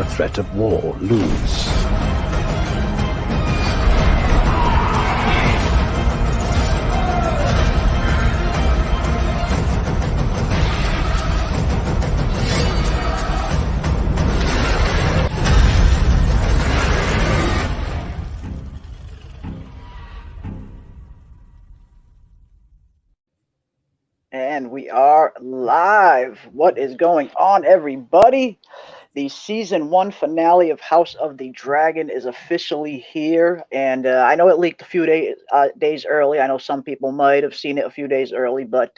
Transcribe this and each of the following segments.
the threat of war looms. And we are live. What is going on, everybody? The season 1 finale of House of the Dragon is officially here, and I know it leaked a few days early. I know some people might have seen it a few days early, but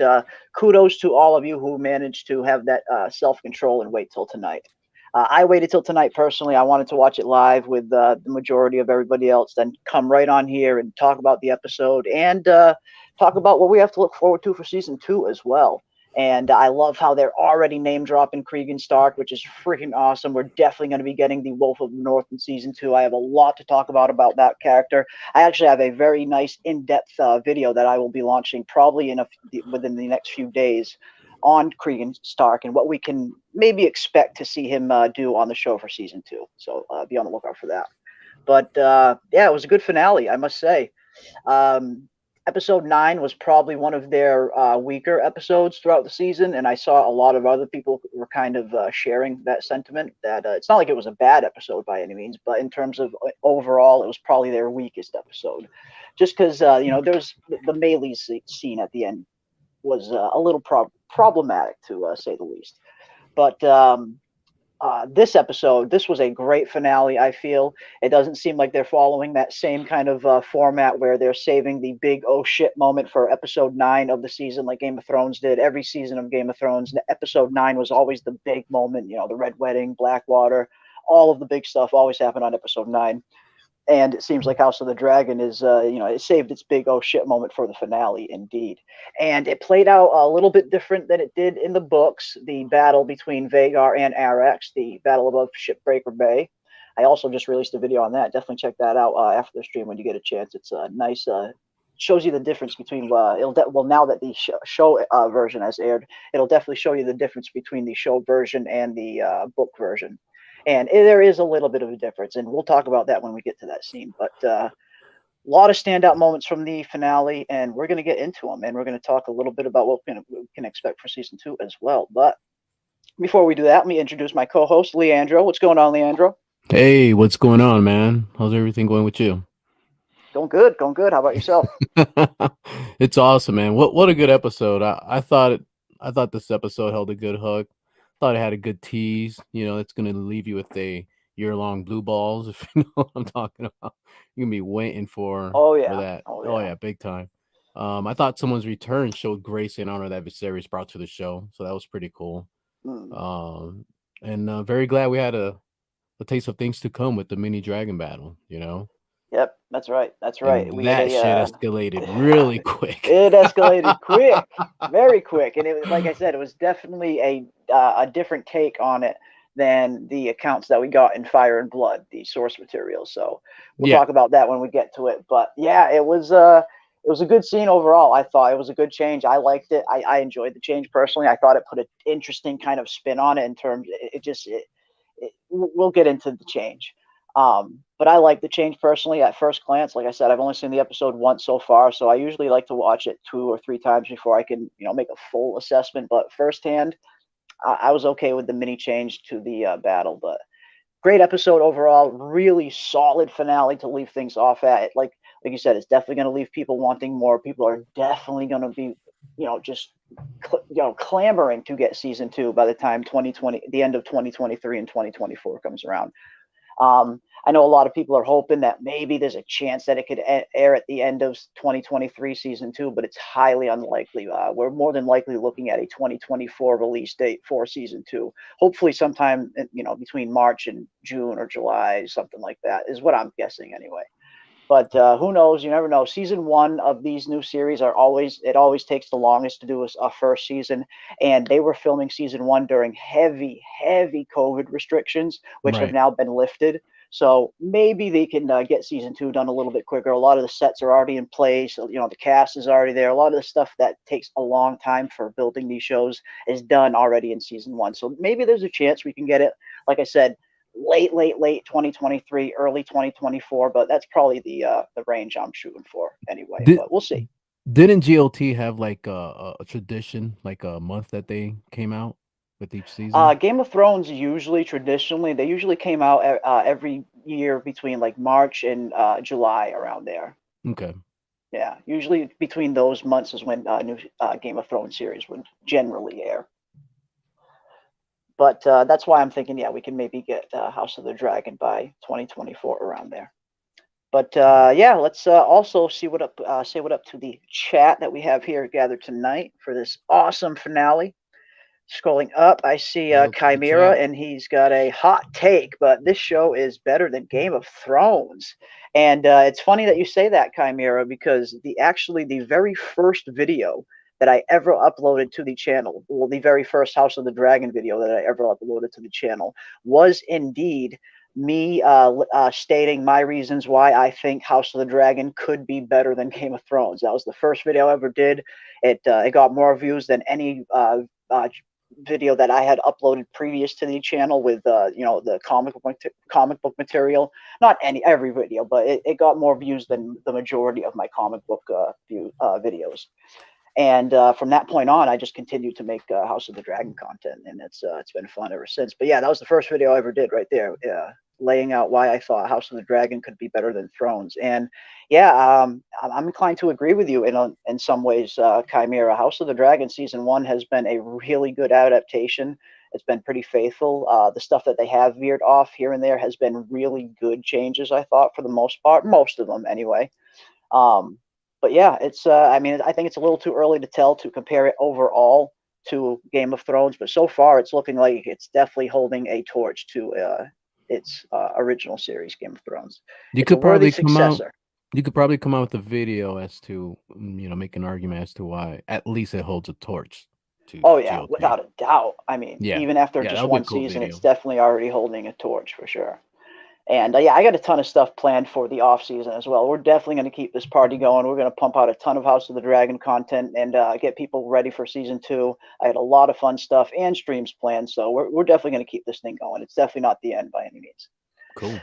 kudos to all of you who managed to have that self-control and wait till tonight. I waited till tonight personally. I wanted to watch it live with the majority of everybody else, then come right on here and talk about the episode and talk about what we have to look forward to for season 2 as well. And I love how they're already name dropping Cregan Stark, which is freaking awesome. We're definitely going to be getting the Wolf of the North in season 2. I have a lot to talk about that character. I actually have a very nice in-depth video that I will be launching probably within the next few days on Cregan Stark and what we can maybe expect to see him do on the show for season 2. So be on the lookout for that. But yeah, it was a good finale, I must say. Episode 9 was probably one of their weaker episodes throughout the season, and I saw a lot of other people were kind of sharing that sentiment, that it's not like it was a bad episode by any means, but in terms of overall, it was probably their weakest episode. Just because, there's the Meleys scene at the end was a little problematic, to say the least. But this episode, this was a great finale, I feel. It doesn't seem like they're following that same kind of format where they're saving the big oh shit moment for episode 9 of the season like Game of Thrones did. Every season of Game of Thrones, episode 9 was always the big moment, the Red Wedding, Blackwater, all of the big stuff always happened on episode 9. And it seems like House of the Dragon is, it saved its big oh shit moment for the finale, indeed. And it played out a little bit different than it did in the books. The battle between Vhagar and Arrax, the Battle of Shipbreaker Bay. I also just released a video on that. Definitely check that out after the stream when you get a chance. It's a nice, shows you the difference between, now that the show version has aired, it'll definitely show you the difference between the show version and the book version. And there is a little bit of a difference, and we'll talk about that when we get to that scene. But a lot of standout moments from the finale, and we're going to get into them, and we're going to talk a little bit about what we can expect for season 2 as well. But before we do that, let me introduce my co-host, Leandro. What's going on, Leandro? Hey, what's going on, man? How's everything going with you? Going good. How about yourself? It's awesome, man. What a good episode. I thought this episode held a good hook. Thought it had a good tease. It's gonna leave you with a year-long blue balls, if you know what I'm talking about. You're gonna be waiting for that. Oh yeah, big time. I thought someone's return showed grace and honor that Viserys brought to the show, so that was pretty cool. And very glad we had a taste of things to come with the mini dragon battle. Yep, that's right. And that shit escalated really quick. It escalated quick, very quick, and it, like I said, it was definitely a different take on it than the accounts that we got in Fire and Blood, the source material. So we'll talk about that when we get to it. But yeah, it was a good scene overall. I thought it was a good change. I liked it. I enjoyed the change personally. I thought it put an interesting kind of spin on it in terms. We'll get into the change. But I like the change personally at first glance. Like I said, I've only seen the episode once so far, so I usually like to watch it 2 or 3 times before I can, make a full assessment. But firsthand, I was okay with the mini change to the battle. But great episode overall. Really solid finale to leave things off at. Like you said, it's definitely going to leave people wanting more. People are definitely going to be, clamoring to get season 2 by the time the end of 2023 and 2024 comes around. I know a lot of people are hoping that maybe there's a chance that it could air at the end of 2023 season 2, but it's highly unlikely. We're more than likely looking at a 2024 release date for season 2. Hopefully sometime, between March and June or July, something like that is what I'm guessing anyway. But who knows? You never know. Season 1 of these new series always takes the longest to do a first season. And they were filming season 1 during heavy, heavy COVID restrictions, which have now been lifted. So maybe they can get season 2 done a little bit quicker. A lot of the sets are already in place. The cast is already there. A lot of the stuff that takes a long time for building these shows is done already in season 1. So maybe there's a chance we can get it. Like I said, late 2023, early 2024, but that's probably the range I'm shooting for anyway. Did But we'll see. didn't GOT have like a tradition, like a month that they came out with each season? Game of Thrones traditionally they usually came out every year between like March and July around there. Okay. Yeah, usually between those months is when new Game of Thrones series would generally air. But that's why I'm thinking, yeah, we can maybe get House of the Dragon by 2024 around there. But yeah, let's also see what up say what up to the chat that we have here gathered tonight for this awesome finale. Scrolling up, I see What up to the Chimera, chat? and he's got a hot take. But this show is better than Game of Thrones, and it's funny that you say that, Chimera, because the very first video that I ever uploaded to the channel, well, the very first House of the Dragon video that I ever uploaded to the channel, was indeed me stating my reasons why I think House of the Dragon could be better than Game of Thrones. That was the first video I ever did. It got more views than any video that I had uploaded previous to the channel with the comic book material. Not every video, but it got more views than the majority of my comic book videos. And from that point on, I just continued to make House of the Dragon content, and it's been fun ever since. But yeah, that was the first video I ever did right there, laying out why I thought House of the Dragon could be better than Thrones. And yeah, I'm inclined to agree with you in some ways, Chimera. House of the Dragon season 1 has been a really good adaptation. It's been pretty faithful. The stuff that they have veered off here and there has been really good changes, I thought, for the most part, most of them anyway. But yeah, it's I mean, I think it's a little too early to tell to compare it overall to Game of Thrones, but so far it's looking like it's definitely holding a torch to its original series, Game of Thrones. You It's a could worthy probably come out. successor. You could probably come out with a video as to make an argument as to why at least it holds a torch to Oh yeah, GOT. without a doubt. I mean, Yeah, even after yeah, that just would be a one cool season, it's video. definitely already holding a torch for sure. And yeah, I got a ton of stuff planned for the off season as well. We're definitely going to keep this party going. We're going to pump out a ton of House of the Dragon content and get people ready for season 2. I had a lot of fun stuff and streams planned, so we're definitely going to keep this thing going. It's definitely not the end by any means. Cool.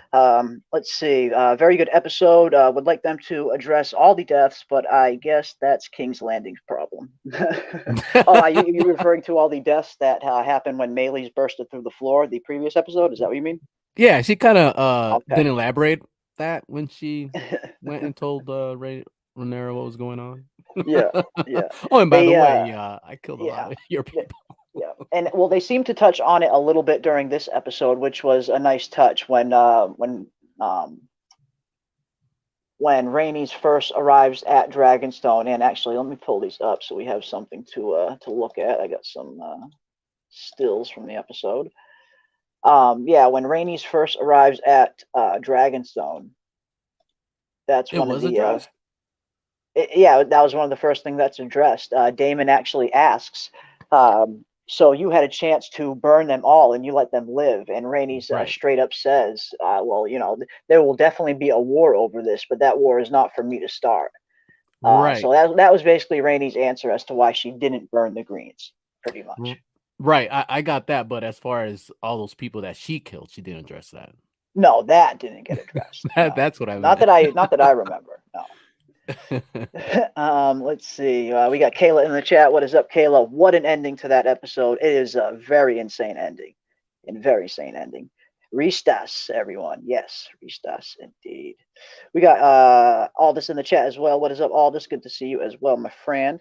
Let's see. Very good episode. Would like them to address all the deaths, but I guess that's King's Landing's problem. Oh, you referring to all the deaths that happened when Meleys bursted through the floor? The previous episode? Is that what you mean? Yeah, she kind of Okay. didn't elaborate that when she went and told Rhaenyra what was going on. Yeah, yeah. Oh, and by They the way, I killed a lot yeah, of your people. yeah. And well, they seem to touch on it a little bit during this episode, which was a nice touch when Rhaenys first arrives at Dragonstone. And actually, let me pull these up so we have something to look at. I got some stills from the episode. Yeah, when Rhaenys first arrives at Dragonstone, that's It one of was the addressed. yeah, that was one of the first things that's addressed. Damon actually asks, so you had a chance to burn them all and you let them live. And Rhaenys Right. straight up says, well, there will definitely be a war over this, but that war is not for me to start. Right. So that was basically Rhaenys' answer as to why she didn't burn the Greens, pretty much. Right. I got that, but as far as all those people that she killed, she didn't address that. No, that didn't get addressed. No. That's what I meant. Not that I remember. No. Let's see. We got Kayla in the chat. What is up, Kayla? What an ending to that episode. It is a very insane ending. And very sane ending. Ristas, everyone. Yes, Ristas, indeed. We got Aldous in the chat as well. What is up, Aldous? Good to see you as well, my friend.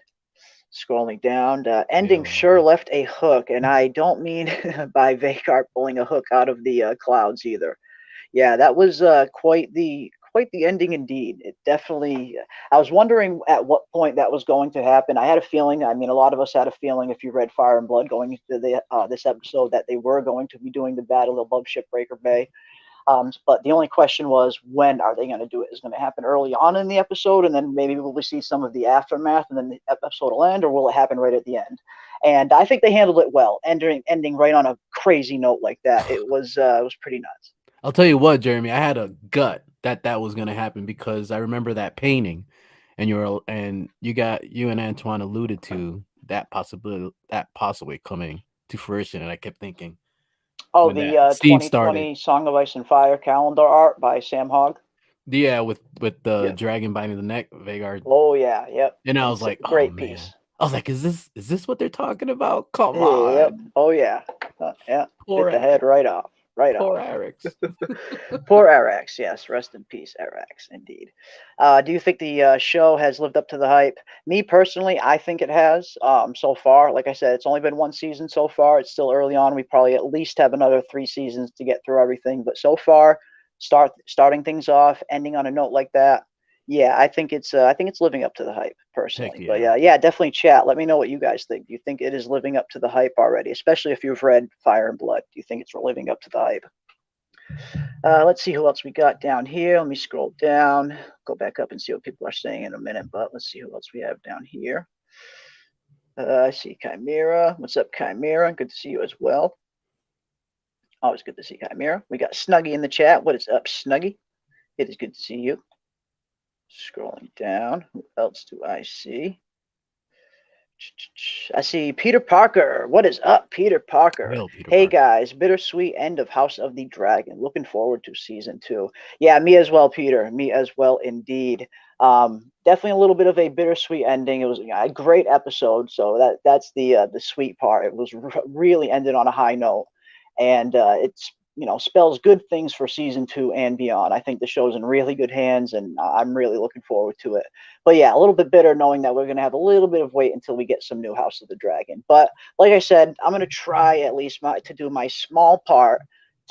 Scrolling down. Ending sure left a hook, and I don't mean by Vhagar pulling a hook out of the clouds either. Yeah, that was quite the ending indeed. It definitely. I was wondering at what point that was going to happen. I had a feeling. I mean, a lot of us had a feeling if you read Fire and Blood going into this episode that they were going to be doing the Battle of Shipbreaker Bay. But the only question was, when are they going to do it? Is it going to happen early on in the episode, and then maybe will we see some of the aftermath, and then the episode will end, or will it happen right at the end? And I think they handled it well, ending right on a crazy note like that. It was pretty nuts. I'll tell you what, Jeremy, I had a gut that was going to happen because I remember that painting, and you and Antoine alluded to that possibly coming to fruition, and I kept thinking, Oh, when the that scene started. 2020 Song of Ice and Fire calendar art by Sam Hogg. Yeah, with the Yeah. dragon biting the neck, Vhagar. Oh yeah, yep. And I was like, oh great man. piece. I was like, is this what they're talking about? Come Yep. on. Oh yeah. Yeah. Poor Bit the head right off. Right Poor off. Arrax. Poor Arrax. Yes. Rest in peace, Arrax. Indeed. Do you think the show has lived up to the hype? Me personally, I think it has. So far, like I said, it's only been one season so far. It's still early on. We probably at least have another 3 seasons to get through everything. But so far, starting things off, ending on a note like that. Yeah, I think it's living up to the hype personally. Heck But yeah. yeah, definitely chat. Let me know what you guys think. Do you think it is living up to the hype already? Especially if you've read Fire and Blood. Do you think it's living up to the hype? Let's see who else we got down here. Let me scroll down, go back up and see what people are saying in a minute. But let's see who else we have down here. I see Chimera. What's up, Chimera? Good to see you as well. Always good to see Chimera. We got Snuggy in the chat. What is up, Snuggy? It is good to see you. Scrolling down. Who else do I see? I see Peter Parker. What is up, Peter Parker? Real Peter Hey Parker. guys, bittersweet end of House of the Dragon. Looking forward to season 2. Yeah, me as well, Peter. Me as well, indeed. Definitely a little bit of a bittersweet ending. It was a great episode, so that's the sweet part. It was really ended on a high note, and it's spells good things for season 2 and beyond. I think the show's in really good hands, and I'm really looking forward to it. But yeah, a little bit bitter knowing that we're going to have a little bit of wait until we get some new House of the Dragon. But like I said, I'm going to try at least to do my small part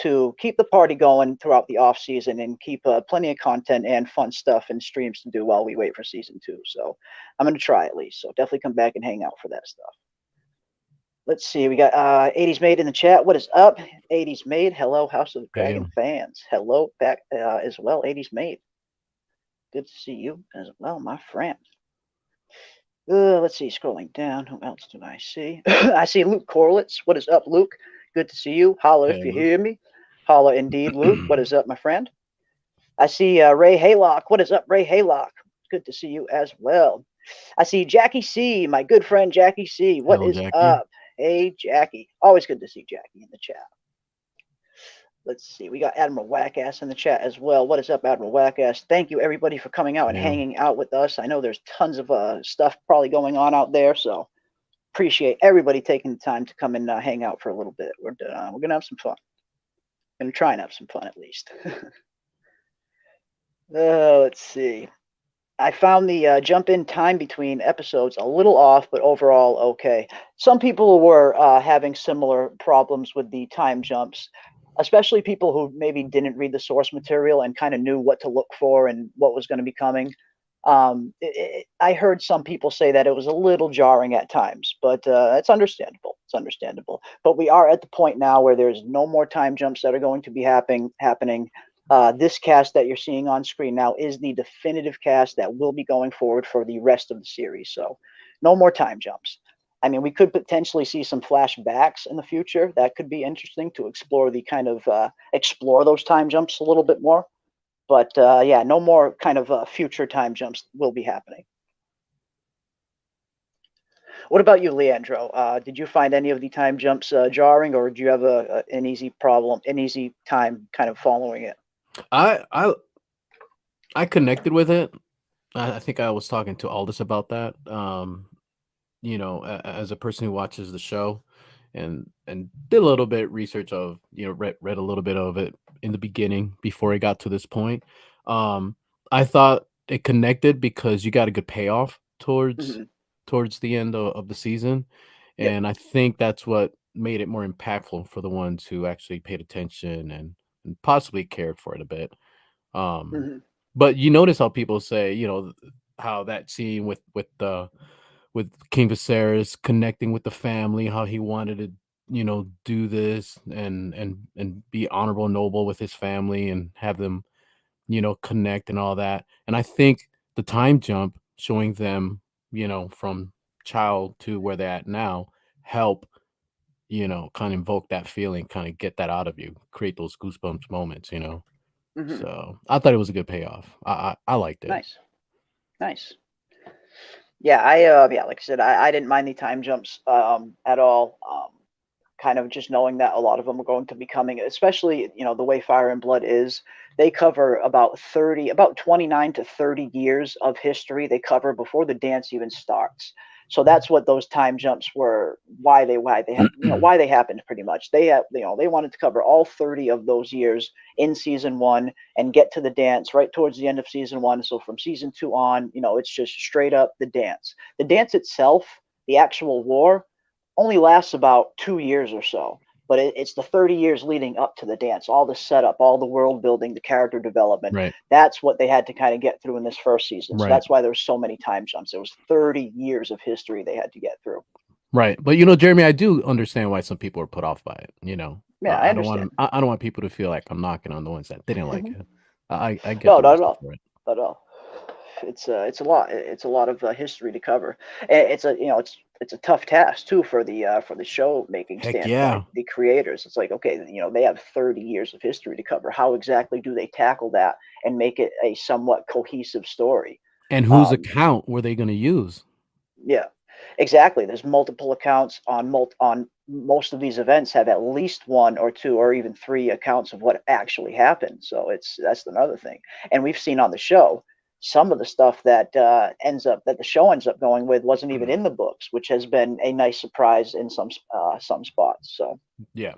to keep the party going throughout the off season and keep plenty of content and fun stuff and streams to do while we wait for season 2. So I'm going to try at least. So definitely come back and hang out for that stuff. Let's see. We got 80s Made in the chat. What is up, 80s Made? Hello, House of the Dragon fans. Hello back as well, 80s Made. Good to see you as well, my friend. Let's see. Scrolling down. Who else do I see? I see Luke Corlys. What is up, Luke? Good to see you. Holla if you hear me. Holla indeed, Luke. What is up, my friend? I see Ray Haylock. What is up, Ray Haylock? Good to see you as well. I see Jackie C, my good friend Jackie C. What is up? Hey, Jackie. Always good to see Jackie in the chat. Let's see. We got Admiral Wackass in the chat as well. What is up, Admiral Wackass? Thank you, everybody, for coming out and hanging out with us. I know there's tons of stuff probably going on out there, so appreciate everybody taking the time to come and hang out for a little bit. We're going to have some fun. Going to try and have some fun, at least. Let's see. I found the jump in time between episodes a little off, but overall okay. Some people were having similar problems with the time jumps, especially people who maybe didn't read the source material and kind of knew what to look for and what was going to be coming. I heard some people say that it was a little jarring at times, but it's understandable. It's understandable. But we are at the point now where there's no more time jumps that are going to be happening. This cast that you're seeing on screen now is the definitive cast that will be going forward for the rest of the series. So no more time jumps. I mean, we could potentially see some flashbacks in the future. That could be interesting to explore the kind of explore those time jumps a little bit more. But yeah, no more kind of future time jumps will be happening. What about you, Leandro? Did you find any of the time jumps jarring, or do you have an easy time kind of following it? I connected with it. I think I was talking to Aldous about that. As a person who watches the show and did a little bit research of, read a little bit of it in the beginning before it got to this point. I thought it connected because you got a good payoff towards the end of the season. And I think that's what made it more impactful for the ones who actually paid attention and possibly cared for it a bit. But you notice how people say, how that scene with King Viserys connecting with the family, how he wanted to, do this and be honorable, noble with his family and have them, connect and all that. And I think the time jump showing them, from child to where they're at now help, kind of invoke that feeling, kind of get that out of you, create those goosebumps moments, So I thought it was a good payoff. I liked it. Nice. Yeah, like I said, I didn't mind the time jumps at all. kind of just knowing that a lot of them are going to be coming, especially, the way Fire and Blood is. They cover about 29 to 30 years of history they cover before the dance even starts. So that's what those time jumps were, why they happened pretty much. They wanted to cover all 30 of those years in season 1 and get to the dance right towards the end of season 1. So from season 2 on, it's just straight up the dance. The dance itself, the actual war, only lasts about 2 years or so. But it's the 30 years leading up to the dance, all the setup, all the world building, the character development. Right. That's what they had to kind of get through in this first season. So Right. that's why there was so many time jumps. There was 30 years of history they had to get through. Right. But Jeremy, I do understand why some people are put off by it. Yeah, I understand. I don't want people to feel like I'm knocking on the ones that didn't like it. I get No, the not at reason all. for it. Not at all. It's a lot. It's a lot of history to cover. And it's a tough task too for the show making Heck standpoint. yeah. The creators, it's like, okay, they have 30 years of history to cover. How exactly do they tackle that and make it a somewhat cohesive story? And whose account were they going to use? Yeah, exactly. There's multiple accounts on most of these events have at least 1 or 2 or even 3 accounts of what actually happened. So that's another thing. And we've seen on the show some of the stuff that the show ends up going with wasn't even in the books, which has been a nice surprise in some spots. So yeah,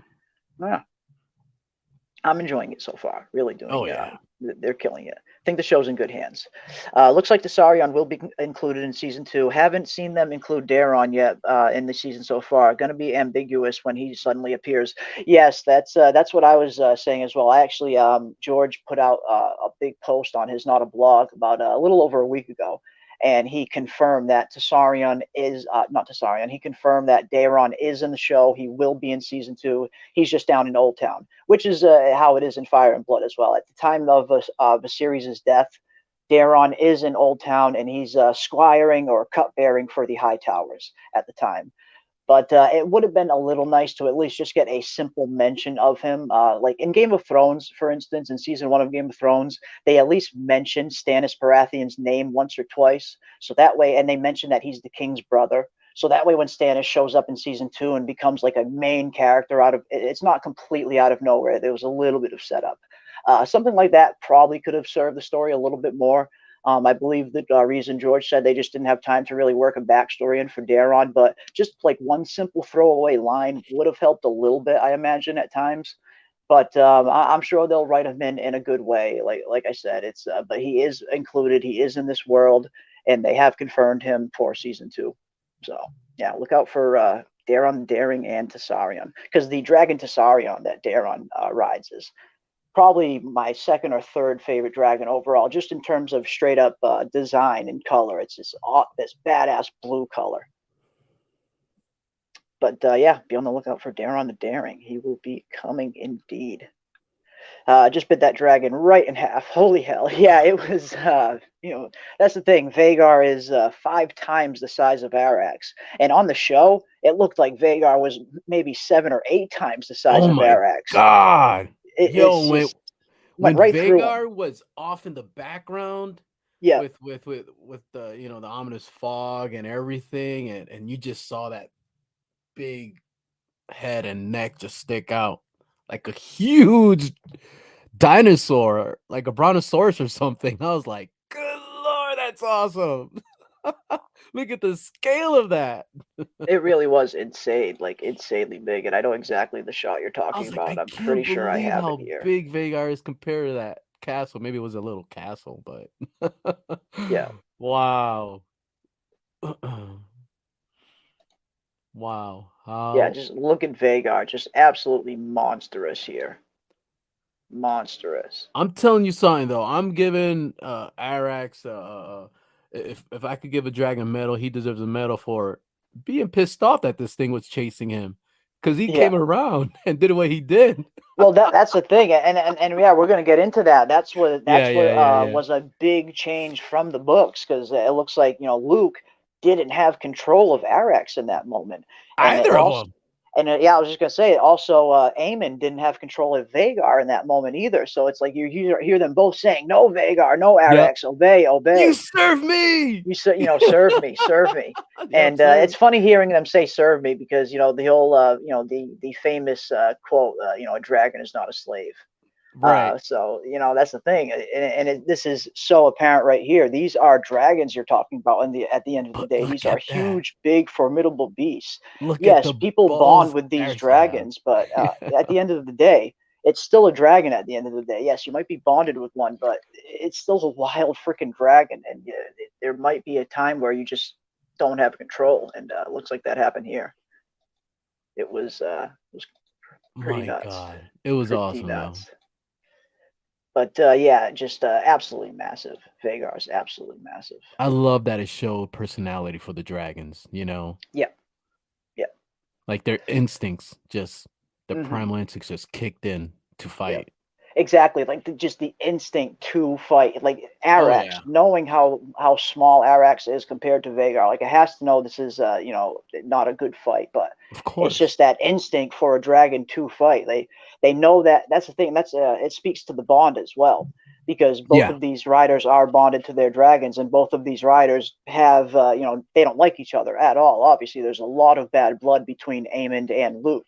I'm enjoying it so far. Really doing. Oh yeah, they're killing it. I think the show's in good hands. Looks like the Saurian will be included in season 2. Haven't seen them include Daeron yet in the season so far. Going to be ambiguous when he suddenly appears. Yes, that's what I was saying as well. I actually, George put out a big post on his Not a Blog about a little over a week ago, and he confirmed that Tessarion is not Tessarion. He confirmed that Daeron is in the show. He will be in season 2. He's just down in Old Town, which is how it is in Fire and Blood as well. At the time of Viserys' death, Daeron is in Old Town, and he's squiring or cupbearing for the High Towers at the time. But it would have been a little nice to at least just get a simple mention of him. Like in Game of Thrones, for instance, in season 1 of Game of Thrones, they at least mentioned Stannis Baratheon's name once or twice. So that way, and they mentioned that he's the king's brother. So that way, when Stannis shows up in season 2 and becomes like a main character it's not completely out of nowhere. There was a little bit of setup. Something like that probably could have served the story a little bit more. I believe the reason George said they just didn't have time to really work a backstory in for Daeron, but just like one simple throwaway line would have helped a little bit, I imagine, at times. But I'm sure they'll write him in a good way. Like I said, but he is included. He is in this world, and they have confirmed him for season 2. So yeah, look out for Daeron the Daring and Tessarion, because the dragon Tessarion that Daeron rides is probably my second or third favorite dragon overall, just in terms of straight up design and color. It's this badass blue color. But yeah, be on the lookout for Daeron the Daring. He will be coming indeed. Just bit that dragon right in half. Holy hell. Yeah, it was, that's the thing. Vhagar is 5 times the size of Arrax. And on the show, it looked like Vhagar was maybe 7 or 8 times the size of Arrax. God. When right Vhagar was off in the background, yeah, with the the ominous fog and everything, and you just saw that big head and neck just stick out like a huge dinosaur, like a brontosaurus or something. I was like, good Lord, that's awesome. Look at the scale of that. It really was insane, like insanely big. And I know exactly the shot you're talking about. I'm pretty sure I have it here. How big Vhagar is compared to that castle. Maybe it was a little castle, but yeah. Wow. Wow. Yeah, just look at Vhagar, just absolutely monstrous here. Monstrous. I'm telling you something though. I'm giving Arrax if I could give a dragon a medal, he deserves a medal for being pissed off that this thing was chasing him, because he came around and did what he did. Well, that's the thing, and yeah, we're gonna get into that. That's what was a big change from the books, because it looks like Luke didn't have control of Arrax in that moment. Either of them. And yeah, I was just gonna say. Also, Aemond didn't have control of Vhagar in that moment either. So it's like you hear them both saying, "No Vhagar, no Yep. Arrax, obey, obey." You serve me. You say, serve me, serve me. Yep, And serve. it's funny hearing them say "serve me" because the whole the famous quote, "A dragon is not a slave." Right. So that's the thing, and this is so apparent right here. These are dragons you're talking about. At the end of the But day, look these are at that. huge, big, formidable beasts. Look at Yes, the people bond balls with these Arrax have. dragons, but at the end of the day, it's still a dragon. At the end of the day, yes, you might be bonded with one, but it's still a wild freaking dragon, and there might be a time where you just don't have control, and it looks like that happened here. It was pretty My nuts. God, it was Pretty awesome nuts. though. But yeah, just absolutely massive. Vhagar is absolutely massive. I love that it showed personality for the dragons. You know, Yeah, yeah, like their instincts, just the hmm primal instincts, just kicked in to yeah. fight. Exactly, like just the instinct to fight. Like Oh Arrax, yeah, knowing how small Arrax is compared to Vhagar, like it has to know this is not a good fight. But of it's course. just that instinct for a dragon to fight. They know that. That's the thing. That's it speaks to the bond as well, because both Yeah. of these riders are bonded to their dragons, and both of these riders have they don't like each other at all. Obviously, there's a lot of bad blood between Aemond and Luke.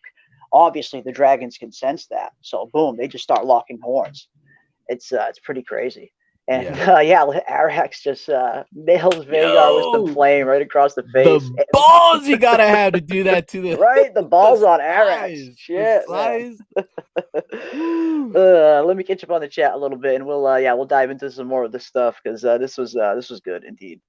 Obviously, the dragons can sense that, so boom, they just start locking horns. It's pretty crazy. And Yeah. yeah, Arrax just nails Vhagar with the Yo, flame right across the the face. balls you gotta have to do that to the Right, the the balls on Arrax. size, the Shit, man. size. Woo. Let me catch up on the chat a little bit, and we'll dive into some more of this stuff because this was good indeed.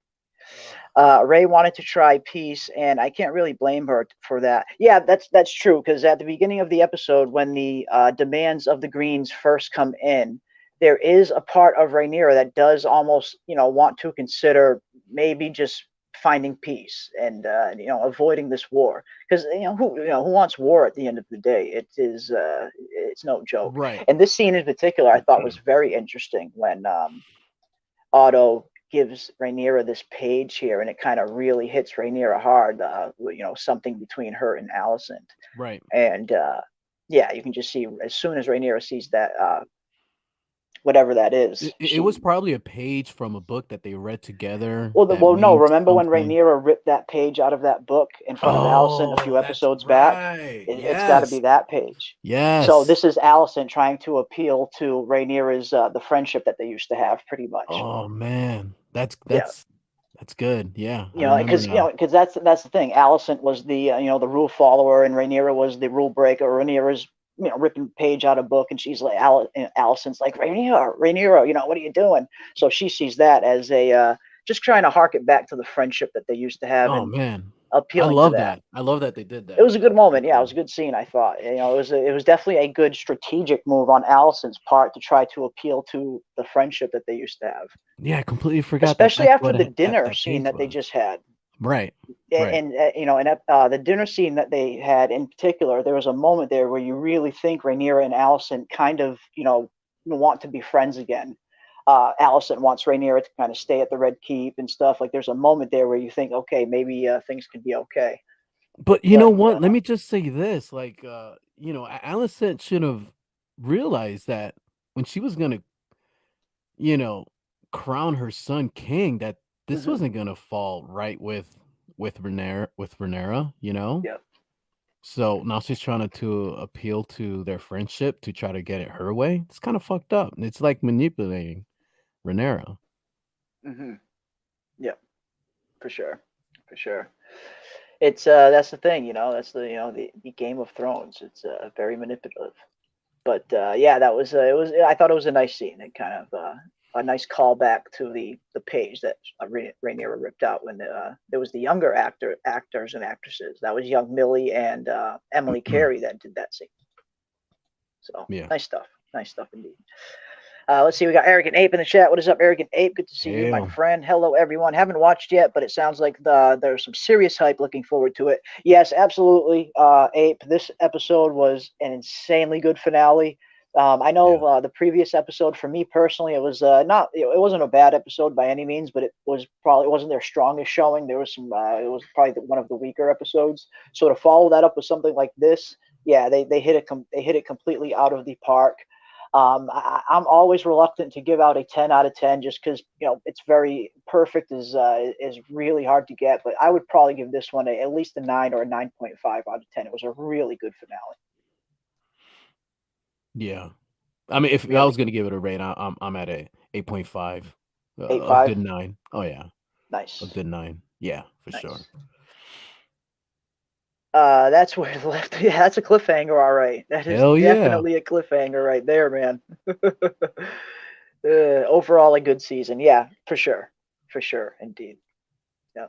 Ray wanted to try peace, and I can't really blame her for that. Yeah, that's true. Because at the beginning of the episode, when the demands of the Greens first come in, there is a part of Rhaenyra that does almost, want to consider maybe just finding peace and avoiding this war. Because who wants war at the end of the day? It's no joke. Right. And this scene in particular, I thought was very interesting when Otto gives Rhaenyra this page here, and it kind of really hits Rhaenyra hard. Something between her and Alicent, Right. and yeah, you can just see as soon as Rhaenyra sees that, whatever that is, It was probably a page from a book that they read together that no. means Remember when something. Rhaenyra ripped that page out of that book in front of Alicent a few Oh, that's episodes back? right. It's got to be Yes. that page. So Yes. this is Alicent trying to appeal to Rhaenyra's the friendship that they used to have, pretty much. Oh man, that's Yeah. good. Yeah, I remember now. Because that's the thing. Alicent was the the rule follower, and Rhaenyra was the rule breaker. Rhaenyra's ripping page out of book, and she's like, Alicent's like, Rhaenyra, what are you doing? So she sees that as a just trying to hark it back to the friendship that they used to have, Oh and man, I appealing to love that. that. I love that they did It that. was a good moment. Yeah, it was a good scene. I thought. It was definitely a good strategic move on Alicent's part to try to appeal to the friendship that they used to have, Yeah, I completely forgot that especially that's after what the that dinner scene page that they was. just had. Right. Right. And the dinner scene that they had in particular, there was a moment there where you really think Rhaenyra and Alicent kind of want to be friends again. Alicent wants Rhaenyra to kind of stay at the Red Keep and stuff. Like there's a moment there where you think, okay, maybe things could be okay. But you know But what? Let me just say this: like, Alicent should have realized that when she was gonna, you know, crown her son king, that this mhm, wasn't gonna fall right with Rhaenyra, you know. yeah, So now she's trying to appeal to their friendship to try to get it her way. It's kind of fucked up. It's like manipulating Rhaenyra. hmm yeah, for sure, for sure. It's that's the thing, that's the Game of Thrones. It's very manipulative. But yeah, that was it was. I thought it was a nice scene and kind of a nice callback to the page that Rhaenyra ripped out when there was the younger actors and actresses. That was young Millie and Emily Carey that did that scene. So Yeah. nice stuff indeed. Let's see, we got Arrogant Ape in the chat. What is up, Arrogant Ape? Good to see you, my Hail. friend. Hello, everyone. Haven't watched yet, but it sounds like there's some serious hype. Looking forward to it. Yes, absolutely, Ape. This episode was an insanely good finale. I know the previous episode for me personally, it was not it wasn't a bad episode by any means, but it wasn't their strongest showing. There was some it was probably one of the weaker episodes. So to follow that up with something like this, yeah, they hit it completely out of the park. I'm always reluctant to give out a 10 out of 10 just because it's very perfect is really hard to get, but I would probably give this one at least a 9 or a 9.5 out of 10. It was a really good finale. Yeah, I mean, if I Really was gonna give it a rate, I'm at a 8.5, a 8.5. good 9. Oh yeah, Nice. a good 9. Yeah, for Nice. sure. That's where it left. Yeah, that's a cliffhanger. All right, that is Hell yeah. definitely a cliffhanger right there, man. Overall, a good season. Yeah, for sure, indeed. Yeah.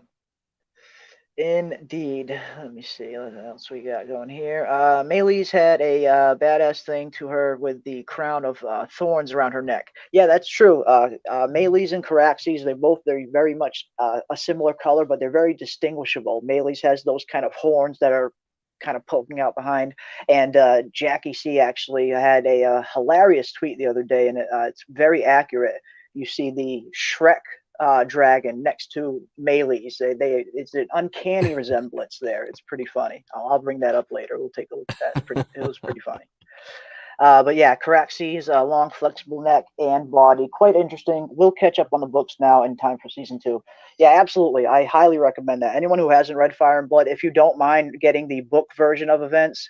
Indeed. Let me see what else we got going here. Meleys had a badass thing to her with the crown of thorns around her neck. Yeah, that's true. Meleys and Caraxes, they're very much a similar color, but they're very distinguishable. Meleys has those kind of horns that are kind of poking out behind. And Jackie C actually had a hilarious tweet the other day, and it's very accurate. You see the Shrek dragon next to Meleys. It's an uncanny resemblance there. It's pretty funny. I'll bring that up later. We'll take a look at that. It was pretty funny. But yeah, Caraxes, long, flexible neck and body, quite interesting. We'll catch up on the books now in time for season 2. Yeah, absolutely. I highly recommend that. Anyone who hasn't read Fire and Blood, if you don't mind getting the book version of events,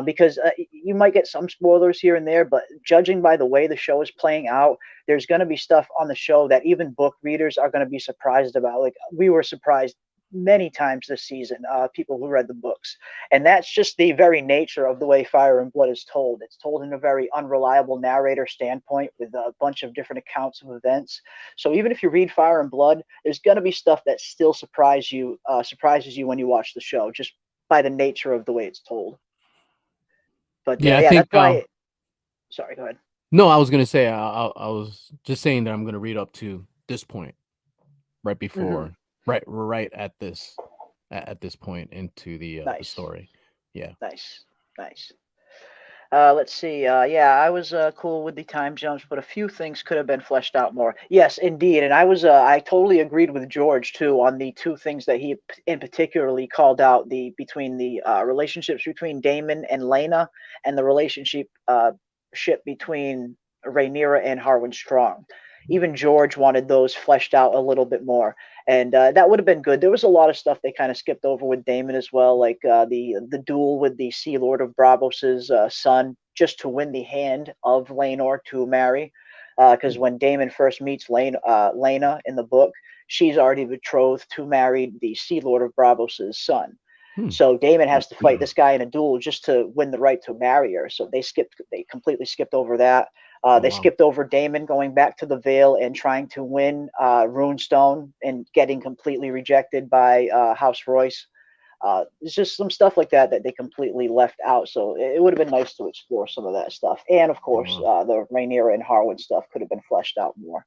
because you might get some spoilers here and there, but judging by the way the show is playing out, there's going to be stuff on the show that even book readers are going to be surprised about. Like we were surprised many times this season, people who read the books. And that's just the very nature of the way Fire and Blood is told. It's told in a very unreliable narrator standpoint with a bunch of different accounts of events. So even if you read Fire and Blood, there's going to be stuff that still surprises you when you watch the show, just by the nature of the way it's told. But Yeah, I yeah, think. that's why. Sorry, go ahead. No, I was gonna say I was just saying that I'm gonna read up to this point, right before, right at this point into the Nice. story. Yeah. Nice. Let's see. Yeah, I was cool with the time jumps, but a few things could have been fleshed out more. Yes, indeed. And I totally agreed with George too on the two things that he in particularly called out between the relationships between Damon and Lena and the relationship between Rhaenyra and Harwin Strong. Even George wanted those fleshed out a little bit more, and that would have been good. There was a lot of stuff they kind of skipped over with Damon as well, like the duel with the Sea Lord of Bravos's son, just to win the hand of Laenor to marry. Because when Damon first meets Lena in the book, she's already betrothed to marry the Sea Lord of Bravos's son. So Damon has to fight this guy in a duel just to win the right to marry her. So they completely skipped over that. They skipped over Damon going back to the Vale and trying to win Runestone and getting completely rejected by House Royce. It's just some stuff like that they completely left out. So it would have been nice to explore some of that stuff. And of course, the Rhaenyra and Harwin stuff could have been fleshed out more.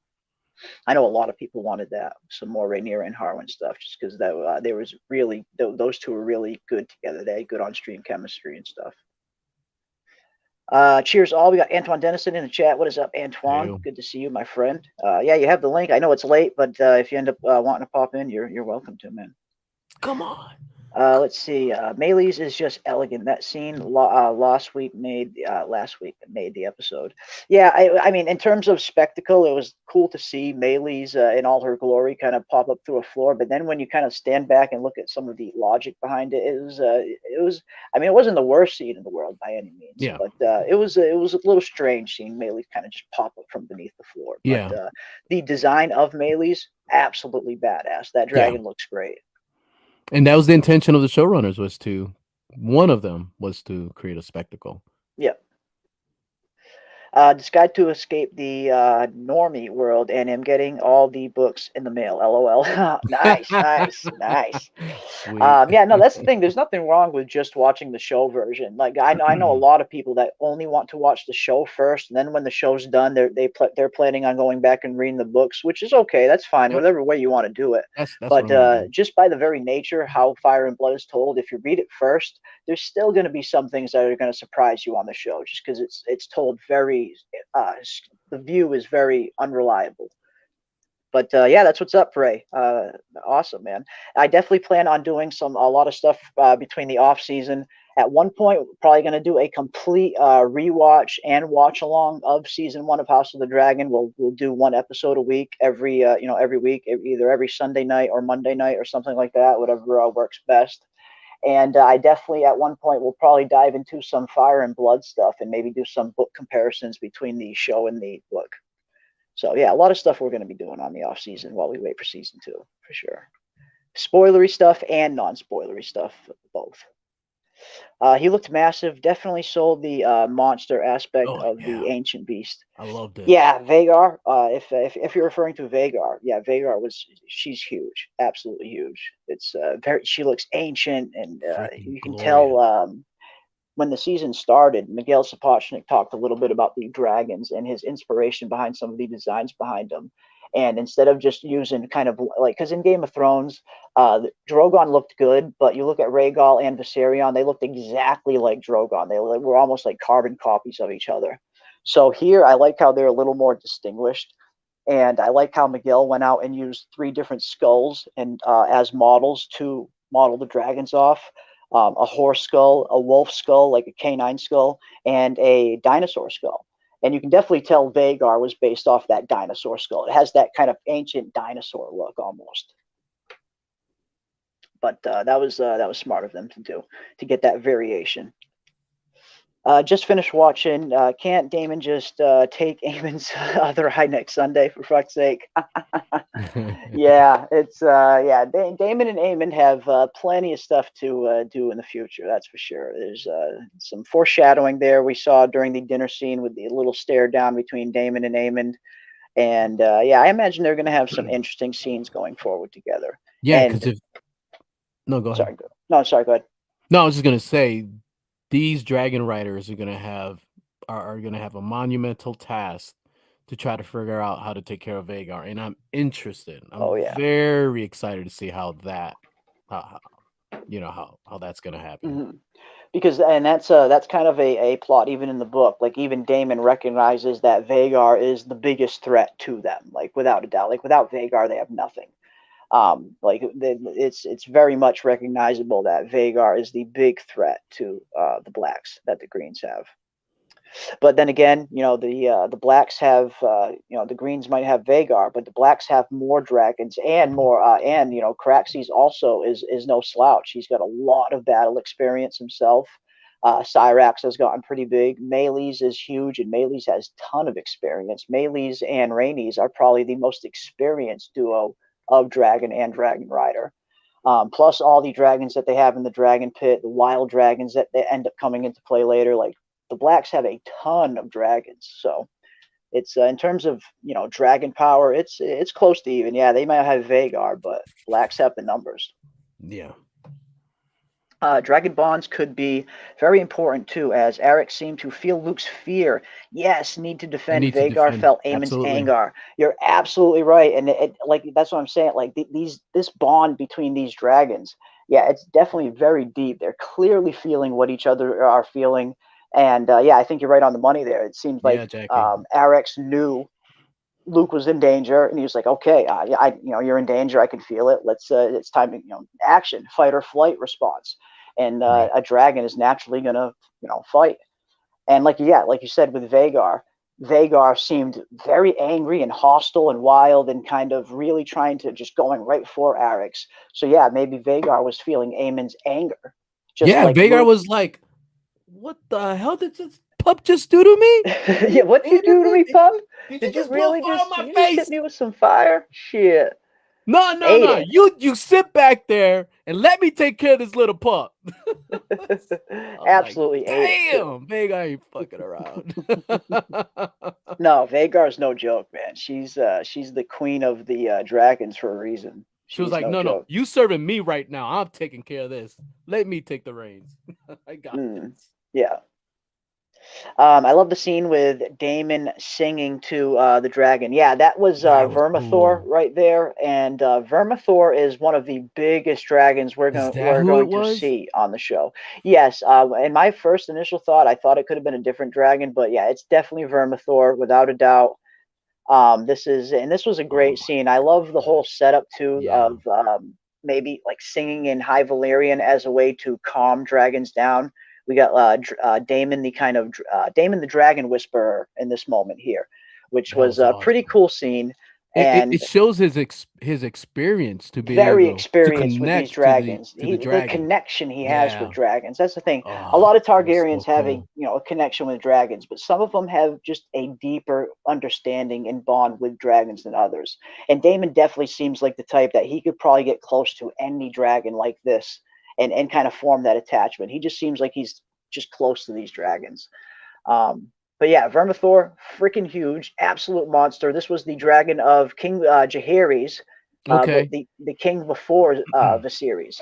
I know a lot of people wanted that, some more Rhaenyra and Harwin stuff, just because they was really those two were really good together. They had good on-screen chemistry and stuff. Cheers all. We got Antoine Dennison in the chat. What is up, Antoine? Hey. Good to see you, my friend. Yeah, you have the link. I know it's late, but if you end up wanting to pop in, you're welcome to, man. Come on. Let's see. Meleys is just elegant. That scene last week made the episode. Yeah, I mean, in terms of spectacle, it was cool to see Meleys in all her glory kind of pop up through a floor. But then when you kind of stand back and look at some of the logic behind it, it was. I mean, it wasn't the worst scene in the world by any means. Yeah. But it was a little strange seeing Meleys kind of just pop up from beneath the floor. But Yeah. The design of Meleys, absolutely badass. That dragon looks great. And that was the intention of the showrunners, one of them was to create a spectacle. Yeah. Decided to escape the normie world and am getting all the books in the mail. LOL. Nice, nice, nice. Sweet. Yeah, no, that's the thing. There's nothing wrong with just watching the show version. Like I know a lot of people that only want to watch the show first, and then when the show's done, they're planning on going back and reading the books, which is okay. That's fine, Yep. whatever way you want to do it. That's what But I'm gonna do. just by the very nature how Fire and Blood is told, if you read it first, there's still going to be some things that are going to surprise you on the show, just because it's told very. The view is very unreliable. But yeah, that's what's up, Ray. Awesome, man. I definitely plan on doing a lot of stuff between the off season. At one point, we're probably going to do a complete rewatch and watch along of season 1 of House of the Dragon. We'll do one episode a week every week, either every Sunday night or Monday night or something like that, whatever works best. And I definitely at one point will probably dive into some Fire and Blood stuff and maybe do some book comparisons between the show and the book. So yeah, a lot of stuff we're going to be doing on the off season while we wait for season 2 for sure. Spoilery stuff and non-spoilery stuff, both. He looked massive. Definitely sold the monster aspect of the ancient beast. I loved it. Yeah, Vhagar. If you're referring to Vhagar, yeah, Vhagar she's huge, absolutely huge. It's she looks ancient, and you can tell when the season started, Miguel Sapochnik talked a little bit about the dragons and his inspiration behind some of the designs behind them. And instead of just using kind of like, because in Game of Thrones, Drogon looked good, but you look at Rhaegal and Viserion, they looked exactly like Drogon. They were almost like carbon copies of each other. So here, I like how they're a little more distinguished. And I like how Miguel went out and used 3 different skulls and as models to model the dragons off. A horse skull, a wolf skull, like a canine skull, and a dinosaur skull. And you can definitely tell Vhagar was based off that dinosaur skull. It has that kind of ancient dinosaur look almost. But that was smart of them to do, to get that variation. Just finished watching. Can't Damon just take Aemond's other eye next Sunday, for fuck's sake? Yeah, it's Damon and Aemond have plenty of stuff to do in the future. That's for sure. There's some foreshadowing there we saw during the dinner scene with the little stare down between Damon and Aemond, and yeah, I imagine they're going to have some interesting scenes going forward together. Yeah, because no, go ahead. Sorry, go ahead. No, I was just gonna say these dragon riders are gonna have a monumental task to try to figure out how to take care of Vhagar, and I'm interested. I'm very excited to see how that's gonna happen. Mm-hmm. Because that's kind of a plot even in the book. Like even Damon recognizes that Vhagar is the biggest threat to them, like without a doubt. Like without Vhagar, they have nothing. It's very much recognizable that Vhagar is the big threat to the blacks that the Greens have. But then again, the blacks have the Greens might have Vhagar, but the blacks have more dragons and more and Caraxes also is no slouch. He's got a lot of battle experience himself. Syrax has gotten pretty big. Meleys is huge, and Meleys has a ton of experience. Meleys and Rhaenys are probably the most experienced duo of dragon and dragon rider, plus all the dragons that they have in the dragon pit, the wild dragons that they end up coming into play later. Like the blacks have a ton of dragons, so it's in terms of dragon power, it's close to even. Yeah, they might have Vhagar, but blacks have the numbers. Yeah. Dragon bonds could be very important too, as Arrax seemed to feel Luke's fear. Yes, need to defend. Vhagar felt Aemond's anger. You're absolutely right, and like that's what I'm saying. Like this bond between these dragons, yeah, it's definitely very deep. They're clearly feeling what each other are feeling, and yeah, I think you're right on the money there. It seems like Arrax knew Luke was in danger, and he was like, "Okay, you're in danger. I can feel it. It's time to, action, fight or flight response." And a dragon is naturally gonna, fight. And like you said with Vhagar seemed very angry and hostile and wild and kind of really trying to just going right for Arrax. So yeah, maybe Vhagar was feeling Aemond's anger. Vhagar was like, "What the hell did this pup just do to me? Yeah, what you do to me, pup? Did you really just hit me with some fire? Shit." No. Aiden. You sit back there and let me take care of this little pup. I'm like, Absolutely Aiden too. damn, Vhagar ain't fucking around. No, Vhagar's no joke, man. She's the queen of the dragons for a reason. She was She's like, no no, joke. you serving me right now. I'm taking care of this. Let me take the reins. I got this. Yeah. I love the scene with Damon singing to the dragon. Yeah, that was That was Vermithor cool. right there, and Vermithor is one of the biggest dragons Is that we're who it going to was? see on the show. Yes, in my first initial thought, I thought it could have been a different dragon, but yeah, it's definitely Vermithor without a doubt. This was a Oh great my scene. I love the whole setup too yeah. of maybe like singing in High Valyrian as a way to calm dragons down. We got Damon, Damon the Dragon Whisperer in this moment here, which That was was a pretty awesome. cool scene It and shows his experience to be very able to experienced with these connect to the dragons. The dragons. connection he has with Yeah. dragons. That's the thing. A Oh, lot of it was Targaryens so have cool. a connection with dragons, but some of them have just a deeper understanding and bond with dragons than others. And Daemon definitely seems like the type that he could probably get close to any dragon like this and kind of form that attachment. He just seems like he's just close to these dragons. But yeah, Vermithor, freaking huge, absolute monster. This was the dragon of King Jaehaerys, Okay. the king before Viserys.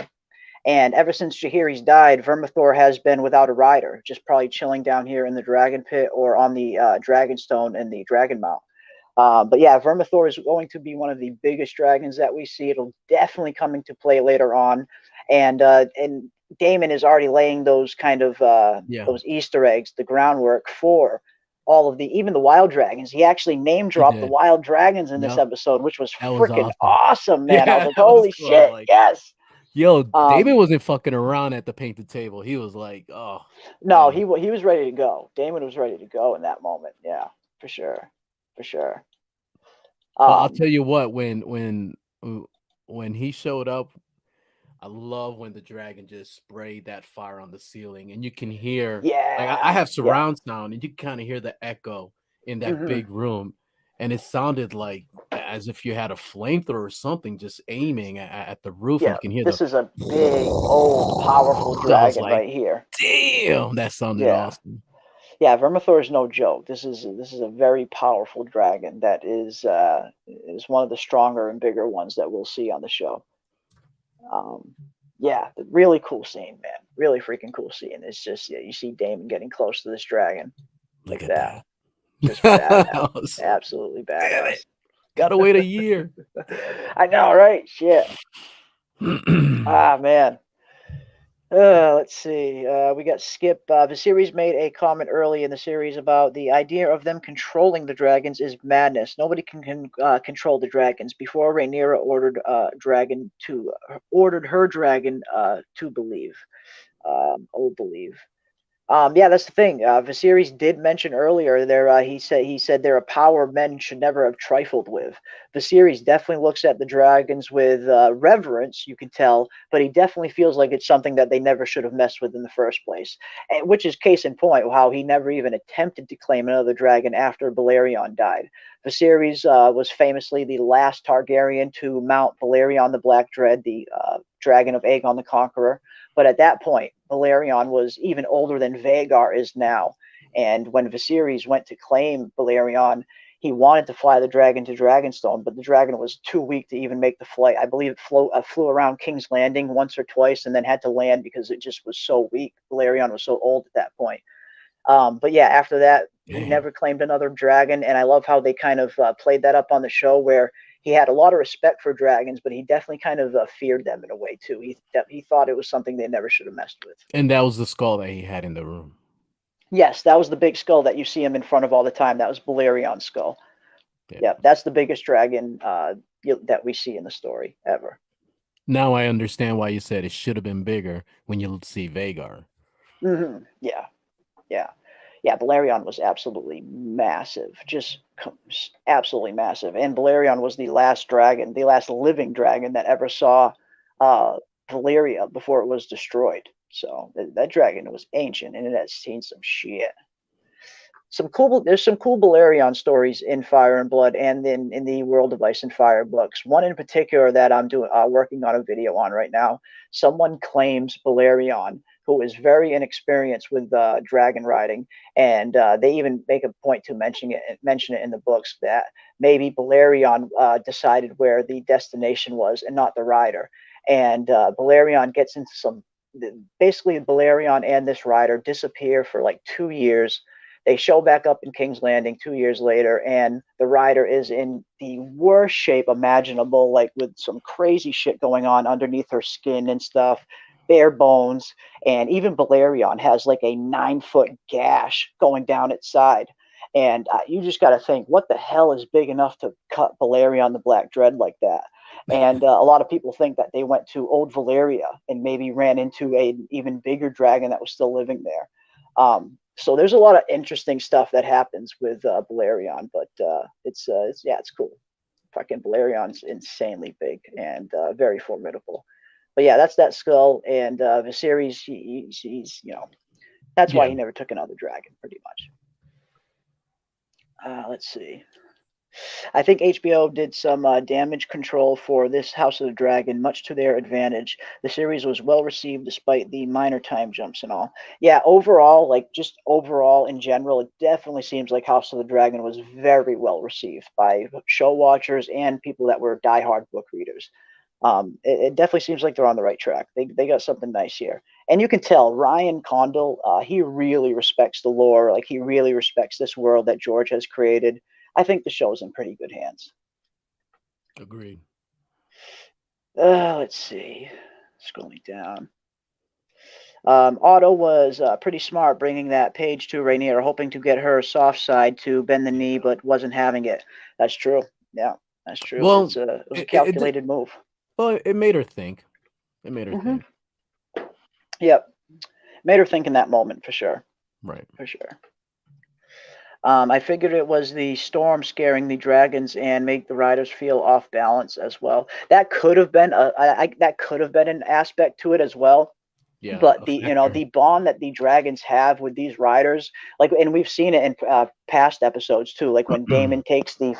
And ever since Jaehaerys died, Vermithor has been without a rider, just probably chilling down here in the Dragon Pit or on the Dragonstone and the Dragon Mount. But yeah, Vermithor is going to be one of the biggest dragons that we see. It'll definitely come into play later on, and Damon is already laying those kind of Yeah, those Easter eggs, the groundwork for all of the even the wild dragons. He actually name he dropped the did. wild dragons in this Yep. episode, which was That was freaking awesome. awesome, man. I was Yeah, like, that was holy cool. I was shit, like, yes. yo, Damon Um, wasn't fucking around at the painted table. He was like, oh, no, man. he was ready to go. Damon was ready to go in that moment. Yeah, for sure, for sure. But I'll Um, tell you what, when he showed up, I love when the dragon just sprayed that fire on the ceiling, and you can hear like I yeah, have yeah. surround sound, and you can kind of hear the echo in that Hmm. big room, and it sounded like as if you had a flamethrower or something just aiming at the roof, and Yeah, you can hear the. this is a big, old, powerful I was dragon like, right here. damn, that sounded Yeah, awesome. yeah. Vermithor is no joke. This is a very powerful dragon that is one of the stronger and bigger ones that we'll see on the show. Um, yeah, really cool scene, man. Really freaking cool scene. It's just you see Damon getting close to this dragon Look like at that. that. Just badass. I was like, Absolutely damn it, badass. gotta wait a year. Damn I know, right? Shit. it. Ah, man. Let's see. We got Skip. The series made a comment early in the series about the idea of them controlling the dragons is madness. Nobody can control the dragons. Before Rhaenyra ordered her dragon to believe. Believe. Yeah, that's the thing. Viserys did mention earlier there. He said they're a power men should never have trifled with. Viserys definitely looks at the dragons with reverence, you can tell, but he definitely feels like it's something that they never should have messed with in the first place. Which is case in point how he never even attempted to claim another dragon after Balerion died. Viserys was famously the last Targaryen to mount Balerion the Black Dread, the dragon of Aegon the Conqueror. But at that point, Balerion was even older than Vhagar is now. And when Viserys went to claim Balerion, he wanted to fly the dragon to Dragonstone, but the dragon was too weak to even make the flight. I believe it flew around King's Landing once or twice and then had to land because it just was so weak. Balerion was so old at that point. But yeah, after that, he Damn. never claimed another dragon, and I love how they kind of played that up on the show, where he had a lot of respect for dragons, but he definitely kind of feared them in a way too. He thought it was something they never should have messed with. And that was the skull that he had in the room. Yes, that was the big skull that you see him in front of all the time. That was Balerion's skull. Yeah. Yeah, that's the biggest dragon that we see in the story ever. Now I understand why you said it should have been bigger when you see Vhagar. Yeah, yeah. Yeah, Balerion was absolutely massive, just absolutely massive. And Balerion was the last dragon, the last living dragon that ever saw Valyria before it was destroyed. So that dragon was ancient and it had seen some shit. there's some cool Balerion stories in Fire and Blood and in the World of Ice and Fire books. One in particular that I'm working on a video on right now. Someone claims Balerion, who is very inexperienced with dragon riding, and they even make a point to mention it in the books that maybe Balerion decided where the destination was and not the rider. And Balerion gets into basically Balerion and this rider disappear for like 2 years. They show back up in King's Landing 2 years later, and the rider is in the worst shape imaginable, like with some crazy shit going on underneath her skin and stuff, bare bones, and even Balerion has like a 9-foot gash going down its side. And you just got to think, what the hell is big enough to cut Balerion the Black Dread like that? And a lot of people think that they went to Old Valyria and maybe ran into an even bigger dragon that was still living there. So there's a lot of interesting stuff that happens with Balerion, but it's cool. Fucking Balerion's insanely big and very formidable. But yeah, that's that skull, and Viserys, he's that's why he never took another dragon, pretty much. Let's see. I think HBO did some damage control for this House of the Dragon, much to their advantage. The series was well received despite the minor time jumps and all. Yeah, overall, just overall in general, it definitely seems like House of the Dragon was very well received by show watchers and people that were diehard book readers. It definitely seems like they're on the right track. They got something nice here. And you can tell Ryan Condal, he really respects the lore. Like, he really respects this world that George has created. I think the show's in pretty good hands. Agreed. Let's see. Scrolling down. Otto was pretty smart bringing that page to Rhaenyra, hoping to get her soft side to bend the knee, but wasn't having it. That's true. Yeah, that's true. Well, it was a calculated move. Well, it made her think. It made her think. Yep. Made her think in that moment, for sure. Right. For sure. I figured it was the storm scaring the dragons and make the riders feel off balance as well. That could have been an aspect to it as well. Yeah, but the bond that the dragons have with these riders, and we've seen it in past episodes too, like when Damon takes the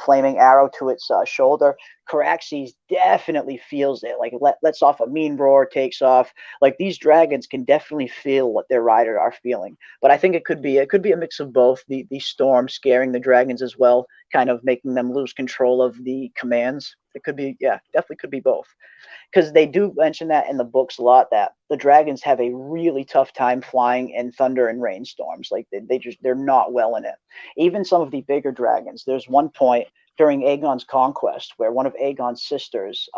flaming arrow to its shoulder, Caraxes definitely feels it, lets off a mean roar, takes off. These dragons can definitely feel what their riders are feeling. But I think it could be a mix of both, the storm scaring the dragons as well, kind of making them lose control of the commands. It could be, definitely could be both. Because they do mention that in the books a lot, that the dragons have a really tough time flying in thunder and rainstorms. They're not well in it. Even some of the bigger dragons. There's one point during Aegon's conquest where one of Aegon's sisters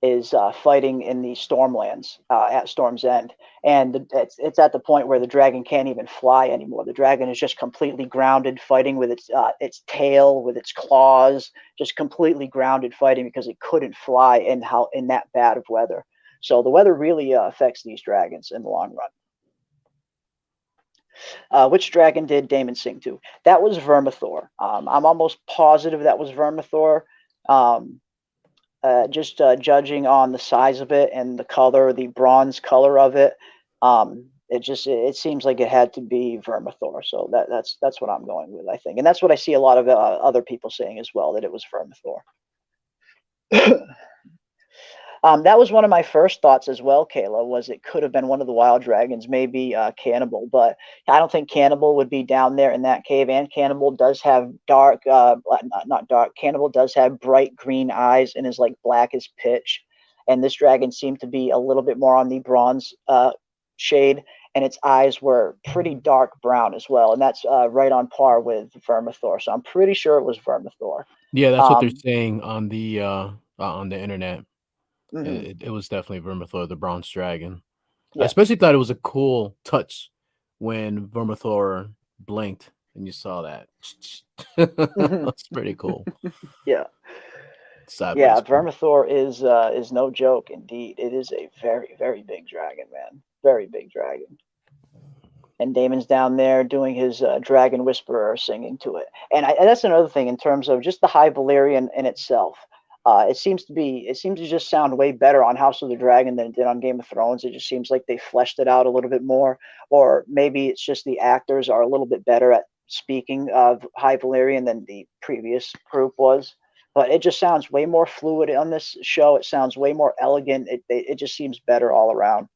is fighting in the Stormlands at Storm's End, and it's at the point where the dragon can't even fly anymore. The dragon is just completely grounded, fighting with its tail, with its claws, just completely grounded, fighting because it couldn't fly in that bad of weather. So the weather really affects these dragons in the long run. Which dragon did Damon sing to? That was Vermithor. I'm almost positive that was Vermithor. Just judging on the size of it and the color, the bronze color of it, it seems like it had to be Vermithor. So that's what I'm going with, I think, and that's what I see a lot of other people saying as well, that it was Vermithor. That was one of my first thoughts as well, Kayla, was it could have been one of the wild dragons, maybe Cannibal, but I don't think Cannibal would be down there in that cave, and Cannibal does have not dark, Cannibal does have bright green eyes and is black as pitch, and this dragon seemed to be a little bit more on the bronze shade, and its eyes were pretty dark brown as well, and that's right on par with Vermithor, so I'm pretty sure it was Vermithor. Yeah, that's what they're saying on the internet. It was definitely Vermithor, the bronze dragon. Yeah. I especially thought it was a cool touch when Vermithor blinked and you saw that. That's pretty cool. Yeah. Sideways Vermithor is no joke indeed. It is a very, very big dragon, man. Very big dragon. And Damon's down there doing his dragon whisperer singing to it. And that's another thing in terms of just the High Balerion in itself. It seems to just sound way better on House of the Dragon than it did on Game of Thrones. It just seems like they fleshed it out a little bit more, or maybe it's just the actors are a little bit better at speaking of High Valyrian than the previous group was. But it just sounds way more fluid on this show. It sounds way more elegant. It just seems better all around.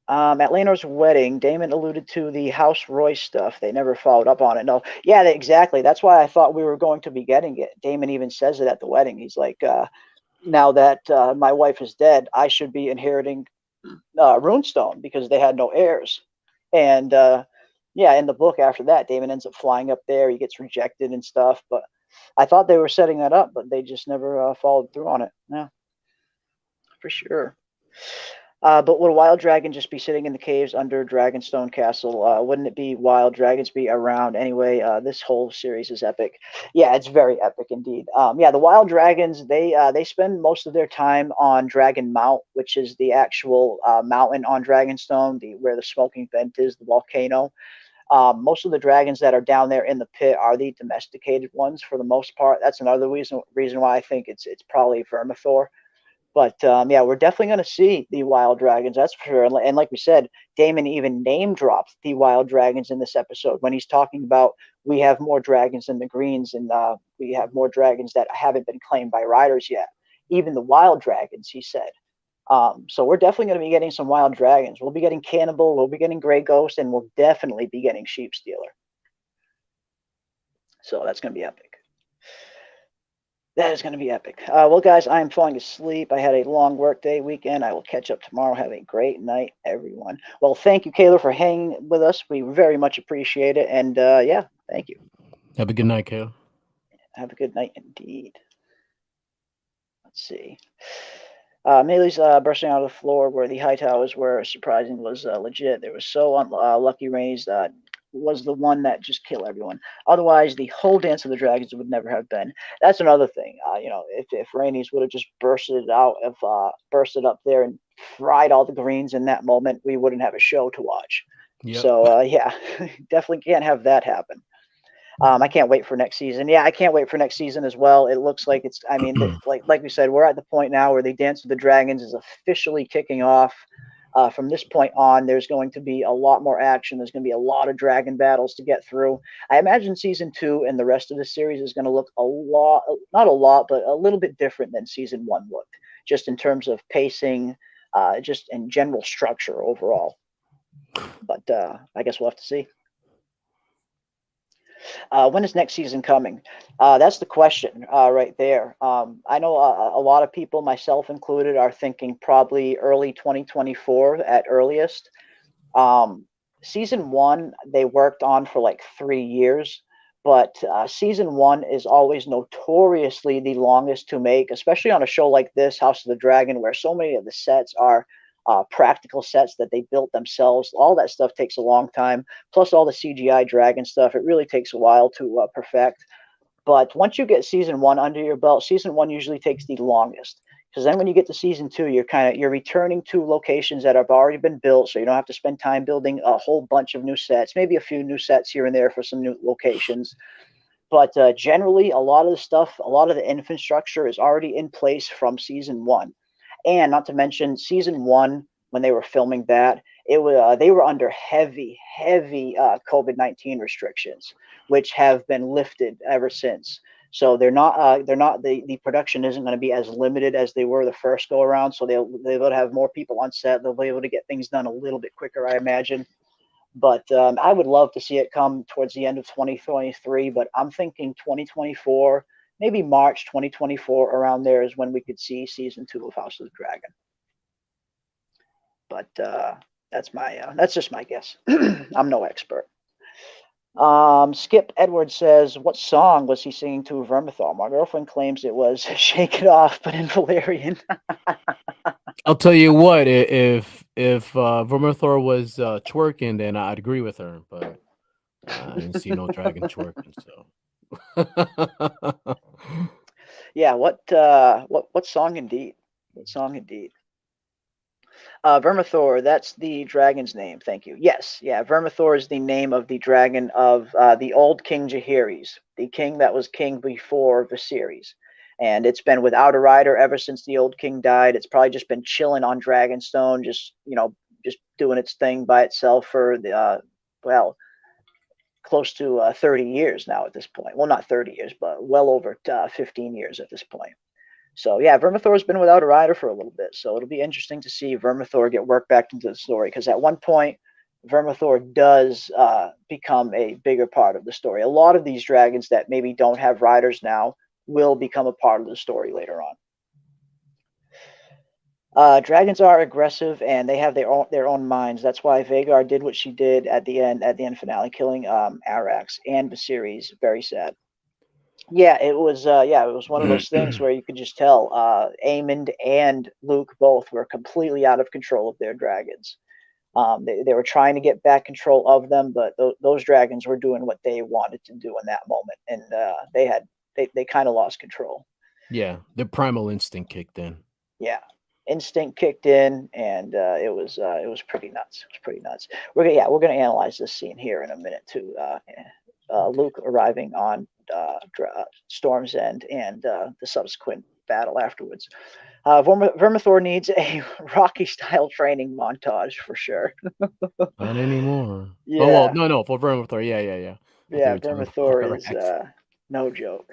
At Laenor's wedding, Damon alluded to the House Royce stuff. They never followed up on it. No, yeah, exactly. That's why I thought we were going to be getting it. Damon even says it at the wedding. He's like, now that my wife is dead, I should be inheriting Runestone because they had no heirs. And yeah, in the book after that, Damon ends up flying up there. He gets rejected and stuff. But I thought they were setting that up, but they just never followed through on it. Yeah, for sure. But would a wild dragon just be sitting in the caves under Dragonstone Castle? Wouldn't it be wild dragons be around anyway? This whole series is epic. Yeah, it's very epic indeed. Yeah, the wild dragons, they spend most of their time on Dragon Mount, which is the actual mountain on Dragonstone, where the smoking vent is, the volcano. Most of the dragons that are down there in the pit are the domesticated ones for the most part. That's another reason why I think it's probably Vermithor. But yeah, we're definitely going to see the wild dragons, that's for sure. And like we said, Damon even name dropped the wild dragons in this episode when he's talking about we have more dragons than the Greens, and we have more dragons that haven't been claimed by riders yet. Even the wild dragons, he said. So we're definitely going to be getting some wild dragons. We'll be getting Cannibal, we'll be getting Grey Ghost, and we'll definitely be getting Sheep Stealer. So that's going to be epic. That is going to be epic. Well, guys, I am falling asleep. I had a long workday weekend. I will catch up tomorrow. Have a great night, everyone. Well, thank you, Kayla, for hanging with us. We very much appreciate it. And yeah, thank you. Have a good night, Kayla. Have a good night indeed. Let's see. Meleys bursting out of the floor where the high towers were surprising was legit. They were so unlucky. Rhaenys was the one that just killed everyone. Otherwise, the whole Dance of the Dragons would never have been. That's another thing. You know, if Rhaenys would have just bursted up there and fried all the Greens in that moment, we wouldn't have a show to watch. Yep. So yeah, definitely can't have that happen. I can't wait for next season. Yeah, I can't wait for next season as well. It looks like it's, I mean, like we said, we're at the point now where the Dance of the Dragons is officially kicking off. From this point on, there's going to be a lot more action. There's going to be a lot of dragon battles to get through. I imagine season 2 and the rest of the series is going to look not a lot, but a little bit different than season 1 looked, just in terms of pacing, just in general structure overall. But I guess we'll have to see. When is next season coming? That's the question right there. I know a lot of people, myself included, are thinking probably early 2024 at earliest. Season 1, they worked on for like 3 years, but season 1 is always notoriously the longest to make, especially on a show like this, House of the Dragon, where so many of the sets are practical sets that they built themselves. All that stuff takes a long time. Plus all the CGI dragon stuff. It really takes a while to perfect. But once you get season 1 under your belt, season 1 usually takes the longest. Because then when you get to season 2, you're returning to locations that have already been built, so you don't have to spend time building a whole bunch of new sets. Maybe a few new sets here and there for some new locations. But generally, a lot of the stuff, a lot of the infrastructure is already in place from season 1. And not to mention, season 1, when they were filming that, they were under heavy COVID-19 restrictions, which have been lifted ever since. So the production isn't going to be as limited as they were the first go around. So they'll have more people on set. They'll be able to get things done a little bit quicker, I imagine. But I would love to see it come towards the end of 2023. But I'm thinking 2024. Maybe March 2024, around there is when we could see season 2 of House of the Dragon. But that's just my guess. I'm no expert. Skip Edwards says, what song was he singing to Vermithor? My girlfriend claims it was Shake It Off, but in Balerion. I'll tell you what, if Vermithor was twerking, then I'd agree with her, but I didn't see no dragon twerking, so. Yeah, what song indeed? What song indeed? Vermithor, that's the dragon's name. Thank you. Yes, yeah, Vermithor is the name of the dragon of the old King Jaehaerys, the king that was king before Viserys. and it's been without a rider ever since the old king died. It's probably just been chilling on Dragonstone, just just doing its thing by itself for the well, close to 30 years now at this point. Well, not 30 years, but well over 15 years at this point. So yeah, Vermithor's been without a rider for a little bit, so it'll be interesting to see Vermithor get worked back into the story, because at one point Vermithor does become a bigger part of the story. A lot of these dragons that maybe don't have riders now will become a part of the story later on. Dragons are aggressive and they have their own minds. That's why Vhagar did what she did at the end finale, killing Arrax and Viserys. Very sad. Yeah, it was one of those things where you could just tell Aemond and Luke both were completely out of control of their dragons. They were trying to get back control of them, but those dragons were doing what they wanted to do in that moment, and they kind of lost control. Yeah, the primal instinct kicked in. Yeah, instinct kicked in, and it was pretty nuts. It was pretty nuts. We're gonna analyze this scene here in a minute too. Luke arriving on Storm's End and the subsequent battle afterwards. Vermithor needs a Rocky-style training montage for sure. Not anymore. Yeah. Oh, well, no, for Vermithor, yeah. Yeah, Vermithor is no joke.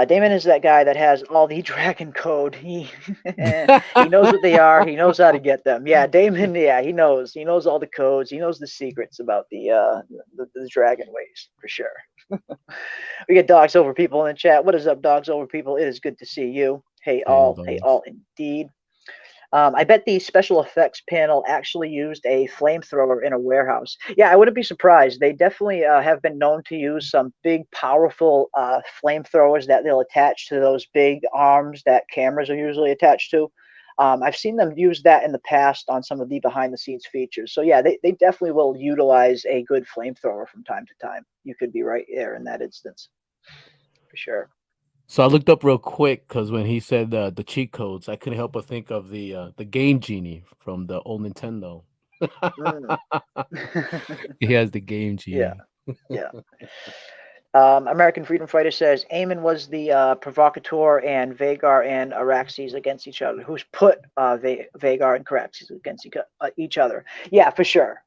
Damon is that guy that has all the dragon code. He knows what they are. He knows how to get them. Yeah, Damon. Yeah, he knows all the codes. He knows the secrets about the dragon ways for sure. We get Dogs Over People in the chat. What is up, Dogs Over People? It is good to see you. Hey all indeed. I bet the special effects panel actually used a flamethrower in a warehouse. Yeah, I wouldn't be surprised. They definitely have been known to use some big, powerful flamethrowers that they'll attach to those big arms that cameras are usually attached to. I've seen them use that in the past on some of the behind-the-scenes features. So yeah, they definitely will utilize a good flamethrower from time to time. You could be right there in that instance, for sure. So I looked up real quick because when he said the cheat codes, I couldn't help but think of the Game Genie from the old Nintendo. He has the Game Genie. Yeah. American Freedom Fighter says Aemond was the provocateur and Vhagar and Arraxes against each other. Who's put Vhagar and Caraxes against each other? Yeah, for sure.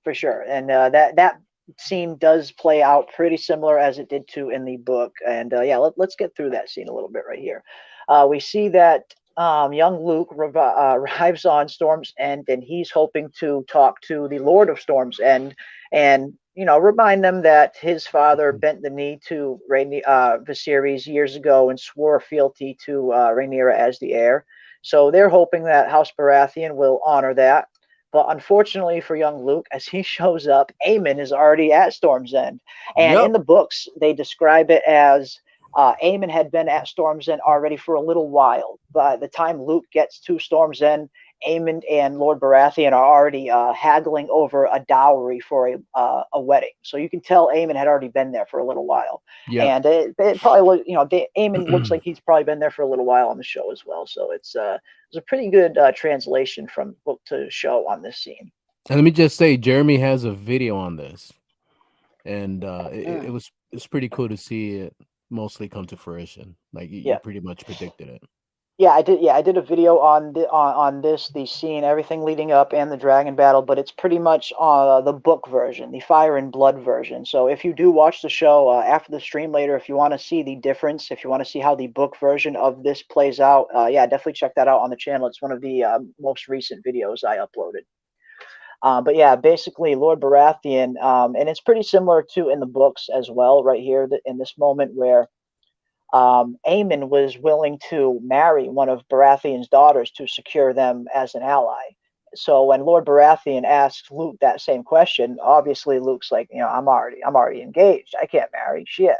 And that scene does play out pretty similar as it did to in the book. And let's get through that scene a little bit right here. We see that young Luke arrives on Storm's End, and he's hoping to talk to the Lord of Storm's End and remind them that his father bent the knee to Viserys years ago and swore fealty to Rhaenyra as the heir. So they're hoping that House Baratheon will honor that. But unfortunately for young Luke, as he shows up, Aemond is already at Storm's End. And in the books, they describe it as Aemond had been at Storm's End already for a little while. By the time Luke gets to Storm's End, Aemond and Lord Baratheon are already haggling over a dowry for a wedding. So you can tell Aemond had already been there for a little while. Yeah. And it probably, Aemond looks like he's probably been there for a little while on the show as well. So it's a pretty good translation from book to show on this scene. And let me just say, Jeremy has a video on this, and it's pretty cool to see it mostly come to fruition. Like you pretty much predicted it. Yeah, I did. Yeah, I did a video on the scene, everything leading up, and the dragon battle. But it's pretty much the book version, the Fire and Blood version. So if you do watch the show after the stream later, if you want to see the difference, if you want to see how the book version of this plays out, definitely check that out on the channel. It's one of the most recent videos I uploaded. But yeah, basically Lord Baratheon, and it's pretty similar to in the books as well. Right here, in this moment where Aemond was willing to marry one of Baratheon's daughters to secure them as an ally. So when Lord Baratheon asks Luke that same question, obviously Luke's like, I'm already engaged. I can't marry shit.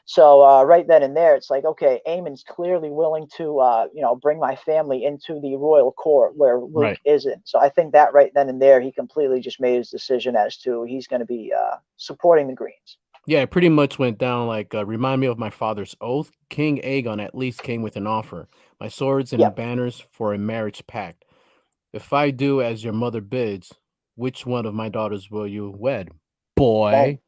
So right then and there, it's like, okay, Aemond's clearly willing to, bring my family into the royal court where Luke isn't. So I think that right then and there, he completely just made his decision as to he's going to be supporting the Greens. Yeah, it pretty much went down like, remind me of my father's oath. King Aegon at least came with an offer. My swords and banners for a marriage pact. If I do as your mother bids, which one of my daughters will you wed? Boy.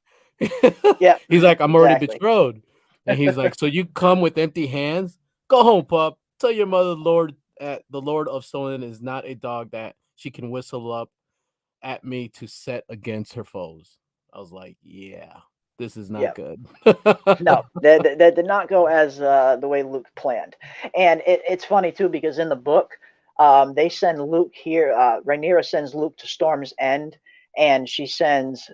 Yeah. He's like, I'm already betrothed. And he's like, "So you come with empty hands? Go home, pup. Tell your mother, the Lord of Stone is not a dog that she can whistle up at me to set against her foes." I was like, "Yeah, this is not Yeah. good." No, that did not go as the way Luke planned. And it's funny too because in the book, they send Luke here. Rhaenyra sends Luke to Storm's End, and she sends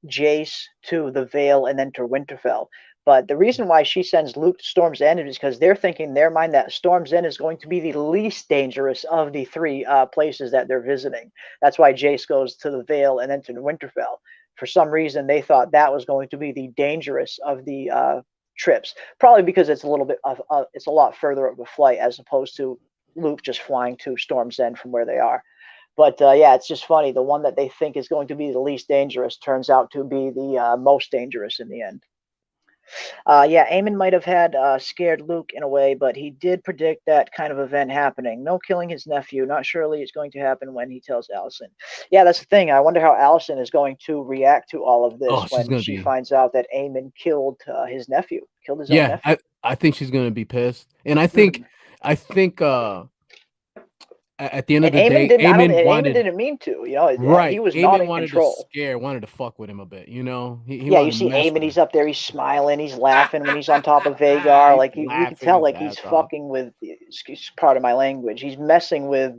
Jace to the Vale and then to Winterfell. But the reason why she sends Luke to Storm's End is because they're thinking in their mind that Storm's End is going to be the least dangerous of the three places that they're visiting. That's why Jace goes to the Vale and then to Winterfell. For some reason, they thought that was going to be the dangerous of the trips. Probably because it's a little bit of it's a lot further of a flight as opposed to Luke just flying to Storm's End from where they are. But yeah, it's just funny. The one that they think is going to be the least dangerous turns out to be the most dangerous in the end. Yeah, Aemond might have had scared Luke in a way, but he did predict that kind of event happening. No killing his nephew. Not surely it's going to happen when he tells Alicent. Yeah, that's the thing. I wonder how Alicent is going to react to all of this Oh, she's when gonna she be finds out that Aemond killed his nephew, killed his own yeah. nephew. I think she's gonna be pissed, and Mhm. I think at the end of And the Aemond day, didn't. I don't. Aemon Aemond wanted didn't mean to. You know, he right. was not Aemon in wanted to control. scare, wanted to fuck with him a bit. You know, he Yeah, you wanted to see mess Aemond, with him. he's up there, he's smiling, he's laughing when he's on top of Vhagar. He's Like you can laughing tell, his like he's ass off. fucking with. Excuse part of my language. He's messing with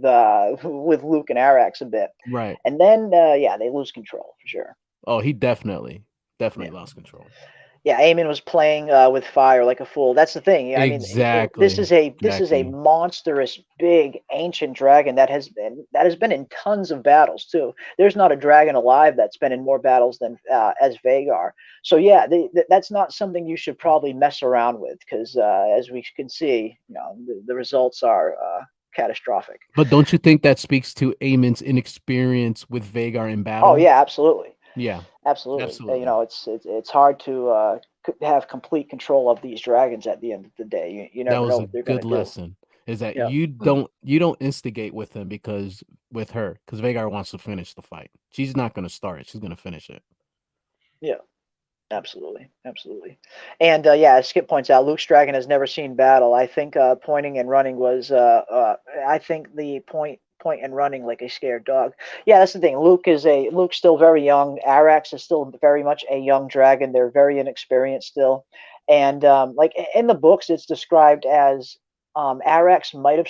with Luke and Arrax a bit, Right. and then yeah, they lose control for sure. Oh, he definitely Yeah. lost control. Yeah, Aemon was playing with fire like a fool. That's the thing. Yeah, I mean, this Exactly. is a Exactly. monstrous, big, ancient dragon that has been in tons of battles too. There's not a dragon alive that's been in more battles than as Vhagar. So yeah, that's not something you should probably mess around with because as we can see, you know, the results are catastrophic. But don't you think that speaks to Aemon's inexperience with Vhagar in Oh battle? yeah, absolutely. Yeah, Absolutely. You absolutely. know, it's hard to have complete control of these dragons at the end of the day. You That never know was a what they're good gonna do. lesson. Is that Yeah. you don't instigate with him because Vhagar wants to finish the fight. She's not going to start it. She's going to finish it. Yeah. Absolutely. Absolutely. And yeah, as Skip points out, Luke's dragon has never seen battle. I think pointing and running was I think the point and running like a scared dog. Yeah, that's the thing. Luke's still very young. Arrax is still very much a young dragon. They're very inexperienced still. And like in the books, it's described as Arrax might have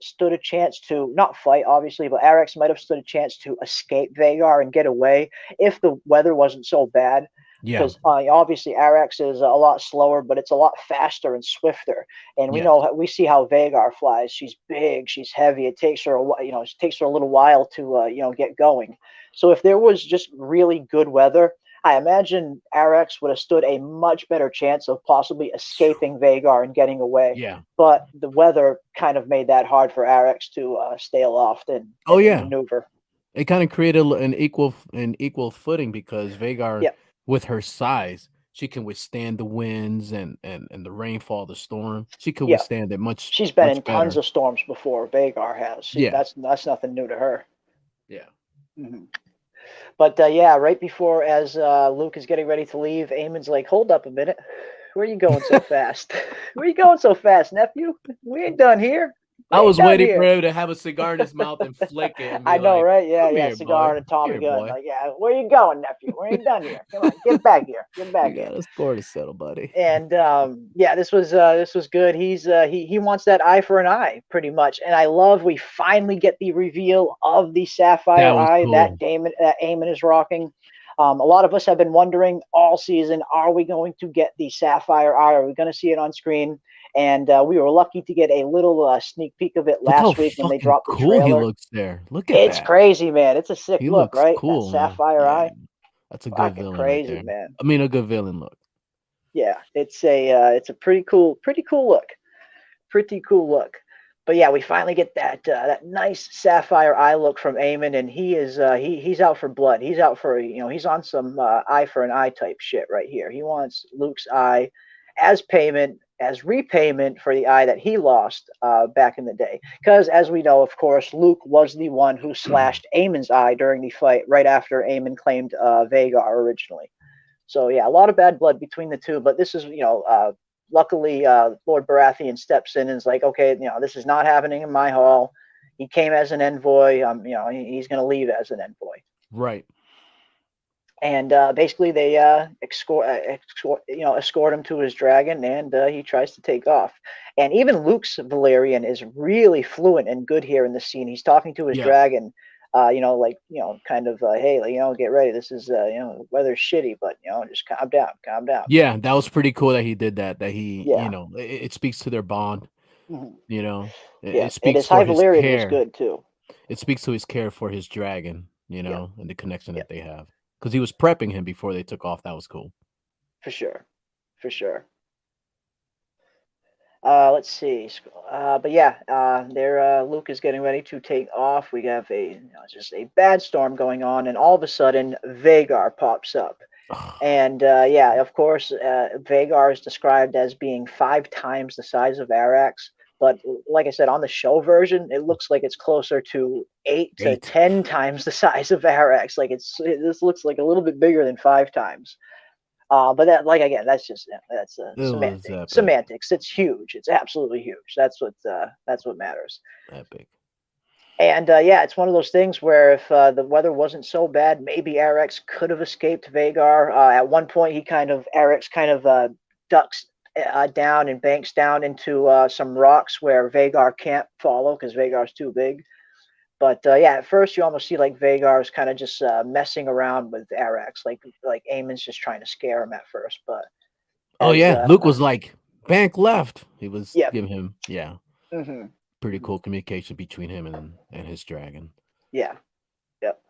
stood a chance to not fight, obviously, but Arrax might have stood a chance to escape Vhagar and get away if the weather wasn't so bad. Yeah. Because obviously Arrax is a lot slower, but it's a lot faster and swifter. And Yes. we see how Vhagar flies. She's big, she's heavy. It takes her it takes her a little while to get going. So if there was just really good weather, I imagine Arrax would have stood a much better chance of possibly escaping Vhagar and getting away. Yeah. But the weather kind of made that hard for Arrax to stay aloft and Oh yeah. maneuver. It kind of created an equal footing because Vhagar, Yeah. with her size, she can withstand the winds and the rainfall, the storm. She could Yeah. withstand it much She's been in better. tons of storms before. Vhagar has. Yeah. That's nothing new to her. Yeah. Mm-hmm. But yeah, right before as Luke is getting ready to leave, Aemon's like, "Hold up a minute, where are you going so fast? Where are you going so fast, nephew? We ain't done here. We I ain't was done waiting for here." him to have a cigar in his mouth and flick it and I be know, like, right? Yeah, "Come yeah. here, boy. Cigar and a Tommy Here, gun. boy. Like, yeah, where you going, nephew? We ain't done here. Come on, get back here. Get back You here. got a score to settle, buddy." And yeah, this was good. He wants that eye for an eye, pretty much. And I love we finally get the reveal of the sapphire That was eye cool. that Aemon is rocking. A lot of us have been wondering all season, are we going to get the sapphire eye? Are we going to see it on screen? And we were lucky to get a little sneak peek of it Look how last week when they fucking dropped the cool he trailer. looks there. Look at It's that. crazy, man. It's a sick He look, looks right? That cool, man. sapphire Yeah. eye. That's a good Fucking villain right crazy, there. man. I mean, a good villain look. Yeah, it's a pretty cool look. Pretty cool look. But yeah, we finally get that nice sapphire eye look from Aemon, and he is he's out for blood. He's out for he's on some eye for an eye type shit right here. He wants Luke's eye as payment, as repayment for the eye that he lost back in the day. Because as we know, of course, Luke was the one who slashed Aemon's eye during the fight right after Aemon claimed Vhagar originally. So yeah, a lot of bad blood between the two. But this is, luckily, Lord Baratheon steps in and is like, okay, this is not happening in my hall. He came as an envoy. He's going to leave as an envoy. Right. And basically, they escort him to his dragon, and he tries to take off. And even Luke's Balerion is really fluent and good here in the scene. He's talking to his dragon, kind of, hey, get ready. This is, weather's shitty, but just calm down. Yeah, that was pretty cool that he did that. That he, Yeah. it speaks to their bond. Mm-hmm. It and his speaks High for his Valyrian care. was good too. It speaks to his care for his dragon, and the connection that they have. Because he was prepping him before they took off. That was cool. For sure. Let's see. But yeah, there. Luke is getting ready to take off. We have just a bad storm going on, and all of a sudden, Vhagar pops up. And of course, Vhagar is described as being 5 times the size of Arrax. But like I said, on the show version, it looks like it's closer to 8 to 10 times the size of Arrax. Like this looks like a little bit bigger than 5 times. But that, again, that's just semantics. It's huge. It's absolutely huge. That's what matters. Epic. And it's one of those things where if the weather wasn't so bad, maybe Arrax could have escaped Vhagar. At one point, Arrax kind of ducks down and banks down into some rocks where Vhagar can't follow because Vhagar's too big. But at first you almost see like Vhagar is kind of just messing around with Arrax, like Aemond's just trying to scare him at first. But Luke was like, bank left. He was giving him Mm-hmm. pretty cool communication between him and his dragon. Yeah. Yep.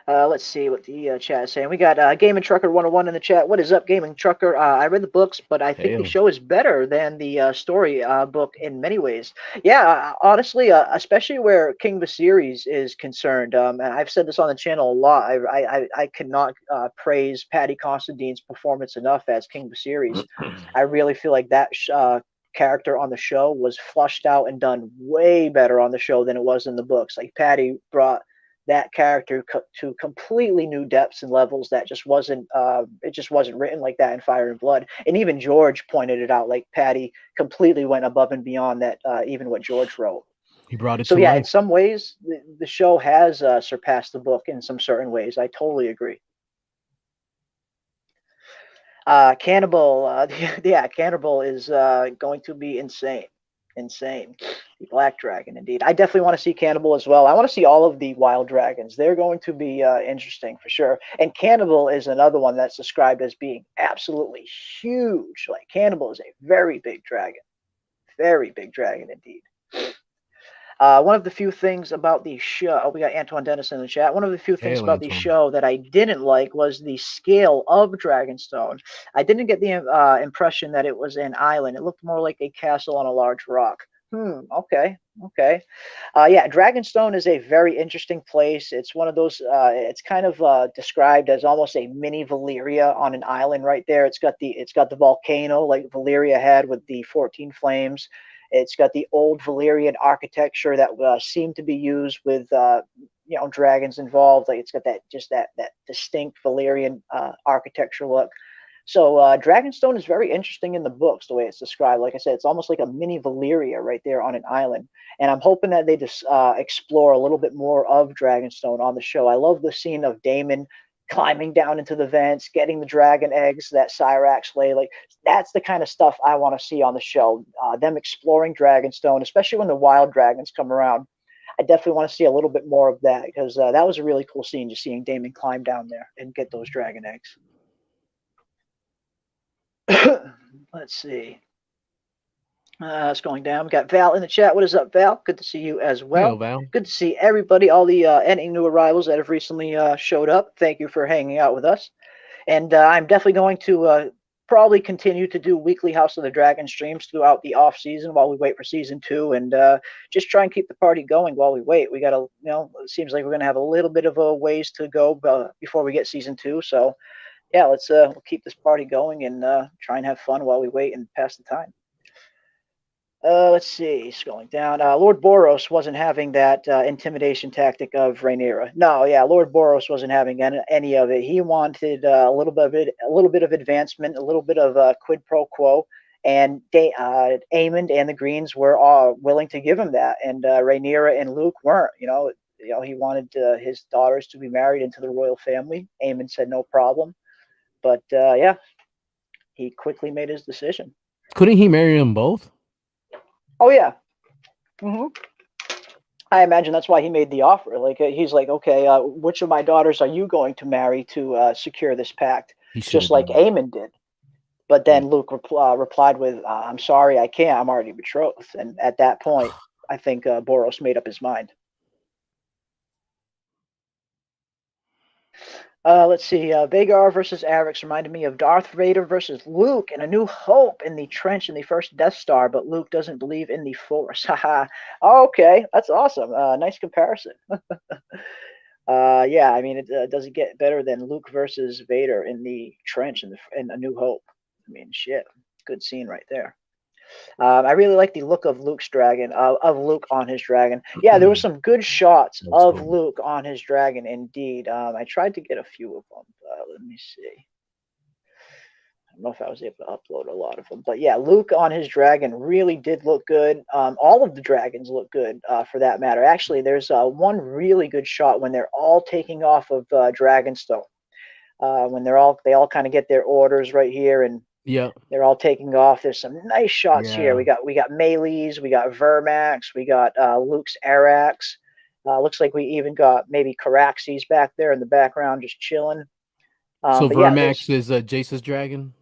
Let's see what the chat is saying. We got Gaming Trucker 101 in the chat. What is up, Gaming Trucker? I read the books, but I think the show is better than the story book in many ways. Yeah, honestly, especially where King Viserys is concerned. And I've said this on the channel a lot. I cannot praise Paddy Considine's performance enough as King Viserys. I really feel like that character on the show was flushed out and done way better on the show than it was in the books. Like Paddy brought that character to completely new depths and levels that just wasn't written like that in Fire and Blood. And even George pointed it out, like Paddy completely went above and beyond that, even what George wrote. He brought it to life. In some ways the show has surpassed the book in some certain ways. I totally agree. Cannibal, Cannibal is going to be insane. The Black Dragon, indeed. I definitely want to see Cannibal as well. I want to see all of the wild dragons. They're going to be interesting for sure. And Cannibal is another one that's described as being absolutely huge. Like Cannibal is a very big dragon indeed. One of the few things about the show, we got Antoine Dennis in the chat. One of the few things about the show that I didn't like was the scale of Dragonstone. I didn't get the impression that it was an island. It looked more like a castle on a large rock. Okay. Dragonstone is a very interesting place. It's one of those, it's kind of described as almost a mini Valyria on an island right there. It's got the volcano like Valyria had with the 14 flames. It's got the old Valyrian architecture that seemed to be used with dragons involved. Like it's got that distinct Valyrian architecture look. So Dragonstone is very interesting in the books, the way it's described. Like I said, it's almost like a mini Valyria right there on an island. And I'm hoping that they just explore a little bit more of Dragonstone on the show. I love the scene of Damon climbing down into the vents, getting the dragon eggs that Cyrax lay. Like that's the kind of stuff I want to see on the show. Them exploring Dragonstone, especially when the wild dragons come around. I definitely want to see a little bit more of that because that was a really cool scene, just seeing Damon climb down there and get those dragon eggs. Let's see. It's going down. We got Val in the chat. What is up, Val? Good to see you as well. Hello, Val. Good to see everybody, all the any new arrivals that have recently showed up. Thank you for hanging out with us. And I'm definitely going to probably continue to do weekly House of the Dragon streams throughout the off season while we wait for season 2, and just try and keep the party going while we wait. We got to, it seems like we're going to have a little bit of a ways to go before we get season 2. So yeah, let's we'll keep this party going and try and have fun while we wait and pass the time. Let's see, scrolling down. Lord Boros wasn't having that intimidation tactic of Rhaenyra. No, yeah, Lord Boros wasn't having any of it. He wanted a little bit of advancement, a little bit of quid pro quo, and Aemond and the Greens were all willing to give him that, and Rhaenyra and Luke weren't. He wanted his daughters to be married into the royal family. Aemond said no problem, but yeah, he quickly made his decision. Couldn't he marry them both? Oh yeah. Mm-hmm. I imagine that's why he made the offer. Like he's like, okay, which of my daughters are you going to marry to secure this pact? He should Just have like done that. Aemond did. But then Luke replied with, "I'm sorry, I can't. I'm already betrothed." And at that point, I think Boros made up his mind. Let's see. Vhagar versus Arrax reminded me of Darth Vader versus Luke in A New Hope in the trench in the first Death Star, but Luke doesn't believe in the Force. Haha. Okay, that's awesome. Nice comparison. Yeah, I mean, it doesn't get better than Luke versus Vader in the trench in A New Hope. I mean, shit, good scene right there. I really like the look of Luke's dragon, of Luke on his dragon. Yeah, there were some good shots That's of cool. Luke on his dragon, indeed. I tried to get a few of them. Let me see. I don't know if I was able to upload a lot of them, but yeah, Luke on his dragon really did look good. All of the dragons look good, for that matter. Actually, there's one really good shot when they're all taking off of Dragonstone. When they all kind of get their orders right here, and Yeah. they're all taking off. There's some nice shots here. Yeah. We got Meleys, we got Vermax, we got Luke's Arrax. Looks like we even got maybe Caraxes back there in the background, just chilling. So But yeah, Vermax is Jace's dragon.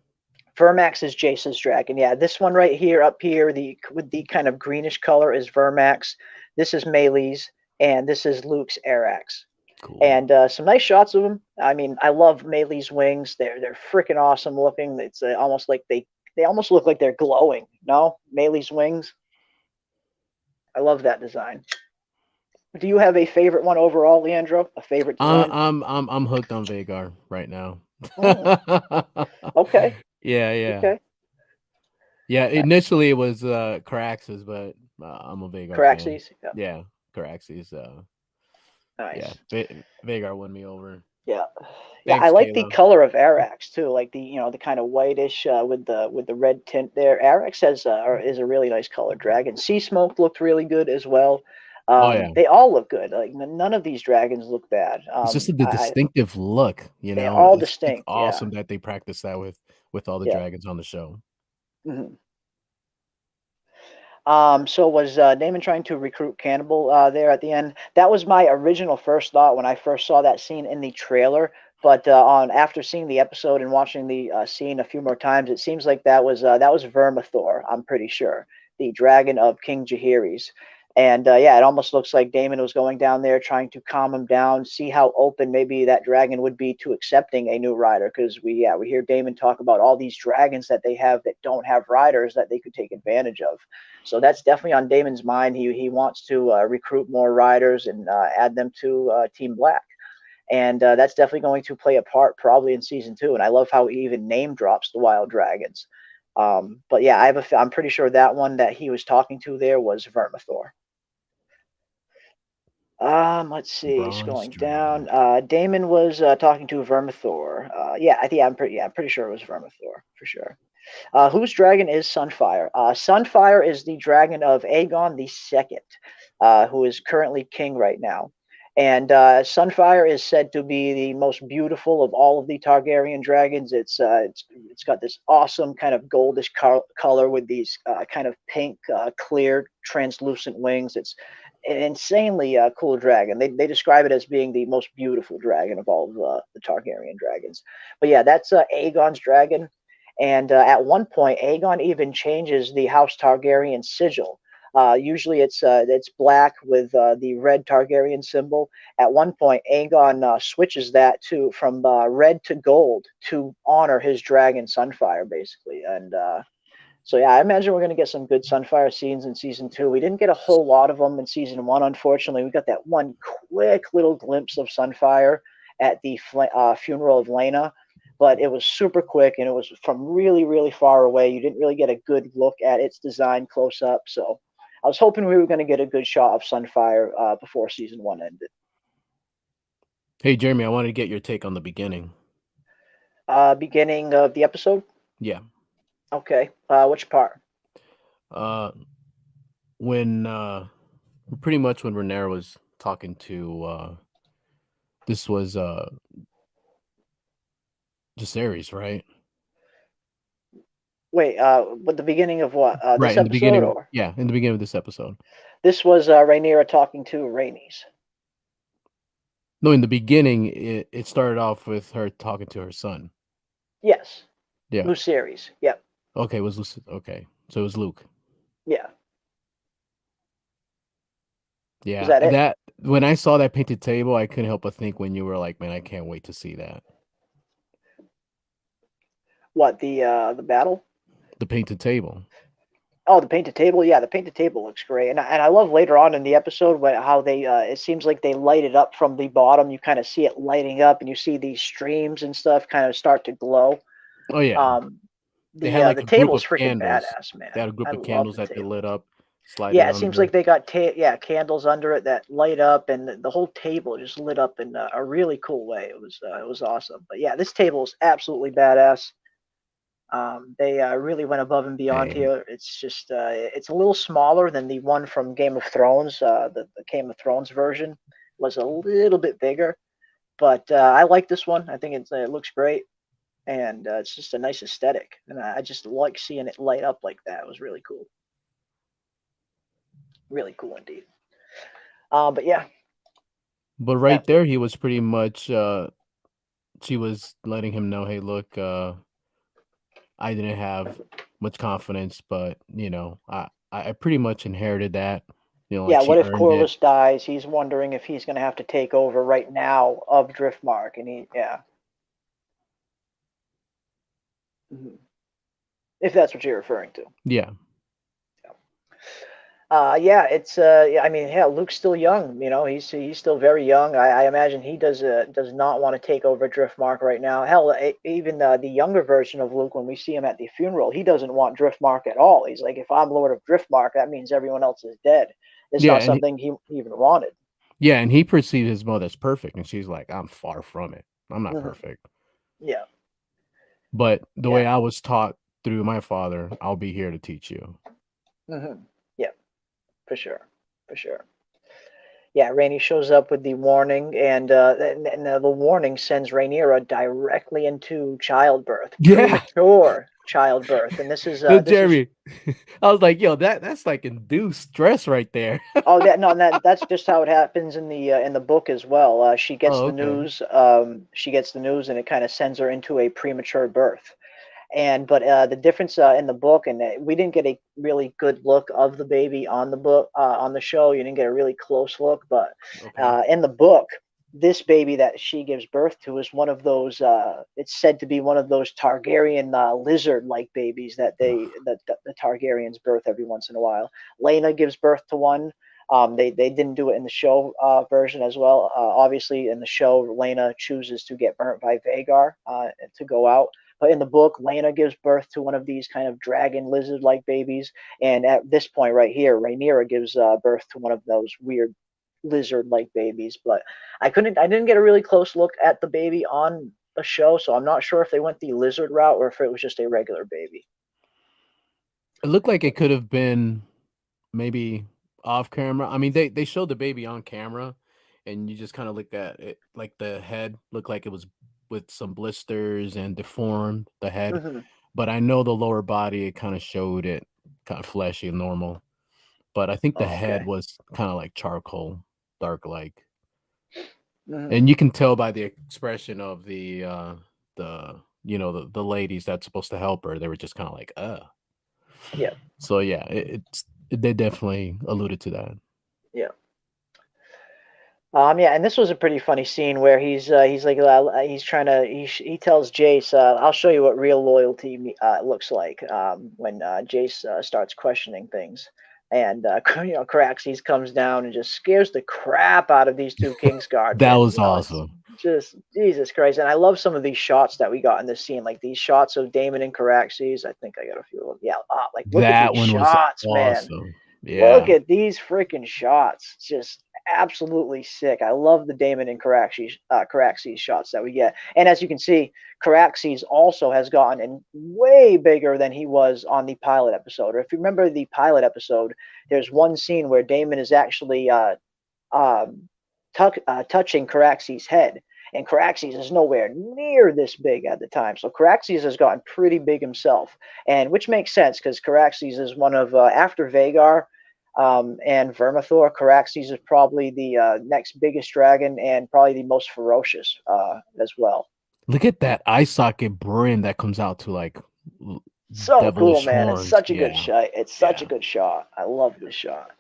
Vermax is Jace's dragon. Yeah, this one right here, up here, with the kind of greenish color is Vermax. This is Meleys, and this is Luke's Arrax. Cool. And some nice shots of them. I mean, I love Meleys' wings. They're freaking awesome looking. It's almost like they almost look like they're glowing. No, Meleys' wings. I love that design. Do you have a favorite one overall, Leandro? A favorite design? I'm hooked on Vhagar right now. Okay. Yeah. Okay. Yeah, initially it was Caraxes, but I'm a Vhagar fan. Caraxes. Yeah, Caraxes. Nice. Yeah, Vhagar won me over. Yeah. Yeah, Thanks, I like the Kayla. color of Arrax too, like the kind of whitish with the red tint there. Arrax is a really nice color dragon. Sea Smoke looked really good as well. Oh yeah, They all look good. Like none of these dragons look bad. it's just the distinctive look. They're all It's distinct. Yeah. awesome that they practice that with all the Yeah. dragons on the show. Hmm. So was Damon trying to recruit Cannibal there at the end? That was my original first thought when I first saw that scene in the trailer. But after seeing the episode and watching the scene a few more times, it seems like that was Vermithor. I'm pretty sure, the dragon of King Jaehaerys. And yeah, it almost looks like Damon was going down there trying to calm him down, see how open maybe that dragon would be to accepting a new rider. Because we hear Damon talk about all these dragons that they have that don't have riders that they could take advantage of. So that's definitely on Damon's mind. He wants to recruit more riders and add them to Team Black. And that's definitely going to play a part probably in season 2. And I love how he even name drops the wild dragons. But yeah, I'm pretty sure that one that he was talking to there was Vermithor. Let's see, Bronze scrolling dragon. down. Damon was talking to Vermithor. I'm pretty sure it was Vermithor for sure. Whose dragon is Sunfire? Sunfire is the dragon of Aegon II, who is currently king right now. And Sunfire is said to be the most beautiful of all of the Targaryen dragons. It's got this awesome kind of goldish color with these kind of pink, clear, translucent wings. It's an insanely cool dragon. They describe it as being the most beautiful dragon of all of the Targaryen dragons. But yeah, that's Aegon's dragon. And at one point, Aegon even changes the House Targaryen sigil. Usually it's black with the red Targaryen symbol. At one point, Aegon switches that from red to gold to honor his dragon Sunfire, basically. And so yeah, I imagine we're going to get some good Sunfire scenes in season 2. We didn't get a whole lot of them in season 1, unfortunately. We got that one quick little glimpse of Sunfire at the funeral of Lena. but it was super quick and it was from really, really far away. You didn't really get a good look at its design close up. So I was hoping we were going to get a good shot of Sunfire before season 1 ended. Hey, Jeremy, I wanted to get your take on the beginning. Beginning of the episode? Yeah. Okay. Which part? When pretty much when Rhaenyra was talking to this was Jaceres, right? Wait, but the beginning of what? Right, This in the beginning. episode? Or? Yeah, in the beginning of this episode. This was Rhaenyra talking to Rhaenys. No, in the beginning, it started off with her talking to her son. Yes. Yeah. Lucerys. Yep. Okay, it was okay. So it was Luke. Yeah. Yeah. Is that it? That when I saw that painted table, I couldn't help but think when you were like, "Man, I can't wait to see that." What, the battle? The painted table. Oh, the painted table. Yeah, the painted table looks great, and I love later on in the episode how they it seems like they light it up from the bottom. You kind of see it lighting up, and you see these streams and stuff kind of start to glow. Oh yeah. They had like the a group table's of freaking candles. badass, man. They had a group I of love candles the that they table. lit up. Yeah, it seems like they got candles under it that light up, and the whole table just lit up in a really cool way. It was awesome. But yeah, this table is absolutely badass. They really went above and beyond here. It's just it's a little smaller than the one from Game of Thrones. The Game of Thrones version was a little bit bigger, but I like this one. I think it looks great, and it's just a nice aesthetic, and I just like seeing it light up like that. It was really cool. Really cool indeed. But yeah. But right there, he was pretty much. She was letting him know, "Hey, look, I didn't have much confidence, but I pretty much inherited that. Yeah. Like What if it. Corlys dies? He's wondering if he's going to have to take over right now of Driftmark, and if that's what you're referring to. Yeah. Yeah, it's I mean, yeah, Luke's still young, he's still very young. I imagine he does not want to take over Driftmark right now. Hell, even the younger version of Luke, when we see him at the funeral, he doesn't want Driftmark at all. He's like, if I'm Lord of Driftmark, that means everyone else is dead. It's not something he even wanted. Yeah, and he perceived his mother as perfect, and she's like, I'm far from it. I'm not perfect. Yeah. But the way I was taught through my father, I'll be here to teach you. Yeah. For sure. Yeah, Rhaenys shows up with the warning, and the warning sends Rhaenyra directly into childbirth, premature childbirth, and this is Jeremy. I was like, yo, that's like induced stress right there. That's just how it happens in the book as well. She gets the news. She gets the news, and it kind of sends her into a premature birth. But the difference in the book, and we didn't get a really good look of the baby on the book on the show. You didn't get a really close look, but in the book, this baby that she gives birth to is one of those. It's said to be one of those Targaryen lizard-like babies that the Targaryens birth every once in a while. Laena gives birth to one. They didn't do it in the show version as well. Obviously, in the show, Laena chooses to get burnt by Vhagar to go out. But in the book, Laena gives birth to one of these kind of dragon lizard-like babies, and at this point right here, Rhaenyra gives birth to one of those weird lizard-like babies. But I didn't get a really close look at the baby on the show, so I'm not sure if they went the lizard route or if it was just a regular baby. It looked like it could have been maybe off camera. I mean, they showed the baby on camera, and you just kind of looked at it, like the head looked like it was with some blisters and deformed the head. But I know the lower body, it kind of showed it kind of fleshy and normal. But I think the head was kind of like charcoal, dark like. And you can tell by the expression of the ladies that's supposed to help her. They were just kind of like, Yeah. So yeah, they definitely alluded to that. Yeah. Yeah, and this was a pretty funny scene where he tells Jace, "I'll show you what real loyalty looks like." When Jace starts questioning things, and Caraxes comes down and just scares the crap out of these two Kingsguard. That was awesome. Just Jesus Christ. And I love some of these shots that we got in this scene, like these shots of Damon and Caraxes. I think I got a few of them. Yeah, like look at That these one was shots, man. awesome. Look Yeah. at these freaking shots. Just absolutely sick. I love the Damon and Caraxes shots that we get. And as you can see, Caraxes also has gotten way bigger than he was on the pilot episode. Or if you remember the pilot episode, there's one scene where Damon is actually touching Caraxes' head. And Caraxes is nowhere near this big at the time. So Caraxes has gotten pretty big himself, and which makes sense because Caraxes is one of, after Vhagar and Vermithor, Caraxes is probably the next biggest dragon and probably the most ferocious as well. Look at that eye socket brim that comes out to like So cool, man. horns. It's such a good Yeah. shot. It's such a good shot. I love this shot.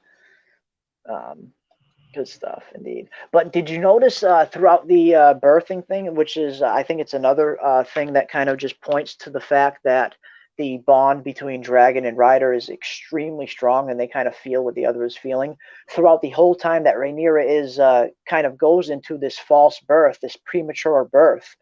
Good stuff, indeed. But did you notice throughout the birthing thing, which is, I think it's another thing that kind of just points to the fact that the bond between Dragon and Rider is extremely strong, and they kind of feel what the other is feeling. Throughout the whole time that Rhaenyra is kind of goes into this false birth, this premature birth,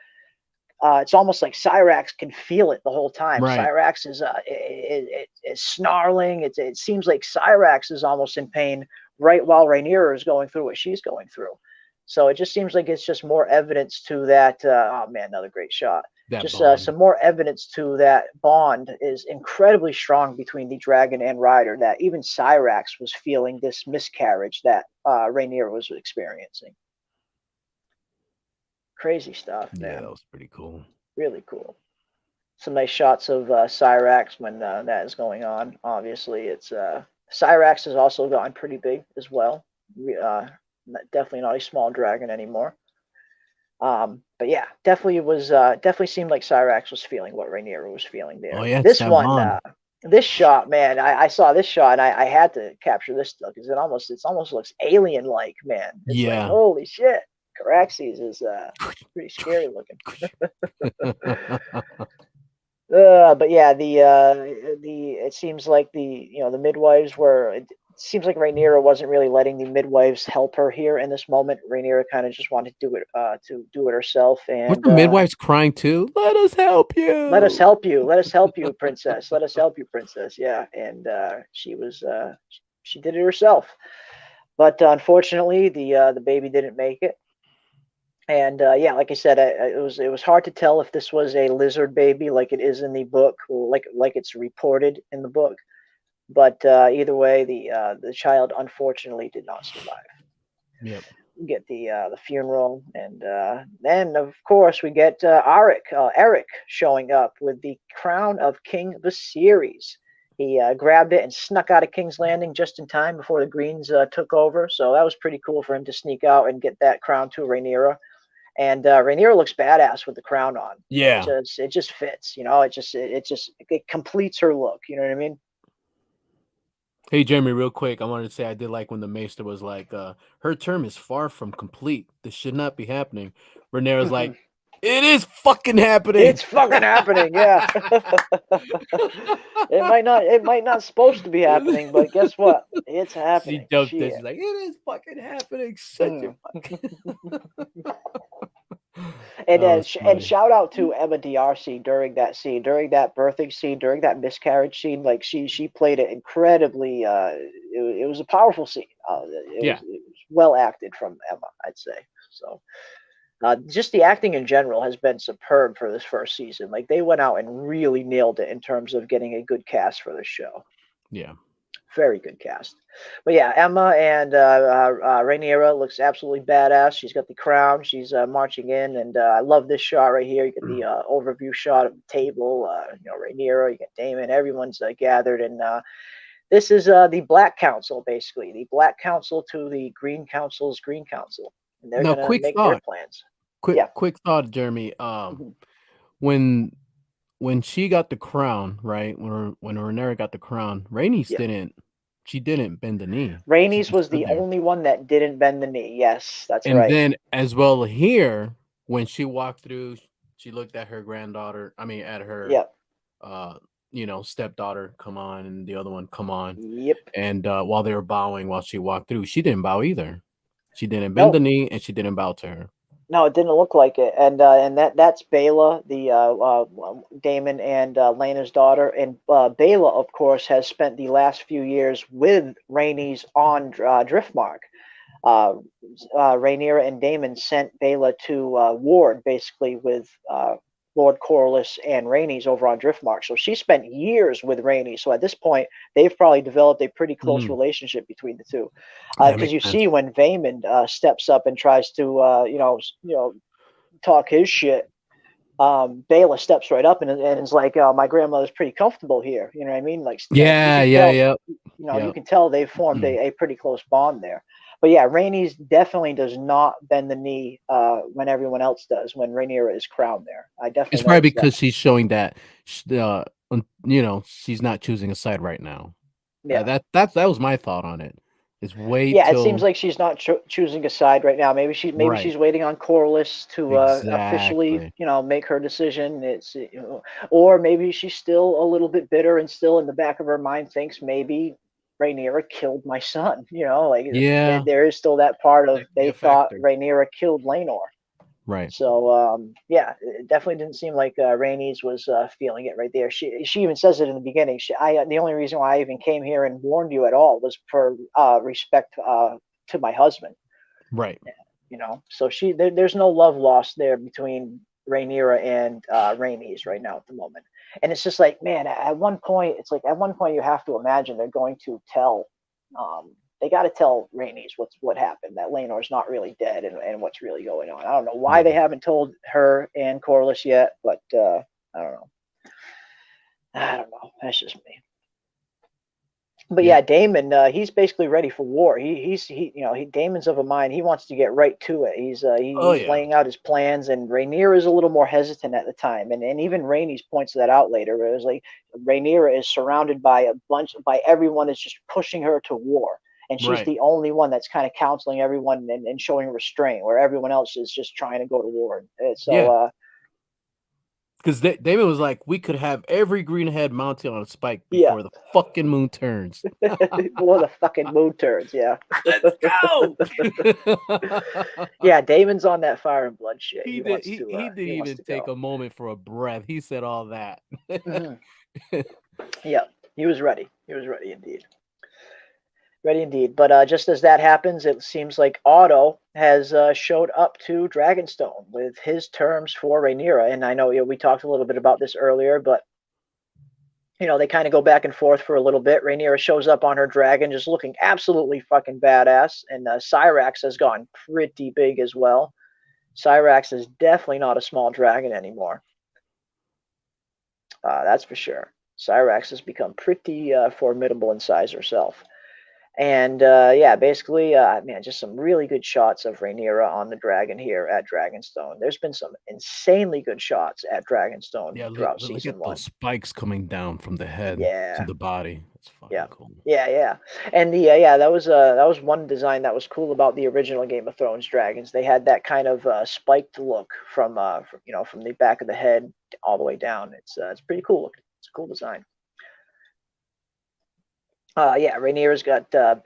it's almost like Cyrax can feel it the whole time. Right. Cyrax is snarling. It seems like Cyrax is almost in pain right while Rhaenyra is going through what she's going through. So it just seems like it's just more evidence to that. Oh man, another great shot. That just bond. some more evidence to that bond is incredibly strong between the Dragon and Rider, that even Cyrax was feeling this miscarriage that Rhaenyra was experiencing. Crazy stuff, man. Yeah, that was pretty cool. Really cool. Some nice shots of Cyrax when that is going on. Obviously, it's Cyrax has also gotten pretty big as well. Definitely not a small dragon anymore. But yeah, definitely seemed like Cyrax was feeling what Rhaenyra was feeling there. Oh yeah, This one, this shot, man, I saw this shot and I had to capture this still because it almost looks alien like, man. It's like, holy shit. Caraxes is pretty scary looking. But yeah, it seems like the midwives were. It seems like Rhaenyra wasn't really letting the midwives help her here in this moment. Rhaenyra kind of just wanted to do it herself. And were the midwives crying too? Let us help you. Let us help you. Let us help you, princess. Let us help you, princess. Yeah, and she did it herself. But unfortunately, the baby didn't make it. And yeah, like I said, it was hard to tell if this was a lizard baby like it is in the book, or like it's reported in the book. But either way, the child unfortunately did not survive. Yep. We get the funeral, and then of course we get Eric showing up with the crown of King Viserys. He grabbed it and snuck out of King's Landing just in time before the Greens took over. So that was pretty cool for him to sneak out and get that crown to Rhaenyra. And Rhaenyra looks badass with the crown on. Yeah, it just fits. It completes her look. You know what I mean? Hey Jeremy, real quick, I wanted to say I did like when the Maester was like, "Her term is far from complete. This should not be happening." Rhaenyra's like, "It is fucking happening. It's fucking happening." Yeah. It might not supposed to be happening, but guess what? It's happening. She joked this. She's like, "It is fucking happening." Such a fucking. And shout out to Emma D'Arcy during that scene, during that birthing scene, during that miscarriage scene. Like she played it incredibly. It was a powerful scene. It was well acted from Emma, I'd say. So. Just the acting in general has been superb for this first season. Like they went out and really nailed it in terms of getting a good cast for the show. Yeah. Very good cast. But yeah, Emma and Rhaenyra looks absolutely badass. She's got the crown. She's marching in, and I love this shot right here. You get the overview shot of the table. Rhaenyra, you get Damon. Everyone's gathered, and this is the Black Council, basically. The Black Council to the Green Council's Green Council. And they're going to make their plans. Quick thought, Jeremy. When she got the crown, right? When Rhaenyra got the crown, Rhaenys didn't bend the knee. Rhaenys was the only one that didn't bend the knee. Yes, that's right. And then as well here, when she walked through, she looked at her granddaughter. I mean, at her, stepdaughter come on, and the other one come on. Yep. And while they were bowing, while she walked through, she didn't bow either. She didn't bend the knee, and she didn't bow to her. No, it didn't look like it, and that's Bela, the Damon and Lena's daughter, and Bela, of course, has spent the last few years with Rhaenys on Driftmark. Uh, Rhaenyra and Damon sent Bela to ward, basically, with Lord Corlys and Rhaenys over on Driftmark. So she spent years with Rhaenys. So at this point, they've probably developed a pretty close relationship between the two. That Because makes you sense. see when Vaemond steps up and tries to, talk his shit, Bela steps right up and is like, "My grandmother's pretty comfortable here." You know what I mean? Like, you Yeah, can yeah, tell, yeah, you yeah. can tell they've formed a pretty close bond there. But yeah, Rhaenys definitely does not bend the knee when everyone else does. When Rhaenyra is crowned there, I It's definitely probably noticed that. because she's showing that, she's not choosing a side right now. Yeah. That was my thought on it. Is wait Yeah, it seems till like she's not choosing a side right now. Maybe right, she's waiting on Corlys to officially, exactly. make her decision. Or maybe she's still a little bit bitter and still in the back of her mind thinks maybe Rhaenyra killed my son. Like Yeah, there is still that part of that could be they a thought factor. Rhaenyra killed Laenor. Right. So yeah, it definitely didn't seem like Rhaenys was feeling it right there. She even says it in the beginning. The only reason why I even came here and warned you at all was for respect to my husband. Right. So there's no love lost there between Rhaenyra and Rhaenys right now at the moment. And it's just like, man, at one point you have to imagine they're going to tell they got to tell Rhaenys what happened, that Laenor's not really dead, and what's really going on. I don't know why they Yeah. haven't told her and Corlys yet, but I don't know. I don't know. That's just me. But Yeah. yeah, Damon, he's basically ready for war. Damon's of a mind. He wants to get right to it. Oh He's yeah. laying out his plans, and Rhaenyra is a little more hesitant at the time, and even Rhaenys points that out later. It was like Rhaenyra is surrounded by everyone is just pushing her to war, and she's Right. the only one that's kind of counseling everyone and showing restraint, where everyone else is just trying to go to war. And so, Yeah. Because David was like, we could have every greenhead mounted on a spike yeah, before the fucking moon turns. before the fucking moon turns, yeah. Let's go. Yeah, Damon's on that fire and blood shit. He He did. wants He to. he didn't He wants even to take go. a moment for a breath. He said all that. Mhm. Yeah, he was ready. He was ready indeed. Ready indeed. But just as that happens, it seems like Otto has showed up to Dragonstone with his terms for Rhaenyra. And I know we talked a little bit about this earlier, but they kind of go back and forth for a little bit. Rhaenyra shows up on her dragon, just looking absolutely fucking badass, and Syrax has gone pretty big as well. Syrax is definitely not a small dragon anymore. That's for sure. Syrax has become pretty formidable in size herself. And yeah, basically, man, just some really good shots of Rhaenyra on the dragon here at Dragonstone. There's been some insanely good shots at Dragonstone Yeah, throughout look season at those one. spikes coming down from the head to Yeah, the body. It's yeah, fucking cool. yeah. And that was one design that was cool about the original Game of Thrones dragons. They had that kind of spiked look from the back of the head all the way down. It's pretty cool looking. It's a cool design. Yeah, Rhaenyra's got a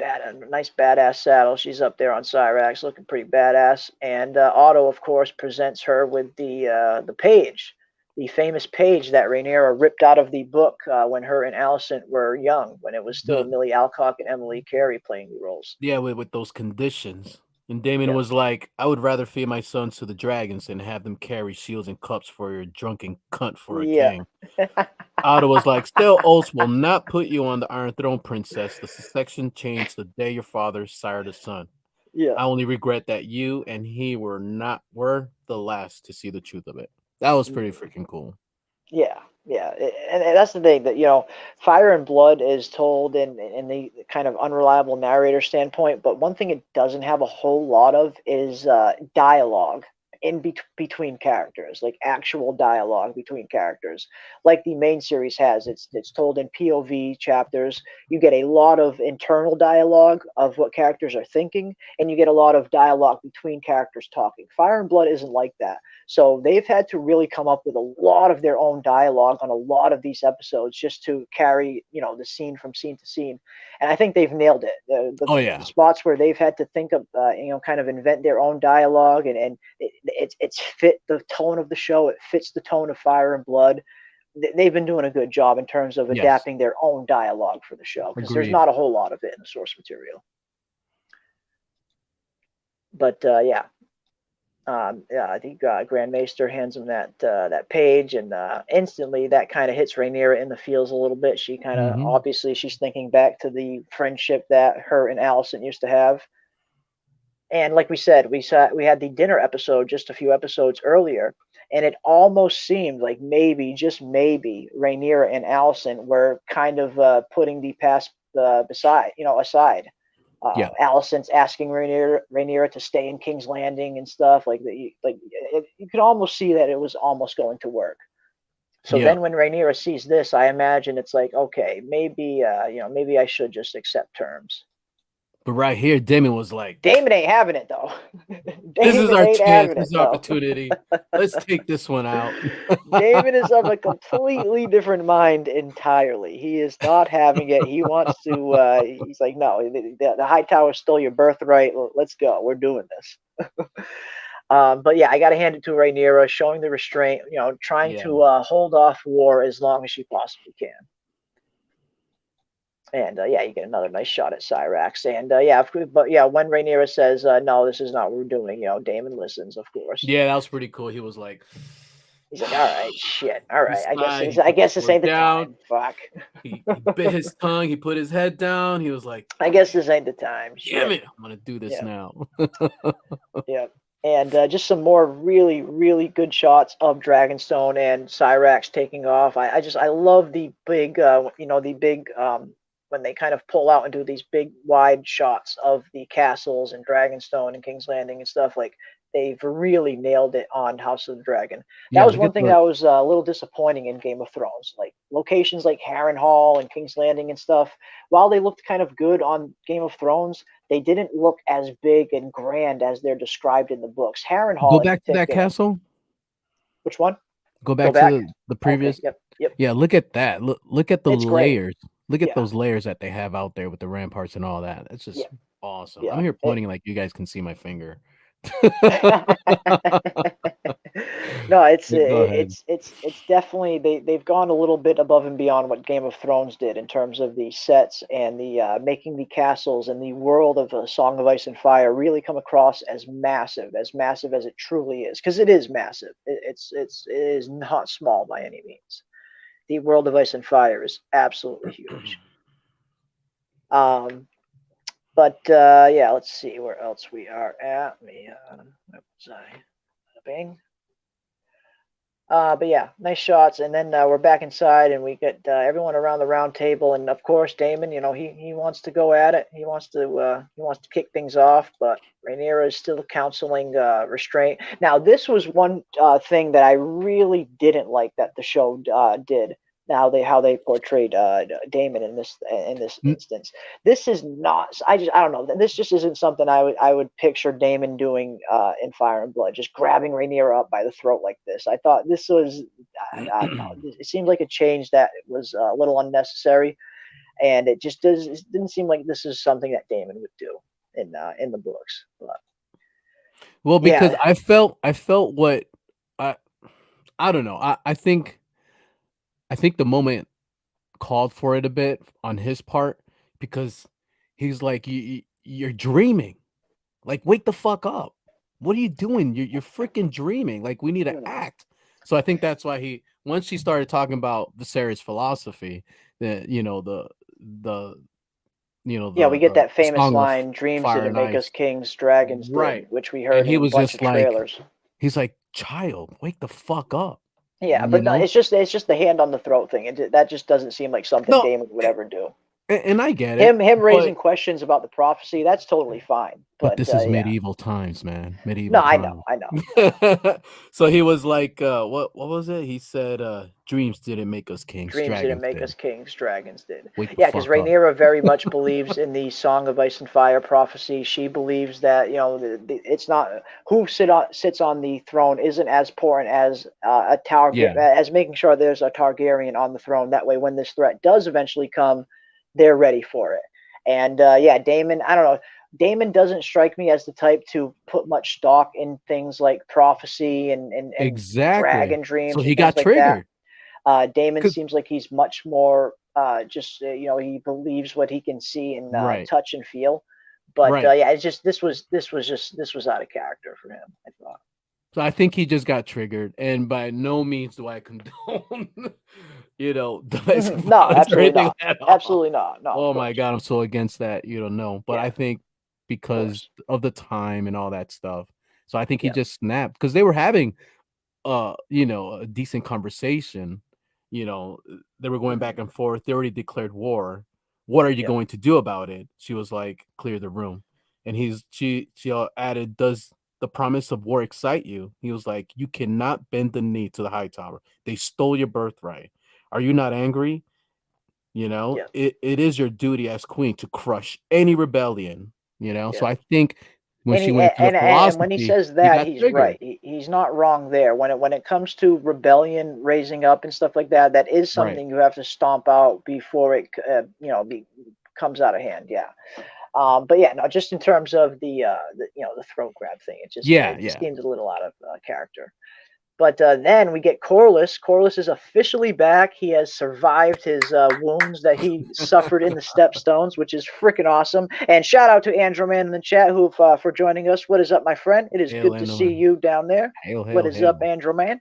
nice badass saddle. She's up there on Syrax, looking pretty badass. And Otto, of course, presents her with the page, the famous page that Rhaenyra ripped out of the book when her and Alicent were young, when it was still The Millie Alcock and Emily Carey playing the roles. Yeah, with those conditions. And Damon Yeah, was like, I would rather feed my sons to the dragons than have them carry shields and cups for your drunken cunt for a yeah, king. Otto was like, still oaths will not put you on the Iron Throne, princess. The succession changed the day your father sired a son. yeah. I only regret that you and he were the last to see the truth of it. That was pretty Mhm. freaking cool. Yeah, yeah, and that's the thing that Fire and Blood is told in the kind of unreliable narrator standpoint. But one thing it doesn't have a whole lot of is dialogue between characters, like actual dialogue between characters, like the main series has. It's told in POV chapters. You get a lot of internal dialogue of what characters are thinking, and you get a lot of dialogue between characters talking. Fire and Blood isn't like that. So they've had to really come up with a lot of their own dialogue on a lot of these episodes just to carry, the scene from scene to scene. And I think they've nailed it. The Oh yeah. spots where they've had to think of, kind of invent their own dialogue, and it's fit the tone of the show. It fits the tone of Fire and Blood. They've been doing a good job in terms of Yes. adapting their own dialogue for the show, because there's Agreed. not a whole lot of it in the source material. But yeah, I think Grand Maester hands him that page, and instantly that kind of hits Rhaenyra in the feels a little bit. She kind of obviously she's thinking back to the friendship that her and Alicent used to have. And like we said, we had the dinner episode just a few episodes earlier, and it almost seemed like maybe, just maybe, Rhaenyra and Alicent were kind of putting the past aside. Yeah. Alicent's asking Rhaenyra to stay in King's Landing and stuff like that. You could almost see that it was almost going to work. So then when Rhaenyra sees this, I imagine it's like, okay, maybe maybe I should just accept terms. But right here, Damon was like, Damon ain't having it though. This is our chance, this is our opportunity. Let's take this one out. David is of a completely different mind entirely. He is not having it. He wants to, he's like, no, the High Tower stole your birthright. Let's go. We're doing this. But yeah, I got to hand it to Rhaenyra, showing the restraint, trying to hold off war as long as she possibly can. And you get another nice shot at Cyrax. And when Rhaenyra says, no, this is not what we're doing, Damon listens, of course. Yeah, that was pretty cool. He was like, he's like, all right, shit, all right. I guess this ain't the time. Fuck. He bit his tongue. He put his head down. He was like, I guess this ain't the time. Damn it, I'm gonna do this now. Yeah. And just some more really, really good shots of Dragonstone and Cyrax taking off. I love the big, when they kind of pull out and do these big wide shots of the castles and Dragonstone and King's Landing and stuff. Like, they've really nailed it on House of the Dragon. That was one thing that was a little disappointing in Game of Thrones. Like, locations like Harrenhal and King's Landing and stuff, while they looked kind of good on Game of Thrones, they didn't look as big and grand as they're described in the books. Harrenhal. Go back to that castle. Which one? Go back to the previous. Okay. Yep. Yeah, look at that. Look at the layers. Great. Look at those layers that they have out there with the ramparts and all that. It's just awesome. Yeah. I'm here pointing like you guys can see my finger. No, it's definitely they've gone a little bit above and beyond what Game of Thrones did in terms of the sets and the making the castles and the world of A Song of Ice and Fire really come across as massive as it truly is, because it is massive. It is not small by any means. The world of Ice and Fire is absolutely huge. But let's see where else we are at. Where was I? Bing. But yeah, nice shots, and then we're back inside, and we get everyone around the round table, and of course Damon, he wants to go at it. He wants to kick things off, but Rhaenyra is still counseling restraint. Now, this was one thing that I really didn't like that the show did. How they portrayed Damon in this instance. This is not. I don't know. This just isn't something I would picture Damon doing in Fire and Blood, just grabbing Rhaenyra up by the throat like this. I thought this was. I don't know. It seemed like a change that was a little unnecessary, and it didn't seem like this is something that Damon would do in the books. But, well, because I felt what I don't know. I think the moment called for it a bit on his part, because he's like, you're dreaming. Like, wake the fuck up. What are you doing? You're freaking dreaming. Like, we need to act. So I think that's why once he started talking about Viserys' philosophy, we get that famous line, "Dreams didn't make us kings, dragons did," right? Which we heard and he was just like, trailers. He's like, child, wake the fuck up. Yeah, but no, it's just the hand on the throat thing. That just doesn't seem like something Damon would ever do. And I get it. Him raising questions about the prophecy, that's totally fine. But this is medieval times, man. Medieval. No, times. I know. So he was like, what was it? He said, dreams didn't make us kings. Dreams dragons didn't make did. us kings, dragons did. Yeah, because Rhaenyra very much believes in the Song of Ice and Fire prophecy. She believes that, it's not who sits on the throne isn't as important as a Targaryen, as making sure there's a Targaryen on the throne. That way, when this threat does eventually come, they're ready for it. And Damon, I don't know. Damon doesn't strike me as the type to put much stock in things like prophecy and Exactly. dragon dreams So and he things got like that. triggered. Damon 'Cause- seems like he's much more he believes what he can see and right. touch and feel. But Right. yeah, it's just this was out of character for him, I thought. So I think he just got triggered, and by no means do I condone, domestic No, violence or absolutely anything not. at all. Absolutely not. No, of Oh my course. God, I'm so against that. You don't know, but Yeah, I think of because course. of the time and all that stuff, so I think he Yeah. just snapped because they were having, a decent conversation. They were going back and forth. They already declared war. What are you Yeah. going to do about it? She was like, clear the room, and she added, does the promise of war excite you? He was like, you cannot bend the knee to the high tower. They stole your birthright. Are you not angry? Yeah. It is your duty as queen to crush any rebellion. So Yeah. I think when And she he went into the and when he philosophy, says he that, got he's triggered. right. He's not wrong there. When it comes to rebellion raising up and stuff like that, that is Right. something you have to stomp out before it comes out of hand. Yeah. But yeah, no, just in terms of the throat grab thing, Yeah, it just yeah. seemed a little out of character. But then we get Corlys. Corlys is officially back. He has survived his wounds that he suffered in the Stepstones, which is freaking awesome. And shout out to Androman in the chat who for joining us. What is up, my friend? It is Hail, good to see Enderman. you down there. Hail, What hail, is up, hail. Androman?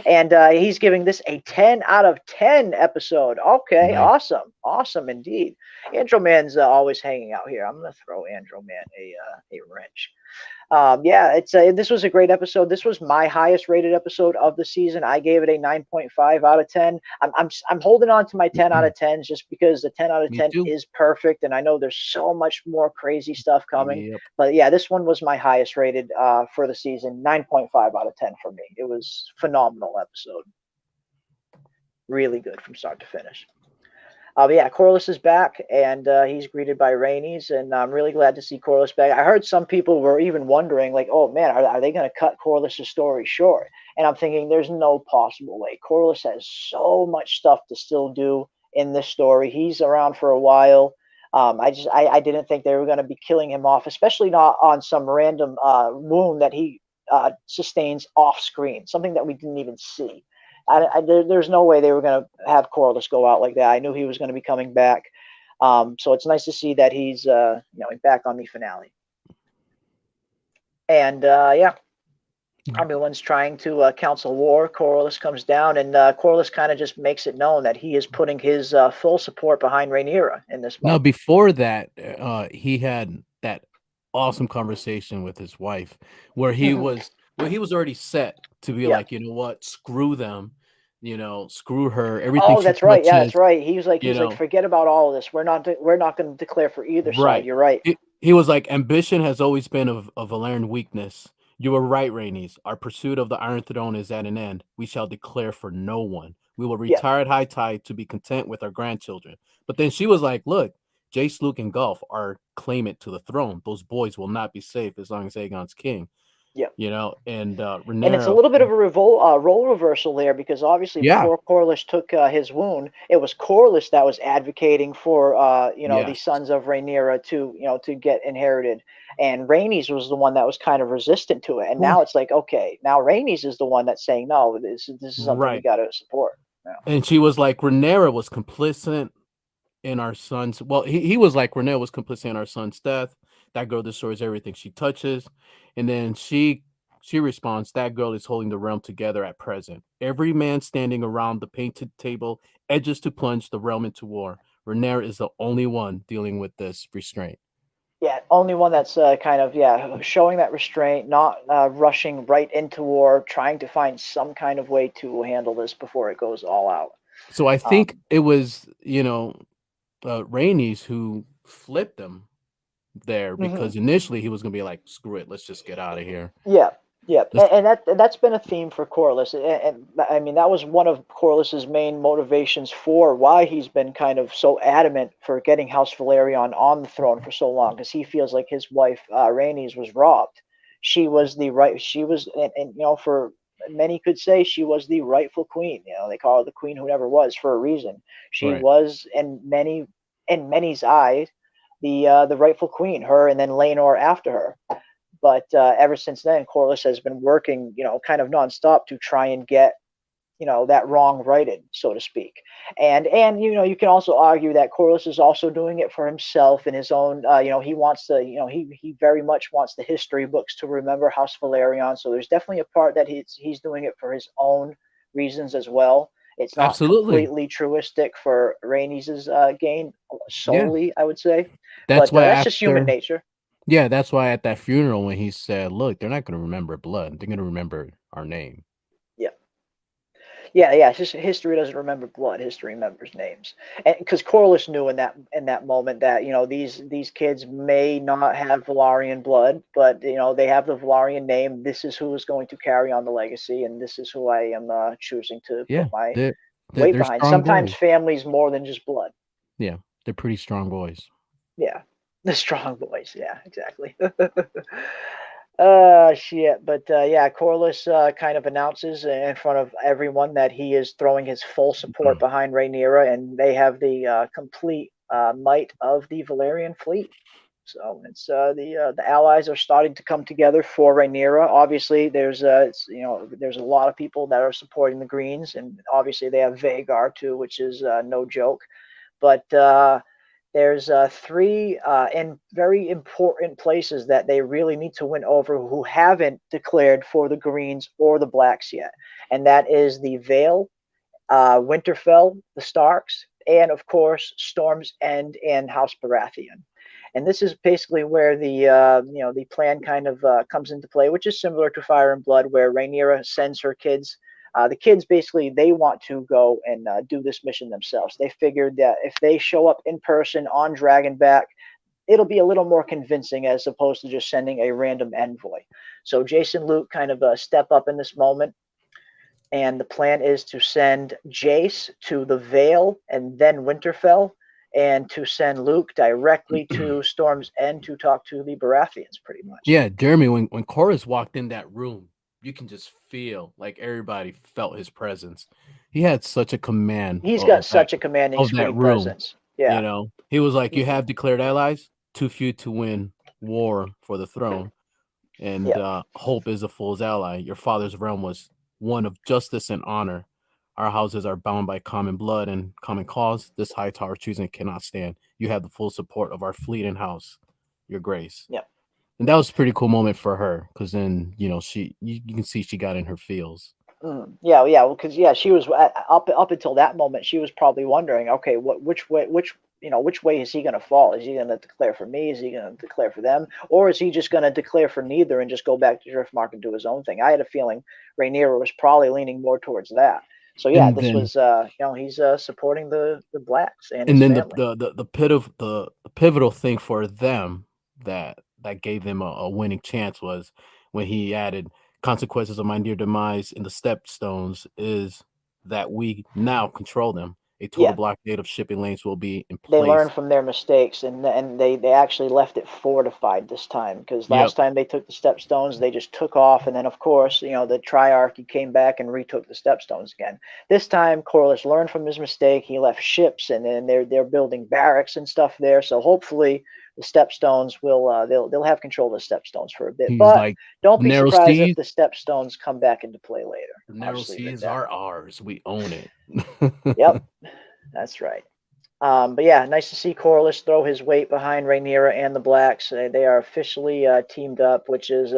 And he's giving this a 10 out of 10 episode. Okay, Nice. awesome. Awesome indeed. Androman's always hanging out here. I'm going to throw Androman a wrench. Yeah, this was a great episode. This was my highest rated episode of the season. I gave it a 9.5 out of 10. I'm holding on to my 10 out of 10s just because the 10 out of Me 10 too. is perfect, and I know there's so much more crazy stuff coming. Yep. But yeah, this one was my highest rated for the season. 9.5 out of 10 for me. It was phenomenal episode. Really good from start to finish. But yeah, Corlys is back, and he's greeted by Rhaenys, and I'm really glad to see Corlys back. I heard some people were even wondering, like, oh man, are they going to cut Corlys' story short? And I'm thinking, there's no possible way. Corlys has so much stuff to still do in this story. He's around for a while. I didn't think they were going to be killing him off, especially not on some random wound that he sustains off screen, something that we didn't even see. There's no way they were going to have Corlys go out like that. I knew he was going to be coming back. So it's nice to see that he's back on the finale. And yeah, everyone's trying to counsel war. Corlys comes down, and Corlys kind of just makes it known that he is putting his full support behind Rhaenyra in this Now, moment. before that, he had that awesome conversation with his wife where he was already set to be like, you know what, screw them, screw her, everything Oh, she that's right. Yeah, touches, that's right. He was like, you know, forget about all of this. We're not going to declare for either side. right. You're right. He was like, ambition has always been a Valerian weakness. You were right, Rhaenys. Our pursuit of the Iron Throne is at an end. We shall declare for no one. We will Yeah. retire at high tide to be content with our grandchildren. But then she was like, look, Jace, Luke, and Golf are claimant to the throne. Those boys will not be safe as long as Aegon's king. Yeah. And And it's a Rhaenyra, little bit of a role reversal there because obviously yeah, before Corlys took his wound, it was Corlys that was advocating for the yes, sons of Rhaenyra to get inherited, and Rhaenys was the one that was kind of resistant to it. And well, now it's like, okay, now Rhaenys is the one that's saying no, this is something we right. got to support. Yeah. And she was like, Rhaenyra was complicit in our son's, well, he was like, Rhaenyra was complicit in our son's death. That girl destroys everything she touches. And then she responds, that girl is holding the realm together at present. Every man standing around the painted table edges to plunge the realm into war. Rhaenyra is the only one dealing with this restraint. Yeah, only one that's kind of showing that restraint, not rushing right into war, trying to find some kind of way to handle this before it goes all out. So I think it was, Rhaenys who flipped him there because initially he was going to be like, screw it, let's just get out of here. Yeah, yeah, and that's been a theme for Corlys, and I mean that was one of Corlys's main motivations for why he's been kind of so adamant for getting House Valerion on the throne for so long, because he feels like his wife Rhaenys was robbed. She was for many could say she was the rightful queen. They call her the queen who never was for a reason. She Right. was in many's eyes the rightful queen, her and then Rhaenys after her. But ever since then, Corlys has been working, kind of nonstop to try and get, that wrong righted, so to speak. And you can also argue that Corlys is also doing it for himself in his own. He wants to, he very much wants the history books to remember House Valerion. So there's definitely a part that he's doing it for his own reasons as well. It's not Absolutely. completely truistic for Rhaenys' gain Yeah. solely, I would say. That's But why that's just human nature. Yeah, that's why at that funeral when he said, "Look, they're not going to remember blood. They're going to remember our name." Yeah. Yeah. History doesn't remember blood. History remembers names. And because Corlys knew in that moment that these kids may not have Velaryon blood, but they have the Velaryon name. This is who is going to carry on the legacy, and this is who I am choosing to put Yeah, my weight they're behind. strong Sometimes boys. family's more than just blood. Yeah, they're pretty strong boys. Yeah, the strong boys. Yeah, exactly. Shit. But yeah, Corlys kind of announces in front of everyone that he is throwing his full support behind Rhaenyra, and they have the complete might of the Valerian fleet. So it's the allies are starting to come together for Rhaenyra. Obviously, there's there's a lot of people that are supporting the Greens, and obviously they have Vhagar too, which is no joke. But there's three very important places that they really need to win over who haven't declared for the Greens or the Blacks yet, and that is the Vale, Winterfell, the Starks, and of course Storm's End and House Baratheon. And this is basically where the plan kind of comes into play, which is similar to Fire and Blood, where Rhaenyra sends her kids. The kids basically they want to go and do this mission themselves. They figured that if they show up in person on Dragonback, it'll be a little more convincing as opposed to just sending a random envoy. So Jace and Luke kind of step up in this moment, and the plan is to send Jace to the Vale and then Winterfell, and to send Luke directly to Storm's End to talk to the Baratheons, pretty much. Yeah, Jeremy, when Corlys walked in that room, you can just feel like everybody felt his presence. He had such a command He's got such a commanding of that screen room. presence. Yeah. He was like, "You Mhm. have declared allies, too few to win war for the throne, and Yep. hope is a fool's ally. Your father's realm was one of justice and honor. Our houses are bound by common blood and common cause. This high tower choosing cannot stand. You have the full support of our fleet and house, your grace." Yep. And that was a pretty cool moment for her because then you can see she got in her feels. Yeah, because she was up until that moment. She was probably wondering, okay, which way is he going to fall? Is he going to declare for me? Is he going to declare for them, or is he just going to declare for neither and just go back to Driftmark and do his own thing? I had a feeling Rhaenyra was probably leaning more towards that. So yeah, And this then was he's supporting the Blacks and and his then family. the pivotal thing for them that gave them a winning chance was when he added consequences of my near demise in the stepstones is that we now control them. A total Yeah, blockade of shipping lanes will be in they place. learned from their mistakes, and they actually left it fortified this time, because Yep. last time they took the stepstones, they just took off, and then of course the triarchy came back and retook the stepstones again. This time Corlys learned from his mistake. He left ships, and then they're building barracks and stuff there, so hopefully the stepstones will they'll have control of the stepstones for a bit. He's But like, don't the be narrow surprised if seas, the stepstones come back into play later. the I'll narrow just leave it at seas that. are ours. We own it. Yep, that's right. But yeah, nice to see Corlys throw his weight behind Rhaenyra and the Blacks. They are officially teamed up, which is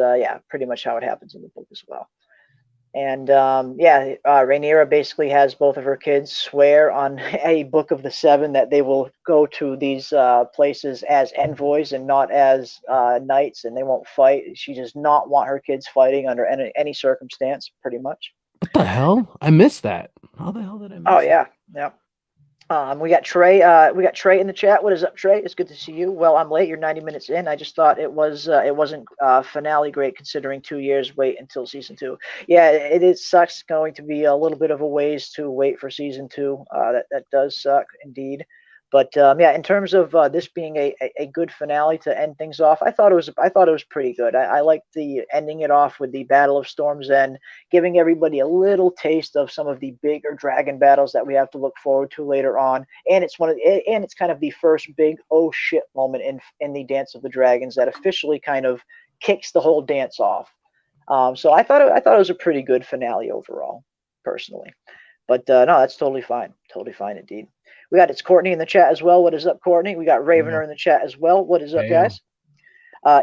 pretty much how it happens in the book as well. And Rhaenyra basically has both of her kids swear on a book of the seven that they will go to these places as envoys and not as knights, and they won't fight. She does not want her kids fighting under any circumstance, pretty much. What the hell? I missed that. How the hell did I miss Oh that? yeah. We got Trey. We got Trey in the chat. What is up, Trey? It's good to see you. Well, I'm late. You're 90 minutes in. I just thought it wasn't finale great considering 2 years wait until season 2. Yeah, it sucks. Going to be a little bit of a ways to wait for season 2. That does suck indeed. But yeah, in terms of this being a good finale to end things off, I thought it was pretty good. I liked the ending it off with the Battle of Storm's End, giving everybody a little taste of some of the bigger dragon battles that we have to look forward to later on. And it's kind of the first big oh shit moment in the Dance of the Dragons that officially kind of kicks the whole dance off. So I thought it was a pretty good finale overall, personally. But no, that's totally fine indeed. We got it's Courtney in the chat as well. What is up, Courtney? We got Ravener in the chat as well. What is up, guys?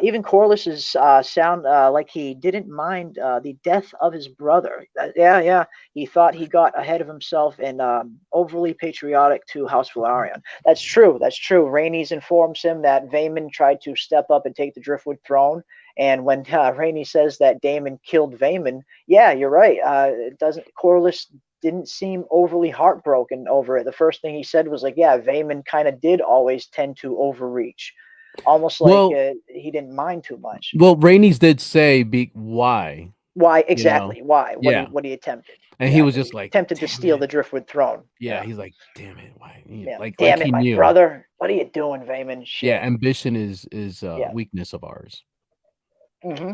Even Corlys is sound like he didn't mind the death of his brother. Yeah. He thought he got ahead of himself and overly patriotic to House Velaryon. That's true. Rhaenys informs him that Vaemond tried to step up and take the Driftwood throne. And when Rhaenys says that Damon killed Vaemond, yeah, you're right. Corlys didn't seem overly heartbroken over it. The first thing he said was like, yeah, Vaemond kind of did always tend to overreach. Almost like he didn't mind too much. Well, Rhaenys did say why. Why exactly? Why? What he attempted. And he was just like attempted to steal the Driftwood throne. Yeah, he's like, damn it, why? Damn it, my brother. What are you doing, Vaemond? Shit. Yeah, ambition is a weakness of ours. Mm-hmm.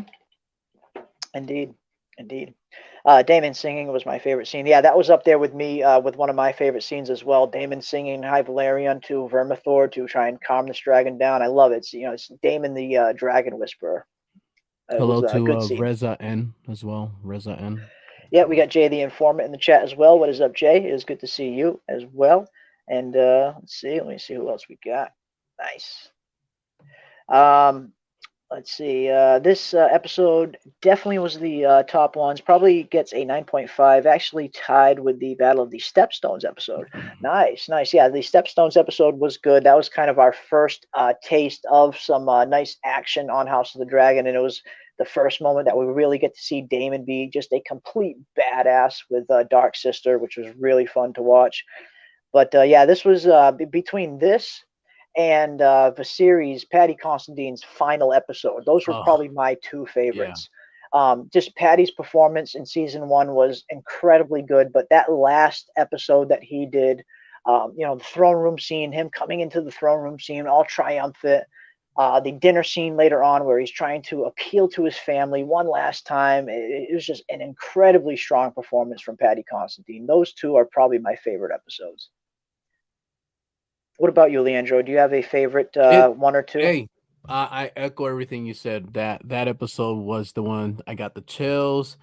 Indeed. Damon singing was my favorite scene. Yeah, that was up there with me with one of my favorite scenes as well. Damon singing High Balerion to Vermithor to try and calm this dragon down. I love it. It's Damon the Dragon Whisperer. Hello to Reza N as well. Reza N. Yeah, we got Jay the Informant in the chat as well. What is up, Jay? It is good to see you as well. And let me see who else we got. Nice. Let's see. This episode definitely was the top ones. Probably gets a 9.5. Actually tied with the Battle of the Stepstones episode. Nice. Yeah, the Stepstones episode was good. That was kind of our first taste of some nice action on House of the Dragon, and it was the first moment that we really get to see Damon be just a complete badass with Dark Sister, which was really fun to watch. But yeah, this was between this and Viserys, Paddy Considine's final episode. Those were probably my two favorites. Yeah. Just Paddy's performance in season 1 was incredibly good, but that last episode that he did, the throne room scene, him coming into the throne room scene, all triumphant, the dinner scene later on where he's trying to appeal to his family one last time. It was just an incredibly strong performance from Paddy Considine. Those two are probably my favorite episodes. What about you, Leandro? Do you have a favorite one or two? Hey, I echo everything you said. That episode was the one I got the chills.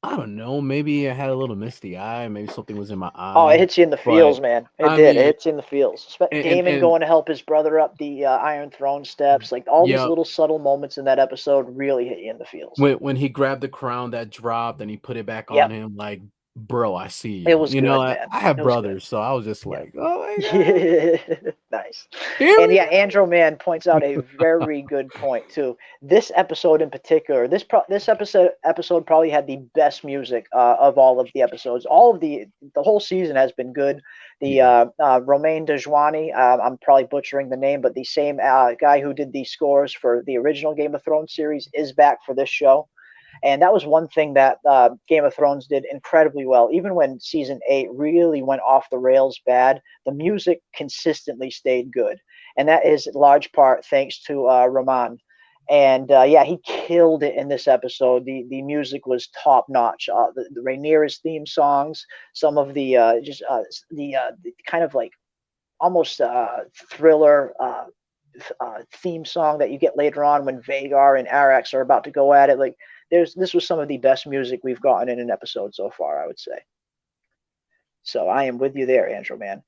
I don't know. Maybe I had a little misty eye. Maybe something was in my eye. Oh, it hits you in the feels, man. It hits you in the feels. Damon going to help his brother up the Iron Throne steps. Like all these little subtle moments in that episode really hit you in the feels. When he grabbed the crown that dropped and he put it back on him, like, bro, I see you. It was good, man. I have brothers, so I was just like, oh my God. Nice. And yeah, Andrew Man points out a very good point too. This episode in particular, this episode probably had the best music of all of the episodes. All of the whole season has been good. The Romain Dejwani, I'm probably butchering the name, but the same guy who did the scores for the original Game of Thrones series is back for this show. And that was one thing that Game of Thrones did incredibly well. Even when season 8 really went off the rails bad, the music consistently stayed good. And that is in large part thanks to Roman. And yeah, he killed it in this episode. The music was top notch. The Rhaenyra's theme songs, some of the kind of like almost thriller theme song that you get later on when Vhagar and Arrax are about to go at it. Like this was some of the best music we've gotten in an episode so far, I would say. So I am with you there, Andrew, man.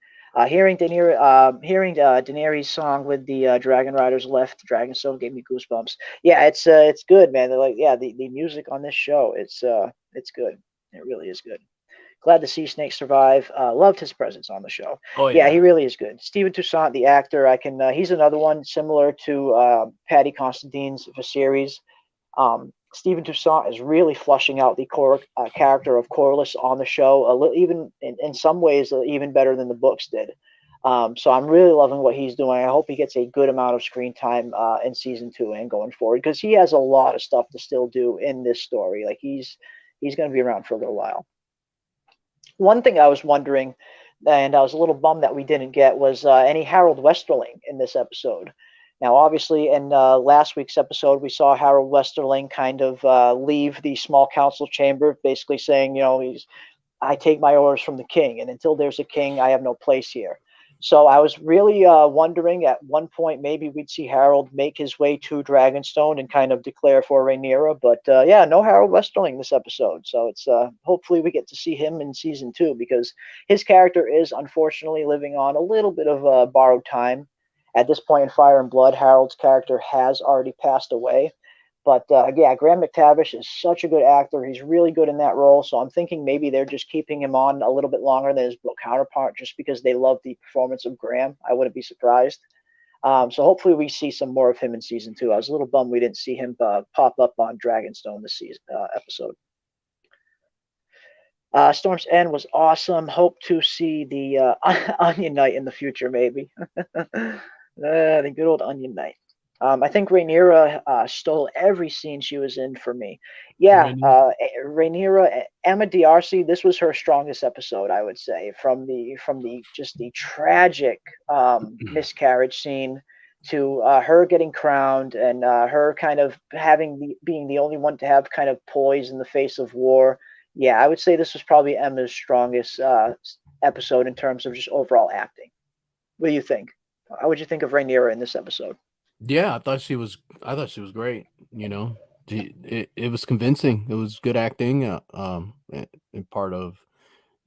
Hearing Daenerys' song with the Dragon Riders left Dragonstone gave me goosebumps. Yeah, it's good, man. They're like, yeah, the music on this show, it's good. It really is good. Glad to see Snake survive. Loved his presence on the show. Oh yeah, he really is good. Stephen Toussaint, the actor, he's another one similar to Paddy Considine's Viserys. Stephen Toussaint is really flushing out the character of Corlys on the show, even in some ways, even better than the books did. So I'm really loving what he's doing. I hope he gets a good amount of screen time in season 2 and going forward, because he has a lot of stuff to still do in this story. Like he's going to be around for a little while. One thing I was wondering, and I was a little bummed that we didn't get was any Harold Westerling in this episode. Now, obviously, in last week's episode, we saw Harold Westerling kind of leave the small council chamber, basically saying, I take my orders from the king, and until there's a king, I have no place here. So I was really wondering at one point maybe we'd see Harold make his way to Dragonstone and kind of declare for Rhaenyra, but yeah, no Harold Westerling this episode. So it's hopefully we get to see him in season 2 because his character is unfortunately living on a little bit of borrowed time. At this point in Fire and Blood, Harold's character has already passed away. But yeah, Graham McTavish is such a good actor. He's really good in that role. So I'm thinking maybe they're just keeping him on a little bit longer than his book counterpart just because they love the performance of Graham. I wouldn't be surprised. So hopefully we see some more of him in season 2. I was a little bummed we didn't see him pop up on Dragonstone this season, episode. Storm's End was awesome. Hope to see the Onion Knight in the future, maybe. The good old Onion Knight. I think Rhaenyra stole every scene she was in for me. Yeah, Rhaenyra, Emma D'Arcy, this was her strongest episode, I would say, from the just the tragic miscarriage scene to her getting crowned and her kind of being the only one to have kind of poise in the face of war. Yeah, I would say this was probably Emma's strongest episode in terms of just overall acting. What do you think? How would you think of Rhaenyra in this episode? Yeah, I thought she was great. It was convincing. It was good acting. And part of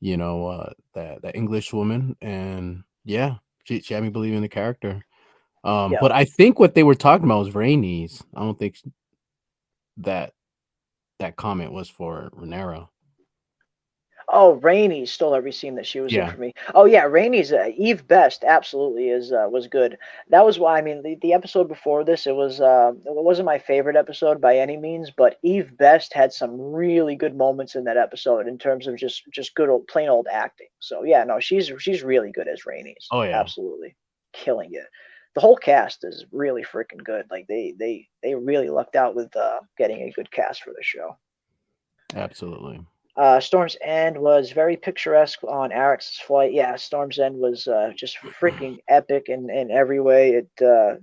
that English woman, and yeah, she had me believe in the character. Yeah. But I think what they were talking about was Rhaenys. I don't think that comment was for Rhaenyra. Oh, Rhaenys stole every scene that she was in Yeah. for me. Oh yeah, Rhaenys, Eve Best absolutely was good. That was why I mean the episode before this it wasn't my favorite episode by any means, but Eve Best had some really good moments in that episode in terms of just good old plain old acting. So yeah, no, she's really good as Rhaenys. Oh yeah. Absolutely killing it. The whole cast is really freaking good. Like they really lucked out with getting a good cast for the show. Absolutely. Storm's End was very picturesque on Arrax's flight. Yeah, Storm's End was just freaking epic in every way.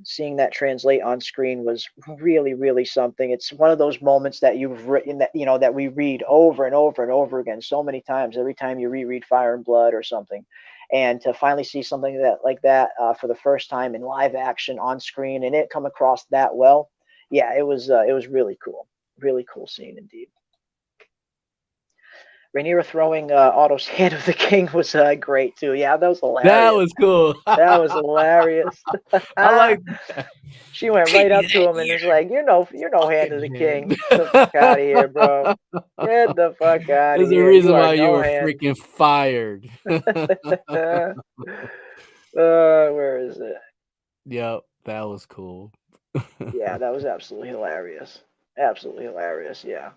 Seeing that translate on screen was really, really something. It's one of those moments that you've written that we read over and over and over again so many times. Every time you reread Fire and Blood or something, and to finally see something like that for the first time in live action on screen and it come across that well, yeah, it was really cool. Really cool scene indeed. Rhaenyra throwing Otto's hand of the king was great too. Yeah, that was hilarious. That was cool. That was hilarious. I like that. She went right up to him and was like, "You're no hand of the king. Get the fuck out of here, bro. Get the fuck out of here. There's a reason why no you were hand." freaking fired. Where is it? Yep, that was cool. Yeah, that was absolutely hilarious. Absolutely hilarious. Yeah.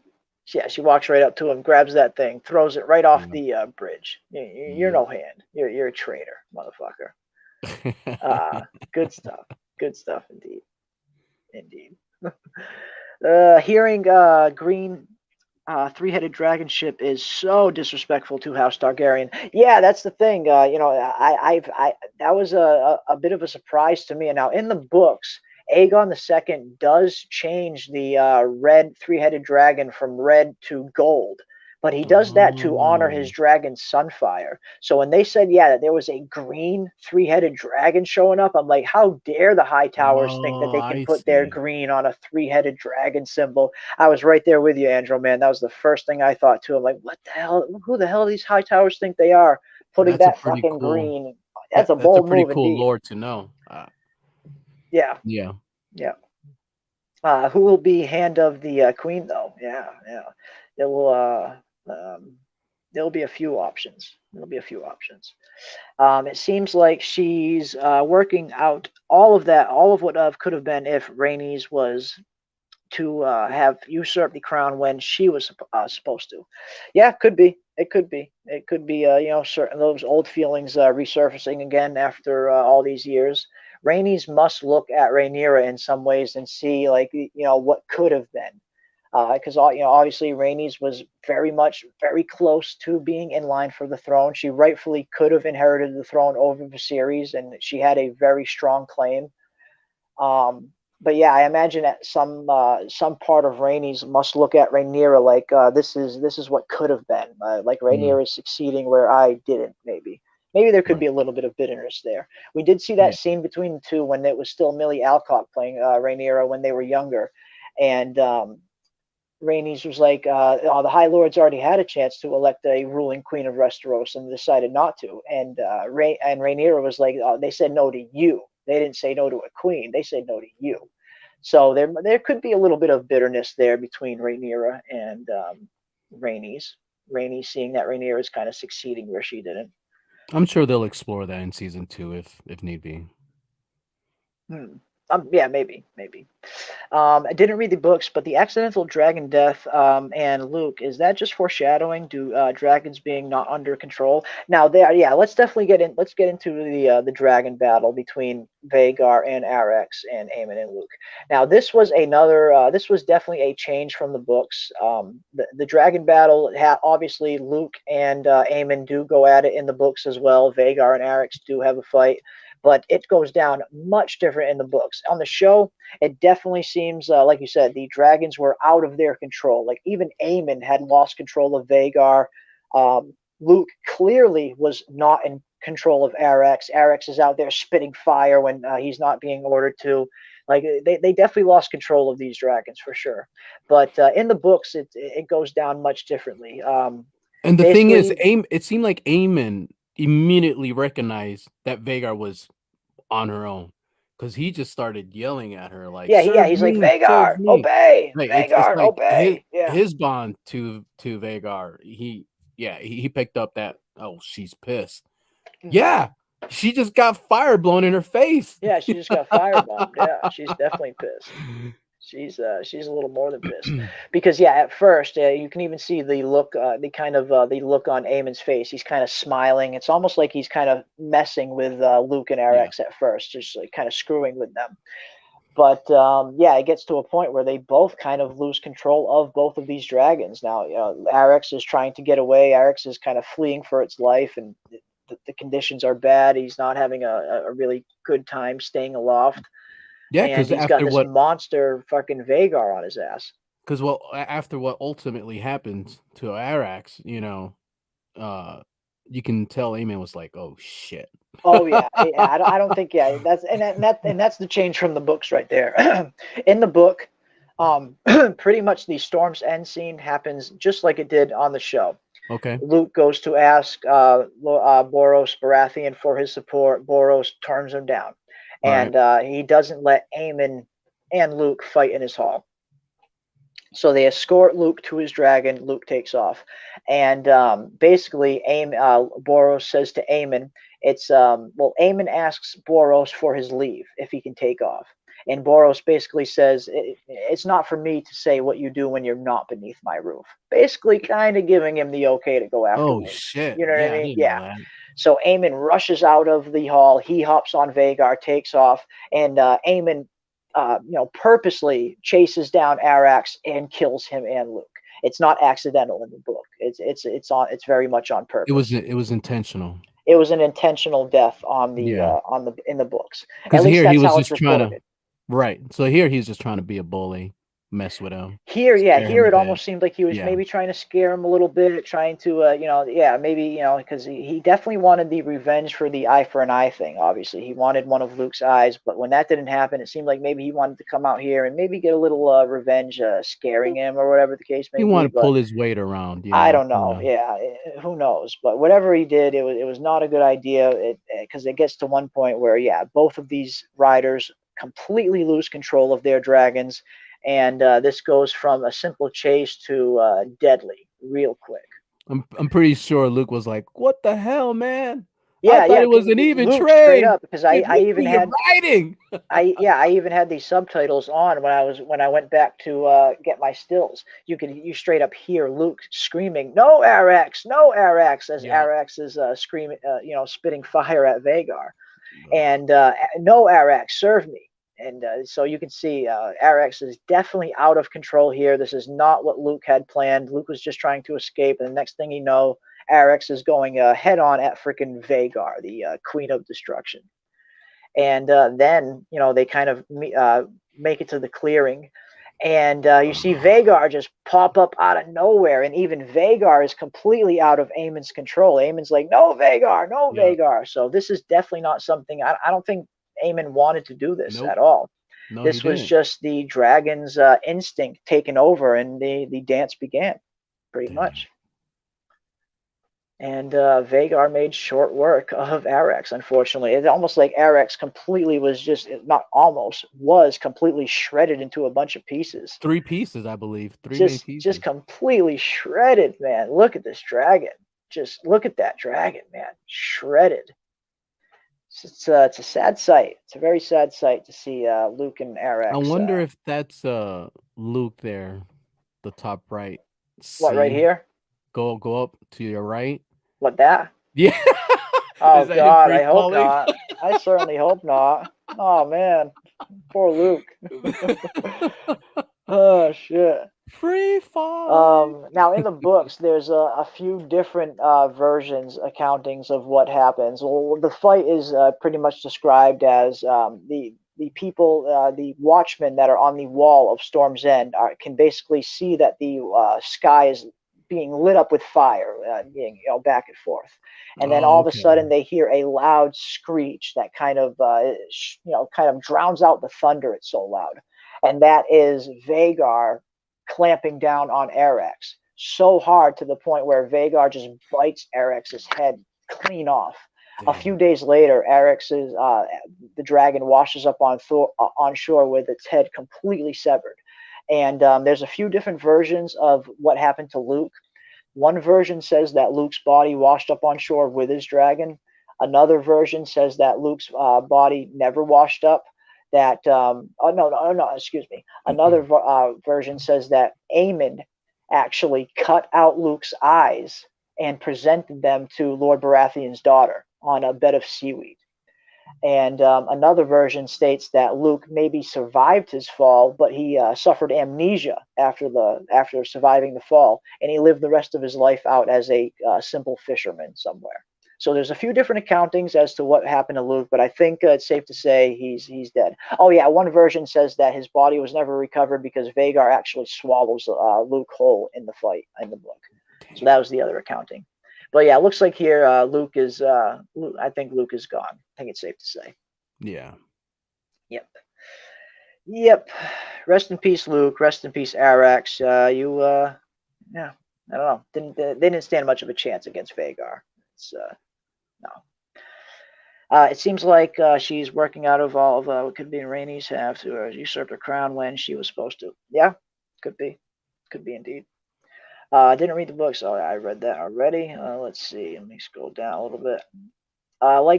Yeah, she walks right up to him, grabs that thing, throws it right off the bridge. You're no hand. You're a traitor, motherfucker. Good stuff. Good stuff indeed. Indeed. Hearing green three-headed dragon ship is so disrespectful to House Targaryen. Yeah, that's the thing. I that was a bit of a surprise to me. And now in the books, Aegon II does change the red three-headed dragon from red to gold, but he does that to honor his dragon Sunfire. So when they said, yeah, that there was a green three-headed dragon showing up, I'm like, how dare the High Towers think that they can put their green on a three-headed dragon symbol? I was right there with you, Andrew, man. That was the first thing I thought too. I'm like, what the hell? Who the hell these High Towers think they are putting that fucking green? That's a bold move. That's a pretty cool lore to know. Yeah. Yeah. Yeah. Who will be hand of the queen, though? Yeah. There will there'll be a few options. It seems like she's working out all of what could have been if Rhaenys was to have usurped the crown when she was supposed to. Yeah, could be. It could be. Certain those old feelings resurfacing again after all these years. Rhaenys must look at Rhaenyra in some ways and see, like, what could have been. because obviously Rhaenys was very close to being in line for the throne. She rightfully could have inherited the throne over Viserys, and she had a very strong claim. But yeah, I imagine that some part of Rhaenys must look at Rhaenyra like this is what could have been. Like Rhaenyra is succeeding where I didn't. Maybe there could be a little bit of bitterness there. We did see that scene between the two when it was still Millie Alcock playing Rhaenyra when they were younger, and Rhaenys was like, the High Lords already had a chance to elect a ruling queen of Westeros and decided not to. And Rhaenyra was like, they said no to you. They didn't say no to a queen. They said no to you. So there could be a little bit of bitterness there between Rhaenyra and Rhaenys. Rhaenys seeing that Rhaenyra is kind of succeeding where she didn't. I'm sure they'll explore that in season 2 if need be. Yeah, maybe. I didn't read the books, but the accidental dragon death and Luke, is that just foreshadowing to dragons being not under control? Now let's definitely get into the dragon battle between Vhagar and Arrax and Aemond and Luke. Now this was definitely a change from the books. The dragon battle obviously Luke and Aemond do go at it in the books as well. Vhagar and Arrax do have a fight, but it goes down much different in the books. On the show, it definitely seems, like you said, the dragons were out of their control. Like even Aemond had lost control of Vhagar. Luke clearly was not in control of Arrax. Arrax is out there spitting fire when he's not being ordered to. Like they definitely lost control of these dragons for sure. But in the books, it goes down much differently. And the thing is, it seemed like Aemond immediately recognized that Vhagar was on her own, because he just started yelling at her like, he's like, Vhagar, obey, like, Vhagar, like obey. His bond to Vhagar, he picked up that, oh, she's pissed. Yeah, she just got fire blown in her face. Yeah, she just got firebombed. Yeah, she's definitely pissed. She's a little more than pissed, because at first you can even see the look, the look on Aemon's face. He's kind of smiling. It's almost like he's kind of messing with Luke and Arrax at first, just like kind of screwing with them. But it gets to a point where they both kind of lose control of both of these dragons. Now, Arrax is trying to get away. Arrax is kind of fleeing for its life, and the conditions are bad. He's not having a really good time staying aloft. Yeah, because he's got this monster fucking Vhagar on his ass. Because after what ultimately happened to Arrax, you can tell Aemond was like, "Oh shit." Oh yeah, I don't think that's the change from the books right there. In the book, pretty much the Storm's End scene happens just like it did on the show. Okay. Luke goes to ask Borros Baratheon for his support. Borros turns him down. And he doesn't let Aemond and Luke fight in his hall. So they escort Luke to his dragon. Luke takes off. And basically, Borros says to Aemond, Aemond asks Borros for his leave if he can take off. And Borros basically says, it's not for me to say what you do when you're not beneath my roof. Basically kind of giving him the okay to go after me. Oh, shit. You know what I mean? Yeah. So Aemond rushes out of the hall. He hops on Vhagar, takes off, and Aemond, purposely chases down Arrax and kills him and Luke. It's not accidental in the book. It's very much on purpose. It was intentional. It was an intentional death in the books. Because here he was just trying to, right. So here he's just trying to be a bully, mess with him. Here it almost seemed like he was maybe trying to scare him a little bit, trying to, because he definitely wanted the revenge for the eye for an eye thing. Obviously, he wanted one of Luke's eyes, but when that didn't happen, it seemed like maybe he wanted to come out here and maybe get a little revenge, scaring him or whatever the case may be. He wanted to pull his weight around. I don't know. Yeah, who knows? But whatever he did, it was not a good idea. Because it gets to one point where both of these riders completely lose control of their dragons. And this goes from a simple chase to deadly real quick. I'm pretty sure Luke was like, "What the hell, man? Yeah, I thought it was an even Luke, trade." Straight up, because I even had writing. I even had these subtitles on when I went back to get my stills. You straight up hear Luke screaming, "No Arrax, no Arrax!" as Arrax is screaming, spitting fire at Vhagar, and "No Arrax, serve me." And so you can see Arrax is definitely out of control here. This is not what Luke had planned. Luke was just trying to escape, and the next thing you know, Arrax is going head on at freaking Vhagar, the Queen of Destruction. And then, they kind of make it to the clearing. And you see Vhagar just pop up out of nowhere. And even Vhagar is completely out of Aemond's control. Aemond's like, no, Vhagar, no, Vhagar. So this is definitely not something, I don't think Aemond wanted to do this at all. No, this was just the dragon's instinct taking over, and the dance began, pretty much. And Vhagar made short work of Arrax, unfortunately. It's almost like Arrax completely was completely shredded into a bunch of pieces. 3 pieces, I believe. Three main pieces. Just completely shredded, man. Look at this dragon. Just look at that dragon, man. Shredded. It's a sad sight. It's a very sad sight to see Luke and Arrax. I wonder if that's Luke there, the top right. What, right here? Go up to your right. What, that? Yeah. Oh, God, I hope not. I certainly hope not. Oh, man. Poor Luke. Oh, shit. Free fall. Now, in the books, there's a few different versions, accountings of what happens. Well, the fight is pretty much described as the people, the watchmen that are on the wall of Storm's End can basically see that the sky is being lit up with fire, being back and forth, and then all of a sudden they hear a loud screech that kind of drowns out the thunder. It's so loud, and that is Vhagar clamping down on Arrax so hard to the point where Vhagar just bites Arrax's head clean off. Damn. A few days later, Arrax's the dragon washes up on shore with its head completely severed. And there's a few different versions of what happened to Luke. One version says that Luke's body washed up on shore with his dragon. Another version says that Luke's body never washed up. Excuse me. Another version says that Aemond actually cut out Luke's eyes and presented them to Lord Baratheon's daughter on a bed of seaweed. And another version states that Luke maybe survived his fall, but he suffered amnesia after surviving the fall, and he lived the rest of his life out as a simple fisherman somewhere. So there's a few different accountings as to what happened to Luke, but I think it's safe to say he's dead. Oh yeah, one version says that his body was never recovered because Vhagar actually swallows Luke whole in the fight in the book. So that was the other accounting. But yeah, it looks like here Luke is. I think Luke is gone. I think it's safe to say. Yeah. Yep. Rest in peace, Luke. Rest in peace, Arrax. Yeah. I don't know. They didn't stand much of a chance against Vhagar. No. It seems like she's working out of all of what could be Rhaenys have to usurp her crown when she was supposed to. Yeah, could be indeed. I didn't read the book, so I read that already. Let's see. Let me scroll down a little bit.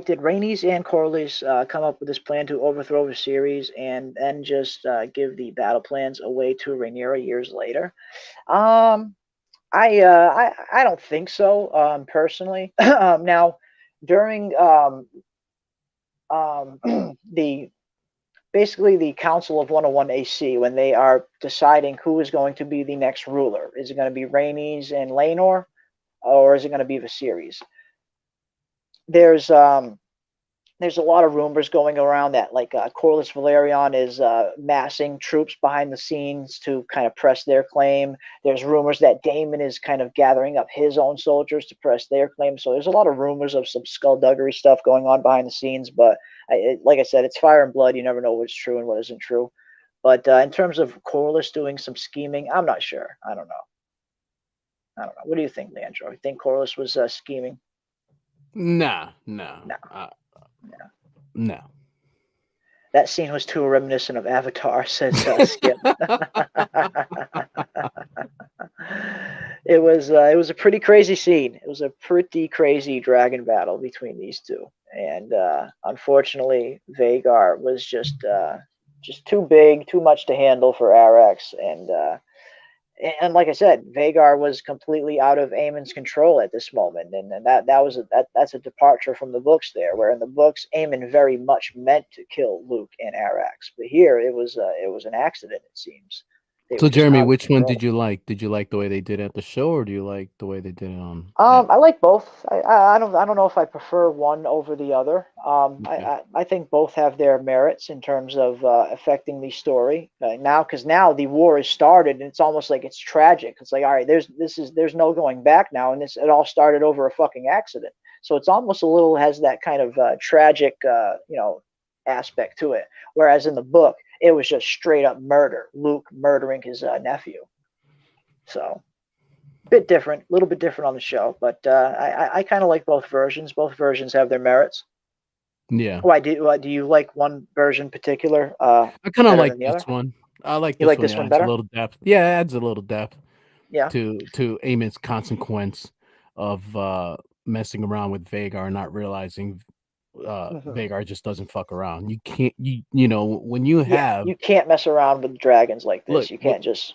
Did Rhaenys and Corlys come up with this plan to overthrow Viserys and then just give the battle plans away to Rhaenyra years later? I don't think so, personally. Now, during basically the Council of 101 AC, when they are deciding who is going to be the next ruler. Is it going to be Rhaenys and Laenor, or is it going to be Viserys? There's a lot of rumors going around that Corlys Balerion is massing troops behind the scenes to kind of press their claim. There's rumors that Damon is kind of gathering up his own soldiers to press their claim. So there's a lot of rumors of some skullduggery stuff going on behind the scenes. But like I said, it's fire and blood. You never know what's true and what isn't true. But in terms of Corlys doing some scheming, I'm not sure. I don't know. What do you think, Leandro? You think Corlys was scheming? No. That scene was too reminiscent of Avatar, says Skip. It was a pretty crazy scene. It was a pretty crazy dragon battle between these two, and unfortunately, Vhagar was just too big, too much to handle for Arrax, and And like I said, Vhagar was completely out of Aemond's control at this moment, and that's a departure from the books there. Where in the books, Aemond very much meant to kill Luke and Arrax, but here it was an accident. It seems they So were just Jeremy, out of which one control. did you like? Did you like the way they did it at the show, or do you like the way they did it on? I like both. I don't know if I prefer one over the other. Okay. I think both have their merits in terms of affecting the story because now the war is started and it's almost like it's tragic. It's like, all right, there's no going back now, and it all started over a fucking accident. So it's almost a little has that kind of tragic aspect to it. Whereas in the book, it was just straight up murder. Luke murdering his nephew. So. Bit different, a little bit different on the show, but I kind of like both versions. Both versions have their merits. Yeah. Why do you like one version particular? I kind of better like than the this other? one. I like You this like one. this It one adds a better? little depth. Yeah, it adds a little depth Yeah. to Aemond's consequence of messing around with Vhagar and not realizing Vhagar just doesn't fuck around. You can't you know when you Yeah, have you can't mess around with dragons like this. look You can't just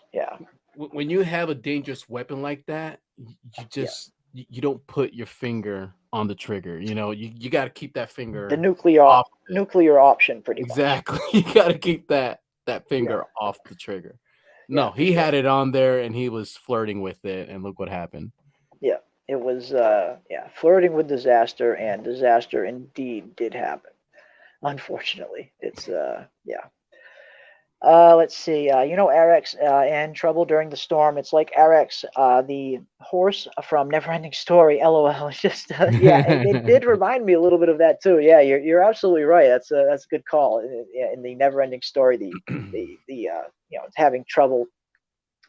when you have a dangerous weapon like that, you yeah. just you don't put your finger on the trigger. You know, you got to keep that The finger nuclear off of it. nuclear option, pretty much. Exactly. You got to keep that Yeah, finger off the trigger. yeah, No, for he sure. had it on there and he was flirting with it, and look what happened. Yeah, it was flirting with disaster, and disaster indeed did happen. Unfortunately, it's yeah. Let's see. Arrax in trouble during the storm. It's like Arrax, the horse from Neverending Story. LOL. It's just it did remind me a little bit of that too. Yeah, you're absolutely right. That's a good call. In the Neverending Story, the having trouble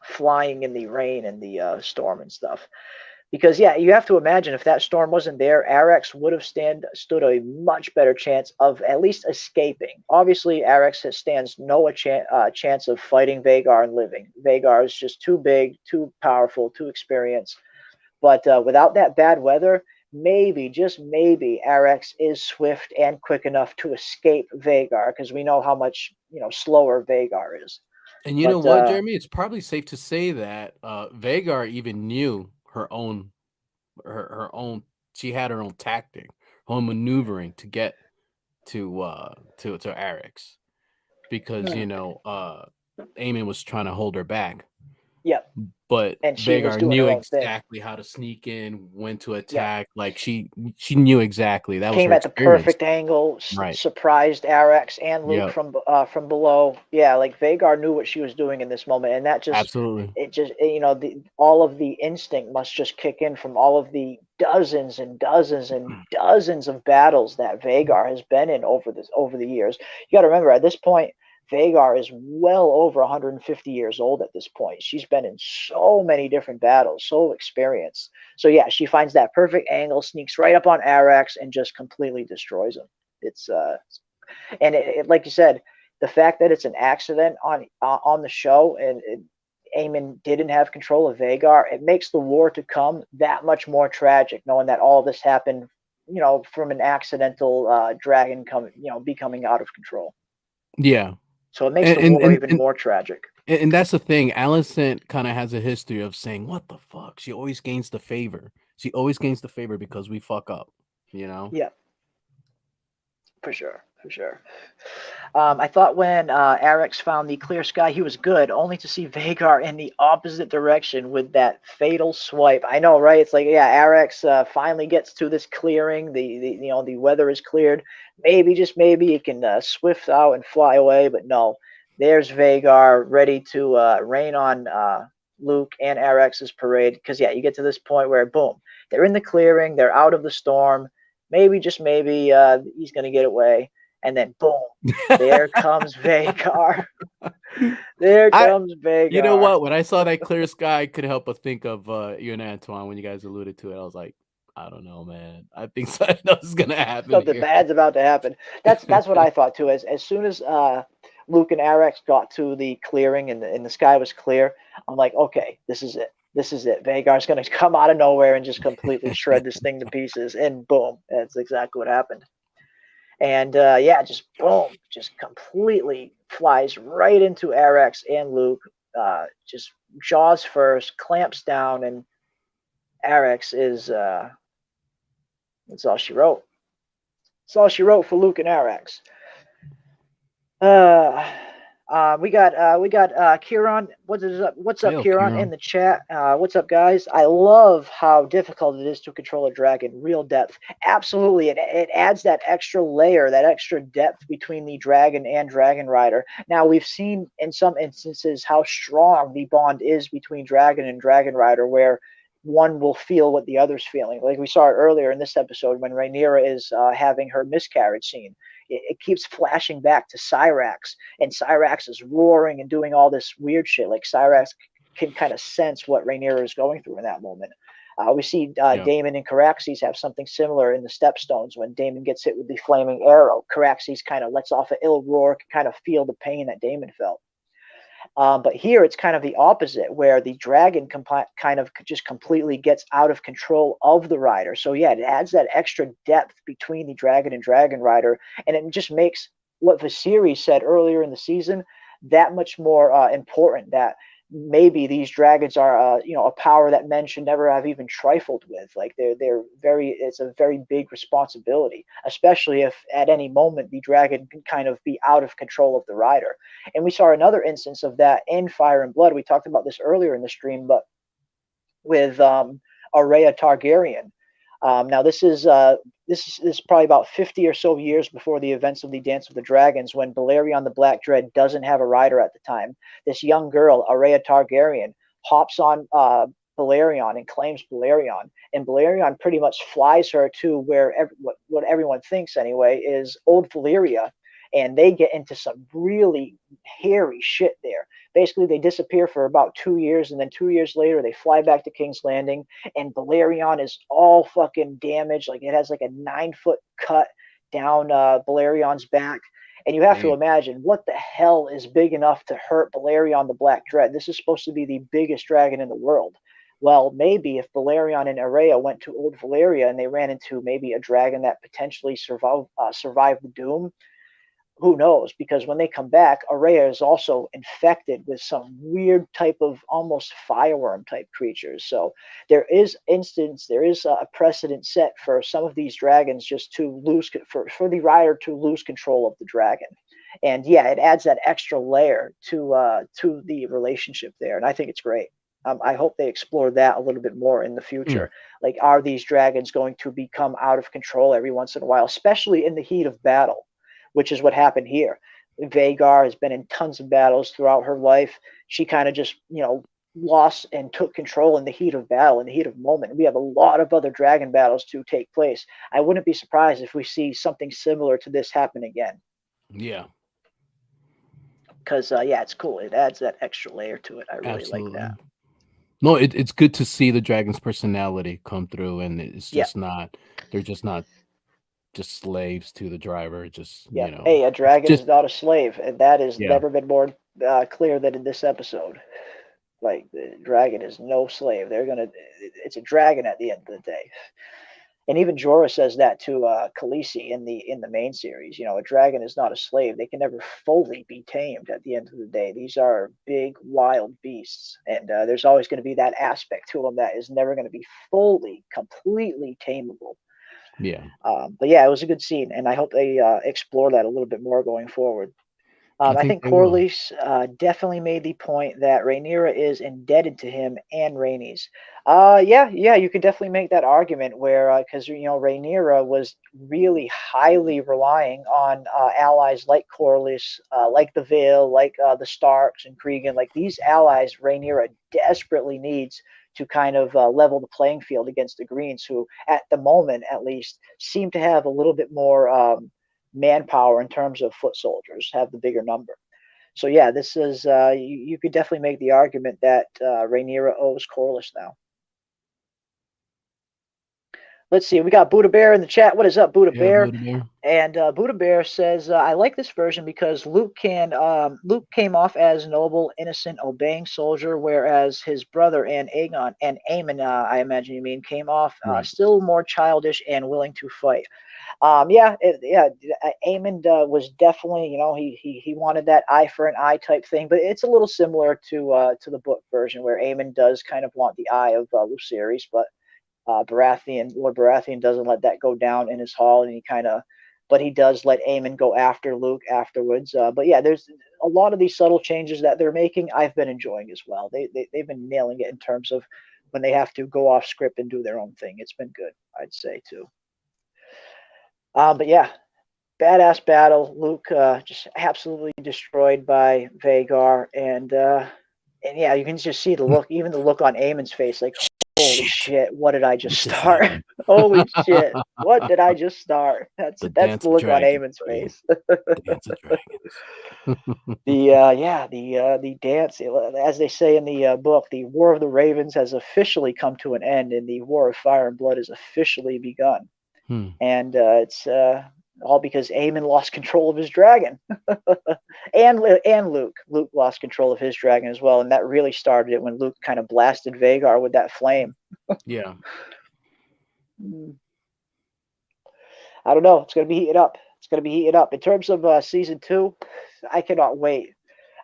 flying in the rain and the storm and stuff. Because you have to imagine if that storm wasn't there, Arrax would have stood a much better chance of at least escaping. Obviously, Arrax stands no chance of fighting Vhagar and living. Vhagar is just too big, too powerful, too experienced. But without that bad weather, maybe, just maybe, Arrax is swift and quick enough to escape Vhagar because we know how much slower Vhagar is. And you know But what, Jeremy? It's probably safe to say that Vhagar even knew her own her own she had her own tactic, her own maneuvering to get to Arrax because Aemon was trying to hold her back. yeah, But and she was Vhagar doing knew her own thing. exactly how to sneak in, when to Yeah. attack. Like she knew exactly. That was Came her at the experience. perfect angle, Right. surprised Arrax and Luke Yep. from below. Yeah, like Vhagar knew what she was doing in this moment, and that Absolutely. all of the instinct must just kick in from all of the dozens and dozens and dozens of battles that Vhagar has been in over the years. You got to remember at this point, Vhagar is well over 150 years old at this point. She's been in so many different battles, so experienced. So yeah, she finds that perfect angle, sneaks right up on Arrax, and just completely destroys him. It's and like you said, the fact that it's an accident on the show and Aemon didn't have control of Vhagar, it makes the war to come that much more tragic, knowing that all this happened, from an accidental dragon becoming out of control. Yeah. So it makes the war And, even more tragic. and that's the thing. Alicent kind of has a history of saying, "What the fuck?" She always gains the favor. She always gains the favor because we fuck up. Yeah, for sure, for sure. I thought when Arrax found the clear sky, he was good, only to see Vhagar in the opposite direction with that fatal swipe. I know, right? It's like, yeah, Arrax finally gets to this clearing. The weather is cleared. Maybe, just maybe, it can swift out and fly away. But no, there's Vhagar ready to rain on Luke and Arrax's parade. Because yeah, you get to this point where boom, they're in the clearing, they're out of the storm. Maybe, just maybe, he's gonna get away. And then boom, there comes Vhagar. There comes Vhagar. You know what? When I saw that clear sky, I couldn't help but think of you and Antoine when you guys alluded to it. I was like, I don't know, man. I think something else is gonna happen. Something Here. bad's about to happen. That's what I thought too. As soon as Luke and Arrax got to the clearing and the sky was clear, I'm like, okay, this is it. This is it. Vhagar's gonna come out of nowhere and just completely shred this thing to pieces. And boom, that's exactly what happened. And just boom, just completely flies right into Arrax and Luke. just jaws first, clamps down, and Arrax is that's all she wrote. That's all she wrote for Luke and Arrax. We got Kieran. What's up? What's up, Hey, Kieran, Kieran. in the chat? What's up, guys? I love how difficult it is to control a dragon. Real depth, absolutely. It adds that extra layer, that extra depth between the dragon and dragon rider. Now we've seen in some instances how strong the bond is between dragon and dragon rider, where one will feel what the other's feeling. Like we saw it earlier in this episode when Rhaenyra is having her miscarriage scene. It keeps flashing back to Syrax, and Syrax is roaring and doing all this weird shit. Like Syrax can kind of sense what Rhaenyra is going through in that moment. We see Damon and Caraxes have something similar in the Stepstones when Damon gets hit with the flaming arrow. Caraxes kind of lets off an ill roar, can kind of feel the pain that Damon felt. But here it's kind of the opposite, where the dragon kind of just completely gets out of control of the rider. So yeah, it adds that extra depth between the dragon and dragon rider, and it just makes what Viserys said earlier in the season that much more important. That maybe these dragons are a power that men should never have even trifled with. Like it's a very big responsibility, especially if at any moment the dragon can kind of be out of control of the rider. And we saw another instance of that in Fire and Blood. We talked about this earlier in the stream, but with Arrhaea Targaryen. Now this is probably about 50 or so years before the events of the Dance of the Dragons, when Balerion the Black Dread doesn't have a rider at the time. This young girl, Arrhaea Targaryen, hops on Balerion and claims Balerion, and Balerion pretty much flies her to where what everyone thinks anyway is Old Valyria, and they get into some really hairy shit there. Basically, they disappear for about 2 years, and then 2 years later, they fly back to King's Landing, and Balerion is all fucking damaged. Like, it has like a 9-foot cut down Balerion's back. And you have to imagine, what the hell is big enough to hurt Balerion the Black Dread? This is supposed to be the biggest dragon in the world. Well, maybe if Balerion and Arrhaea went to Old Valyria and they ran into maybe a dragon that potentially survived the doom, who knows? Because when they come back, Arrhaea is also infected with some weird type of almost fireworm type creatures. So there is a precedent set for some of these dragons just to lose, for the rider to lose control of the dragon. And yeah, it adds that extra layer to the relationship there, and I think it's great. I hope they explore that a little bit more in the future. Like, are these dragons going to become out of control every once in a while, especially in the heat of battle? Which is what happened here. Vhagar has been in tons of battles throughout her life. She kind of just, lost and took control in the heat of battle, in the heat of moment. We have a lot of other dragon battles to take place. I wouldn't be surprised if we see something similar to this happen again. Yeah. Because, it's cool. It adds that extra layer to it. I really like that. No, it's good to see the dragon's personality come through, and it's just not, they're just not just slaves to the driver. Hey, a dragon is not a slave, and that has never been more clear than in this episode. Like, the dragon is no slave. It's a dragon at the end of the day. And even Jorah says that to Khaleesi in the main series. A dragon is not a slave. They can never fully be tamed at the end of the day. These are big, wild beasts, and there's always going to be that aspect to them that is never going to be fully, completely tameable. Yeah. But yeah, it was a good scene, and I hope they explore that a little bit more going forward. I think Corlys definitely made the point that Rhaenyra is indebted to him and Rhaenys. You could definitely make that argument where, because Rhaenyra was really highly relying on allies like Corlys, like the Vale, like the Starks and Cregan. Like, these allies, Rhaenyra desperately needs to kind of level the playing field against the Greens, who, at the moment at least, seem to have a little bit more manpower in terms of foot soldiers, have the bigger number. So yeah, this is you could definitely make the argument that Rhaenyra owes Corlys now. let's see. We got Buddha Bear in the chat. What is up, Buddha Yeah, Bear? Buddha Bear. And Buddha Bear says, I like this version because Luke came off as noble, innocent, obeying soldier, whereas his brother and Aemond, I imagine you mean, came off Right. still more childish and willing to fight. Aemond was definitely, he wanted that eye for an eye type thing, but it's a little similar to the book version where Aemond does kind of want the eye of Lucerys, but Lord Baratheon doesn't let that go down in his hall, and but he does let Aemond go after Luke afterwards. But yeah, there's a lot of these subtle changes that they're making. I've been enjoying as well. They've been nailing it in terms of when they have to go off script and do their own thing. It's been good, I'd say too. But yeah, badass battle. Luke just absolutely destroyed by Vhagar, and yeah, you can just see the look, even the look on Aemon's face, like, holy shit, what did I just start? Holy shit, what did I just start? That's the look on Aemon's face. Dance of Dragons. The dance, as they say in the book, the War of the Ravens has officially come to an end, and the War of Fire and Blood has officially begun. And it's all because Aemond lost control of his dragon, and Luke lost control of his dragon as well, and that really started it when Luke kind of blasted Vhagar with that flame. Yeah. I don't know. It's going to be heated up. It's going to be heated up. In terms of season 2, I cannot wait.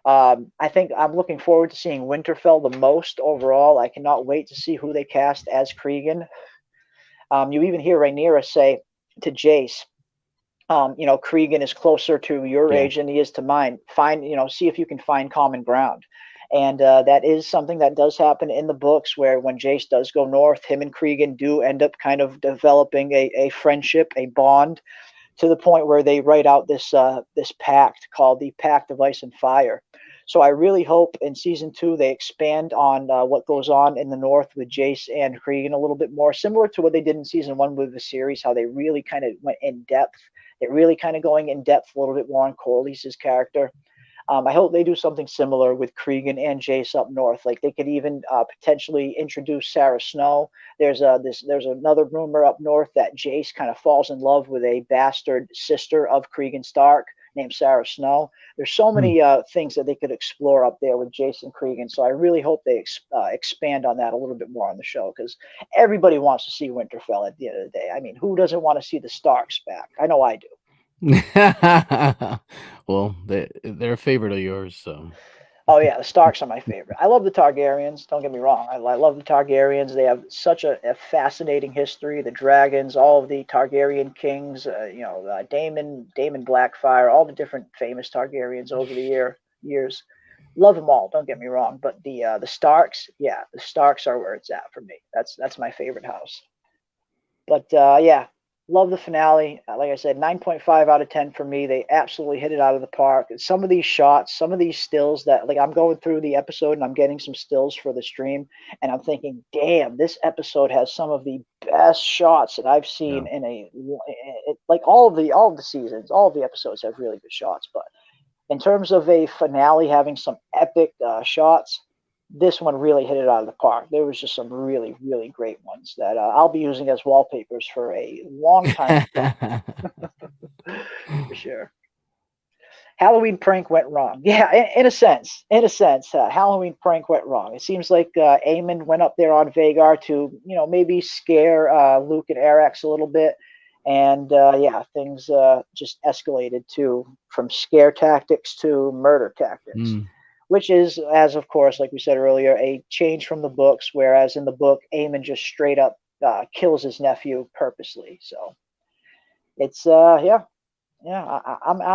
I think I'm looking forward to seeing Winterfell the most overall. I cannot wait to see who they cast as Cregan. You even hear Rhaenyra say to Jace, Cregan is closer to your age than he is to mine. See if you can find common ground. And that is something that does happen in the books, where when Jace does go north, him and Cregan do end up kind of developing a friendship, a bond, to the point where they write out this pact called the Pact of Ice and Fire. So I really hope in season 2 they expand on what goes on in the north with Jace and Cregan a little bit more, similar to what they did in season 1 with the series, how they really kind of went in depth. They're really kind of going in depth a little bit more on Corlys' character. I hope they do something similar with Cregan and Jace up north. Like they could even potentially introduce Sarah Snow. There's another rumor up north that Jace kind of falls in love with a bastard sister of Cregan Stark named Sarah Snow. There's so many things that they could explore up there with Jace and Cregan. So I really hope they expand on that a little bit more on the show, because everybody wants to see Winterfell at the end of the day. I mean, who doesn't want to see the Starks back? I know I do. Well, they're a favorite of yours, so. Oh yeah, the Starks are my favorite. I love the Targaryens. Don't get me wrong. I love the Targaryens. They have such a fascinating history. The dragons, all of the Targaryen kings. Damon Blackfire, all the different famous Targaryens over the years. Love them all. Don't get me wrong. But the Starks, yeah, the Starks are where it's at for me. That's my favorite house. But yeah. Love the finale. Like I said, 9.5 out of 10 for me. They absolutely hit it out of the park. Some of these shots, some of these stills that, like, I'm going through the episode and I'm getting some stills for the stream, and I'm thinking, damn, this episode has some of the best shots that I've seen like all of the seasons. All of the episodes have really good shots, but in terms of a finale having some epic shots, this one really hit it out of the park. There was just some really, really great ones that I'll be using as wallpapers for a long time to come. For sure. Halloween prank went wrong. Yeah, in a sense, Halloween prank went wrong. It seems like Aemond went up there on Vhagar to, maybe scare Luke and Arrax a little bit. And things just escalated from scare tactics to murder tactics. Which is, as of course, like we said earlier, a change from the books, whereas in the book, Aemond just straight up kills his nephew purposely. So it's I'm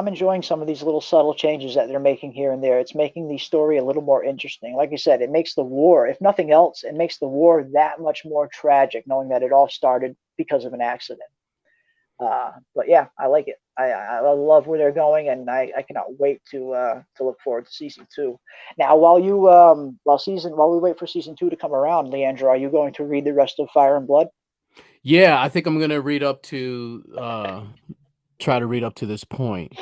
enjoying some of these little subtle changes that they're making here and there. It's making the story a little more interesting. Like you said, it makes the war, if nothing else, it makes the war that much more tragic, knowing that it all started because of an accident. But yeah, I like it. I love where they're going, and I cannot wait to look forward to season 2. Now, while we wait for season 2 to come around, Leandra, are you going to read the rest of Fire and Blood? Yeah, I think I'm gonna read up to try to read up to this point,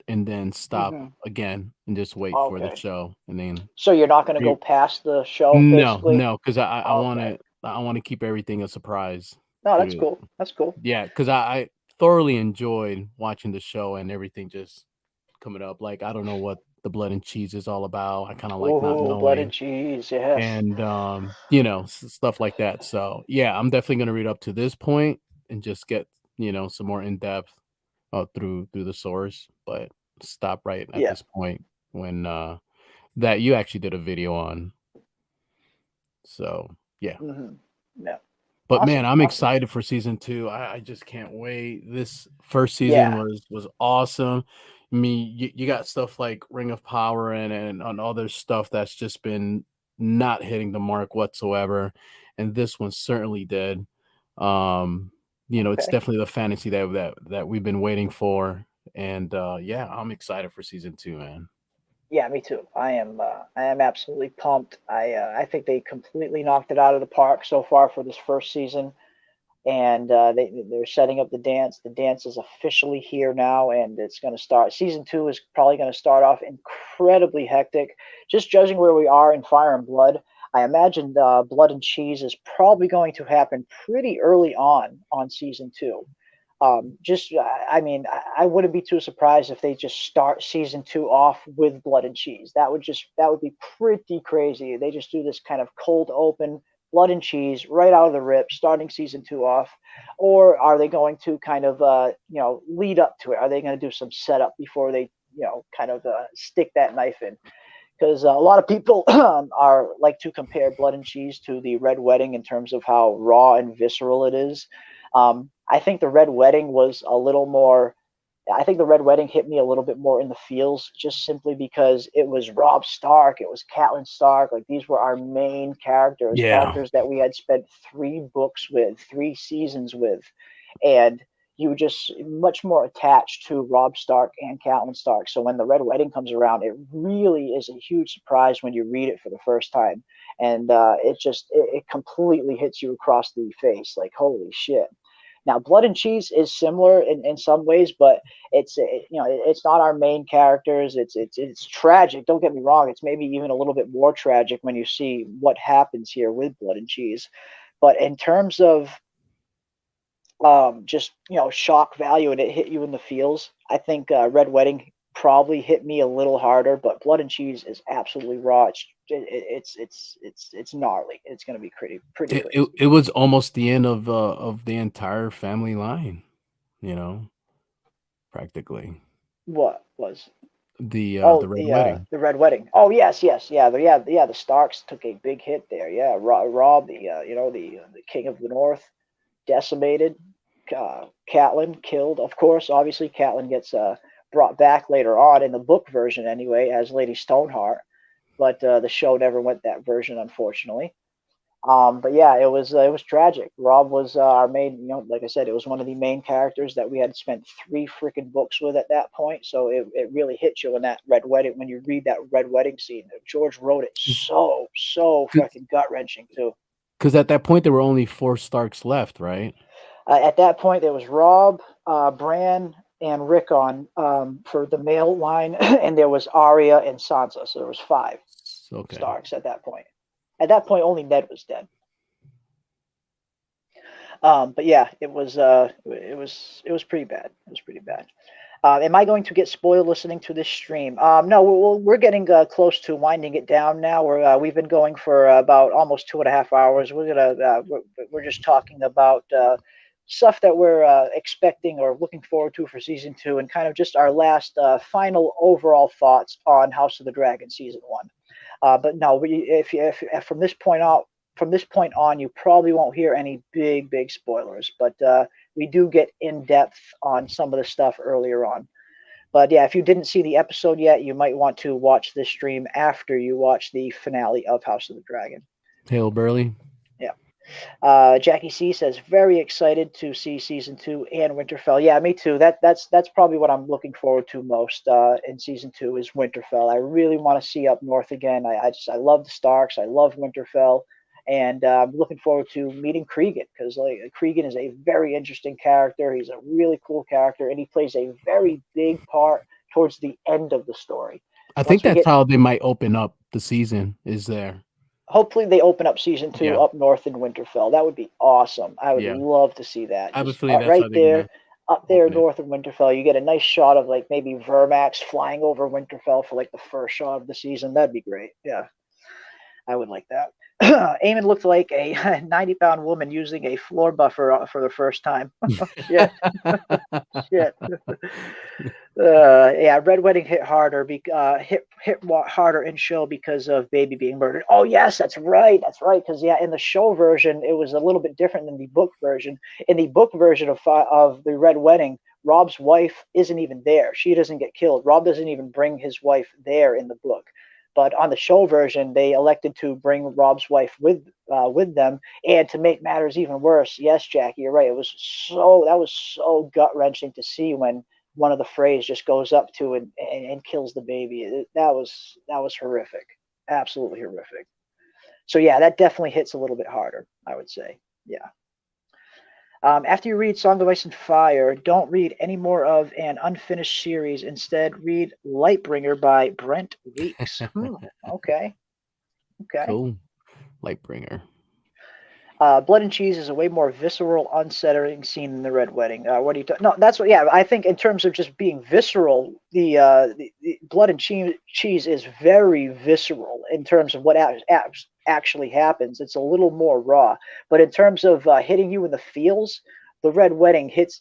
and then stop again and just wait for the show, and then. So you're not going to go past the show? No, because I want to keep everything a surprise. No, that's through. cool. That's cool. Yeah, because I thoroughly enjoyed watching the show and everything just coming up. Like I don't know what the blood and cheese is all about. I kind of like not Oh, blood and knowing, cheese. Yes. and stuff like that. So yeah, I'm definitely gonna read up to this point and just get some more in depth through the source, but stop right at Yeah. this point when that you actually did a video on. So yeah. Mm-hmm. Yeah. But man, Awesome. I'm Awesome. excited for season 2. I just can't wait. This first season Yeah. was awesome. I mean, you got stuff like Ring of Power and on other stuff that's just been not hitting the mark whatsoever, and this one certainly did. It's Okay. definitely the fantasy that we've been waiting for, and yeah, I'm excited for season 2, man. Yeah, me too. I am absolutely pumped. I think they completely knocked it out of the park so far for this first season, and they're setting up the dance. The dance is officially here now, and it's going to start. Season two is probably going to start off incredibly hectic. Just judging where we are in Fire and Blood, I imagine Blood and Cheese is probably going to happen pretty early on season two. I mean, I wouldn't be too surprised if they just start season two off with Blood and Cheese. That would be pretty crazy. They just do this kind of cold open Blood and Cheese right out of the rip, starting season two off, or are they going to kind of lead up to it? Are they going to do some setup before they kind of stick that knife in? Because a lot of people are like to compare Blood and Cheese to the Red Wedding in terms of how raw and visceral it is. I think the Red Wedding was a little more. I think the Red Wedding hit me a little bit more in the feels, just simply because it was Robb Stark, it was Catelyn Stark. Like these were our main characters, Yeah. characters that we had spent 3 books with, 3 seasons with, and you were just much more attached to Robb Stark and Catelyn Stark. So when the Red Wedding comes around, it really is a huge surprise when you read it for the first time, and it completely hits you across the face, like holy shit. Now, Blood and Cheese is similar in some ways, but it's not our main characters. It's tragic. Don't get me wrong. It's maybe even a little bit more tragic when you see what happens here with Blood and Cheese. But in terms of just shock value and it hit you in the feels, I think Red Wedding probably hit me a little harder. But Blood and Cheese is absolutely raw. It's gnarly. It's going to be pretty It crazy. it was almost the end of the entire family line, you know, practically. What was The Red Wedding. the Red Wedding. Oh yes, yes, yeah. The Starks took a big hit there. Yeah, Rob, the King of the North, decimated. Catelyn killed. Of course, obviously, Catelyn gets brought back later on in the book version anyway as Lady Stoneheart, but the show never went that version, unfortunately. But yeah, it was tragic. Rob was our main, like I said, it was one of the main characters that we had spent 3 freaking books with at that point. So it really hit you in that Red Wedding when you read that Red Wedding scene. George wrote it so fucking gut wrenching too. Because at that point there were only 4 Starks left, right? At that point, there was Rob, Bran, and Rickon for the male line, and there was Arya and Sansa. So there was 5 Okay. Starks at that point. At that point, only Ned was dead. But yeah, it was pretty bad. It was pretty bad. Am I going to get spoiled listening to this stream? No, we're getting close to winding it down now. We've been going for about almost 2.5 hours. We're just talking about stuff that we're expecting or looking forward to for season two, and kind of just our last final overall thoughts on House of the Dragon season one. But no, if from this point on, you probably won't hear any big spoilers. But we do get in depth on some of the stuff earlier on. But yeah, if you didn't see the episode yet, you might want to watch this stream after you watch the finale of House of the Dragon. Hail Burley. Yeah. Jackie C says very excited to see season two and Winterfell. Yeah, me too. That's probably what I'm looking forward to most in season two is Winterfell. I really want to see up north again. I love the Starks. I love Winterfell, and I'm looking forward to meeting Cregan because like Cregan is a very interesting character. He's a really cool character, and he plays a very big part towards the end of the story. I Once think we that's get how they might open up the season is there. Hopefully they open up season 2 Yeah. up north in Winterfell. That would be awesome. I would Yeah. love to see that. I have a Just feeling that's right how they're there, gonna up there open it. north of Winterfell, you get a nice shot of like maybe Vermax flying over Winterfell for like the first shot of the season. That'd be great. Yeah, I would like that. Aemond looked like a 90-pound woman using a floor buffer for the first time. Shit, shit. Yeah, Red Wedding hit harder. Harder in show because of baby being murdered. Oh yes, that's right. That's right. Because yeah, in the show version, it was a little bit different than the book version. In the book version of the Red Wedding, Rob's wife isn't even there. She doesn't get killed. Rob doesn't even bring his wife there in the book. But on the show version, they elected to bring Rob's wife with them, and to make matters even worse, yes, Jackie, you're right. That was so gut wrenching to see when one of the Freys just goes up to and kills the baby. That was horrific, absolutely horrific. So yeah, that definitely hits a little bit harder, I would say. Yeah. After you read Song of Ice and Fire, don't read any more of an unfinished series. Instead, read Lightbringer by Brent Weeks. Okay. Okay. Cool. Lightbringer. Blood and Cheese is a way more visceral, unsettling scene than the Red Wedding. What do you? No, that's what. Yeah, I think in terms of just being visceral, the Blood and Cheese is very visceral in terms of what actually happens. It's a little more raw, but in terms of hitting you in the feels, the Red Wedding hit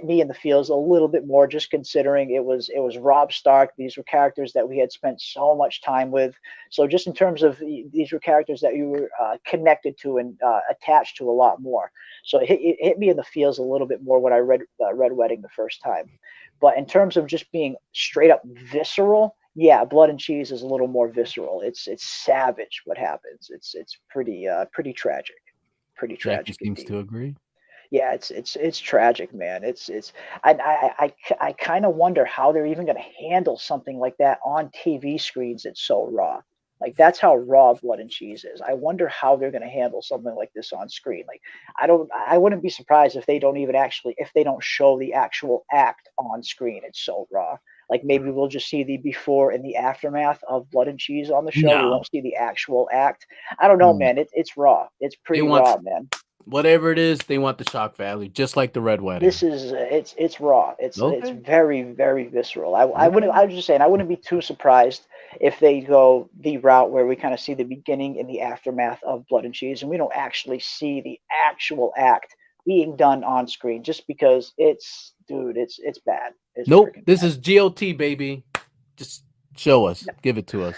me in the feels a little bit more, just considering it was Robb Stark. These were characters that we had spent so much time with. So just in terms of these were characters that you were connected to and attached to a lot more. So it hit me in the feels a little bit more when I read Red Wedding the first time. But in terms of just being straight up visceral, yeah, Blood and Cheese is a little more visceral. It's savage what happens. It's pretty tragic. Pretty Jackie tragic seems indeed. to agree. Yeah, it's tragic, man. I kind of wonder how they're even going to handle something like that on TV screens. It's so raw. Like that's how raw Blood and Cheese is. I wonder how they're going to handle something like this on screen. Like I wouldn't be surprised if they don't show the actual act on screen. It's so raw. Like maybe we'll just see the before and the aftermath of Blood and Cheese on the show. We No. won't see the actual act. I don't know, man. It's raw. It's pretty raw, man. Whatever it is, they want the shock value, just like the Red Wedding. This is it's raw. It's very, very visceral. I was just saying I wouldn't be too surprised if they go the route where we kind of see the beginning and the aftermath of Blood and Cheese, and we don't actually see the actual act being done on screen, just because it's bad. It's nope. This bad. is GOT, baby. Just show us. Yeah. Give it to us.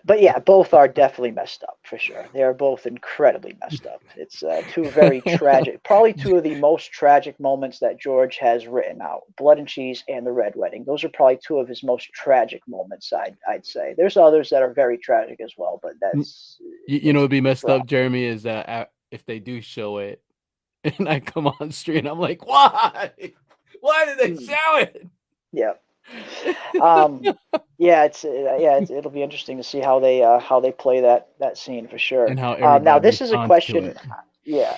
But both are definitely messed up for sure. They are both incredibly messed up. It's two very tragic, probably two of the most tragic moments that George has written out. Blood and Cheese and the Red Wedding. Those are probably two of his most tragic moments. I'd say. There's others that are very tragic as well, but that's it'd be messed up, Jeremy, is that if they do show it and I come on stream, I'm like, why? Why did they show it? Yeah. It'll be interesting to see how they play that scene for sure. And how now this is a question. This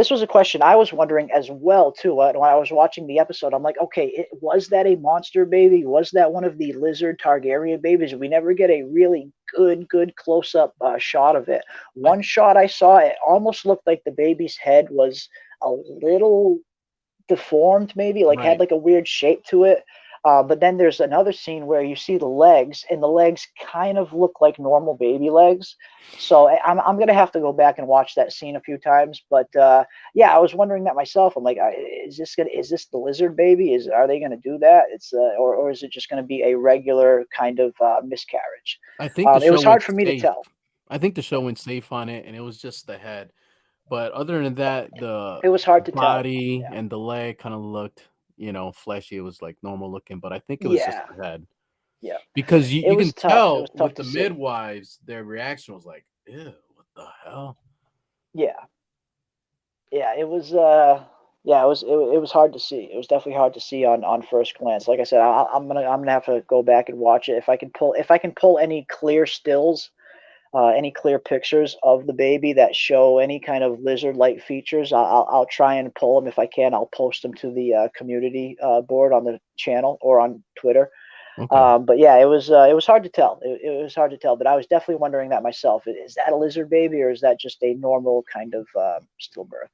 was a question I was wondering as well too. When I was watching the episode, I'm like, okay, was that a monster baby? Was that one of the lizard Targaryen babies? We never get a really good close up shot of it. One shot I saw, it almost looked like the baby's head was a little deformed, maybe had like a weird shape to it. But then there's another scene where you see the legs, and the legs kind of look like normal baby legs. So I'm gonna have to go back and watch that scene a few times. But I was wondering that myself. I'm like, is this the lizard baby? Are they gonna do that? It's or is it just gonna be a regular kind of miscarriage? I think it was hard for me to tell. I think the show went safe on it, and it was just the head. But other than that, it was hard to tell. Body and the leg kind of looked, fleshy. It was like normal looking, but I think it was just the head. Yeah, because you can tell with the midwives, their reaction was like, "Ew, what the hell?" Yeah, it was. It was hard to see. It was definitely hard to see on first glance. Like I said, I'm gonna have to go back and watch it. If I can pull any clear stills. Any clear pictures of the baby that show any kind of lizard-like features, I'll try and pull them if I can. I'll post them to the community board on the channel or on Twitter. Okay. But yeah, it was hard to tell. It was hard to tell, but I was definitely wondering that myself. Is that a lizard baby, or is that just a normal kind of stillbirth?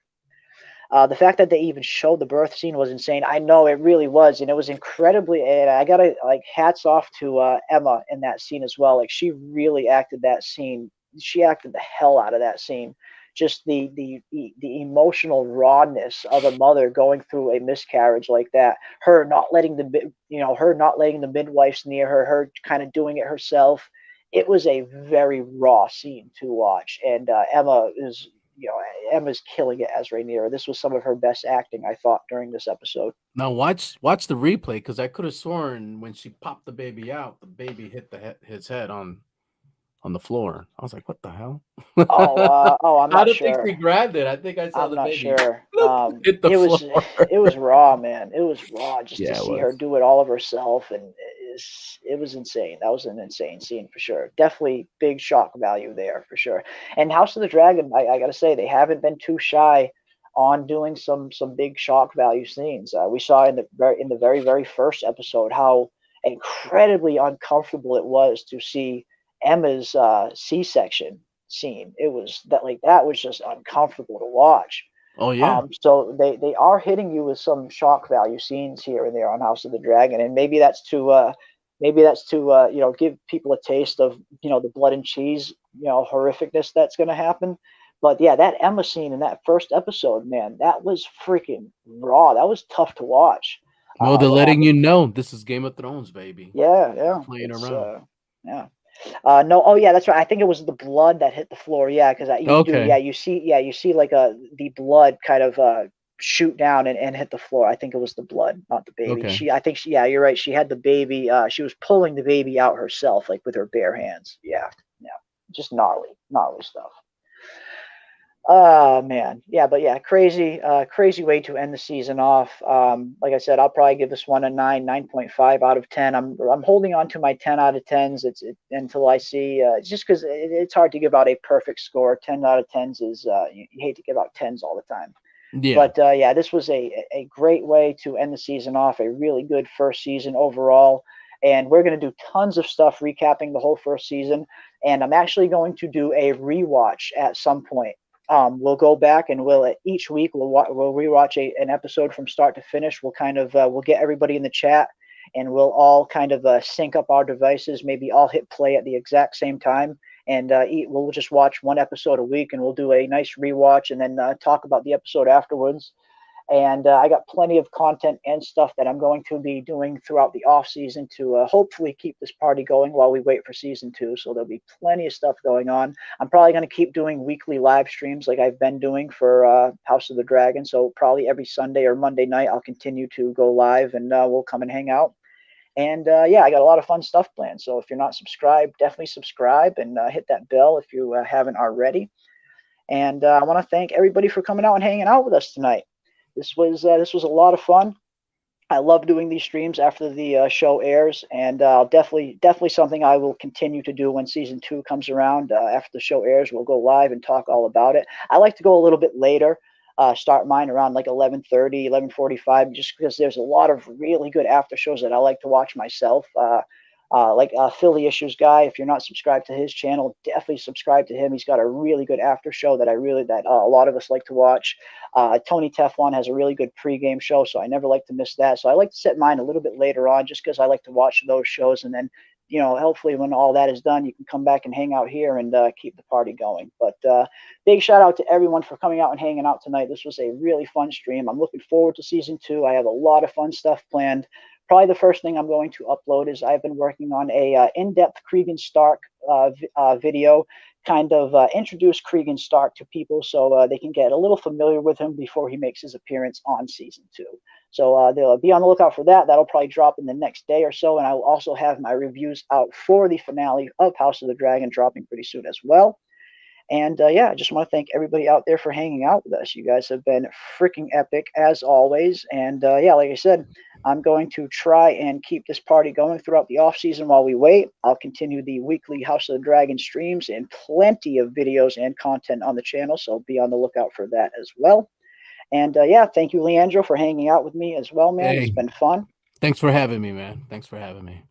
The fact that they even showed the birth scene was insane. I know it really was, and it was incredibly. And I gotta like hats off to Emma in that scene as well. Like she really acted that scene. She acted the hell out of that scene. Just the emotional rawness of a mother going through a miscarriage like that. Her not letting her not letting the midwives near her. Her kind of doing it herself. It was a very raw scene to watch, and Emma's killing it as Rhaenyra. This was some of her best acting, I thought, during this episode. Now watch the replay because I could have sworn when she popped the baby out, the baby hit his head on the floor. I was like, what the hell? I'm I not don't think she sure. grabbed it. I think I saw I'm the not baby sure. hit the It floor. was it was raw, man. It was raw just to Yeah, it see her was. do it all of herself, and it was insane. That was an insane scene for sure. Definitely big shock value there for sure. And House of the Dragon, I gotta say, they haven't been too shy on doing some big shock value scenes. We saw in the very first episode how incredibly uncomfortable it was to see Emma's C-section scene. It was that was just uncomfortable to watch. Oh yeah. So they are hitting you with some shock value scenes here and there on House of the Dragon, and maybe that's to give people a taste of the blood and cheese horrificness that's going to happen. But yeah, that Emma scene in that first episode, man, that was freaking raw. That was tough to watch. Well, they're What letting happened? you know this is Game of Thrones, baby. Yeah, yeah, Playing it's around. yeah. No, oh yeah, that's right. I think it was the blood that hit the floor. Yeah, because you do. Okay. Yeah, you see like the blood kind of shoot down and hit the floor. I think it was the blood, not the baby. Okay. Yeah, you're right. She had the baby. She was pulling the baby out herself, like with her bare hands. Yeah, yeah, just gnarly stuff. Oh man, yeah, but yeah, crazy way to end the season off. Like I said, I'll probably give this one a 9.5 out of 10. I'm holding on to my 10 out of 10s. Until I see. It's just because it's hard to give out a perfect score. 10 out of 10s is you hate to give out 10s all the time. Yeah. But yeah, this was a great way to end the season off. A really good first season overall. And we're going to do tons of stuff recapping the whole first season. And I'm actually going to do a rewatch at some point. We'll go back and each week we'll rewatch an episode from start to finish. We'll kind of we'll get everybody in the chat and we'll all kind of sync up our devices. Maybe all hit play at the exact same time, and we'll just watch one episode a week, and we'll do a nice rewatch and then talk about the episode afterwards. And I got plenty of content and stuff that I'm going to be doing throughout the off season to hopefully keep this party going while we wait for season 2. So there'll be plenty of stuff going on. I'm probably going to keep doing weekly live streams like I've been doing for House of the Dragon. So probably every Sunday or Monday night I'll continue to go live, and we'll come and hang out. And yeah, I got a lot of fun stuff planned. So if you're not subscribed, definitely subscribe and hit that bell if you haven't already. And I want to thank everybody for coming out and hanging out with us tonight. This was a lot of fun. I love doing these streams after the show airs, and definitely something I will continue to do when season 2 comes around. After the show airs, we'll go live and talk all about it. I like to go a little bit later, start mine around like 11:30, 11:45, just because there's a lot of really good after shows that I like to watch myself. Like Philly Issues guy. If you're not subscribed to his channel, definitely subscribe to him. He's got a really good after show that a lot of us like to watch. Tony Teflon has a really good pregame show, so I never like to miss that. So I like to set mine a little bit later on, just because I like to watch those shows, and then hopefully when all that is done, you can come back and hang out here and keep the party going. But big shout out to everyone for coming out and hanging out tonight. This was a really fun stream. I'm looking forward to season 2. I have a lot of fun stuff planned. Probably the first thing I'm going to upload is I've been working on a in-depth Cregan Stark video, kind of introduce Cregan Stark to people so they can get a little familiar with him before he makes his appearance on season 2. So they'll be on the lookout for that. That'll probably drop in the next day or so, and I will also have my reviews out for the finale of House of the Dragon dropping pretty soon as well. And yeah, I just want to thank everybody out there for hanging out with us. You guys have been freaking epic as always. And yeah, like I said, I'm going to try and keep this party going throughout the off season while we wait. I'll continue the weekly House of the Dragon streams and plenty of videos and content on the channel. So be on the lookout for that as well. And yeah, thank you, Leandro, for hanging out with me as well, man. It's Hey, been fun. thanks for having me, man. Thanks for having me.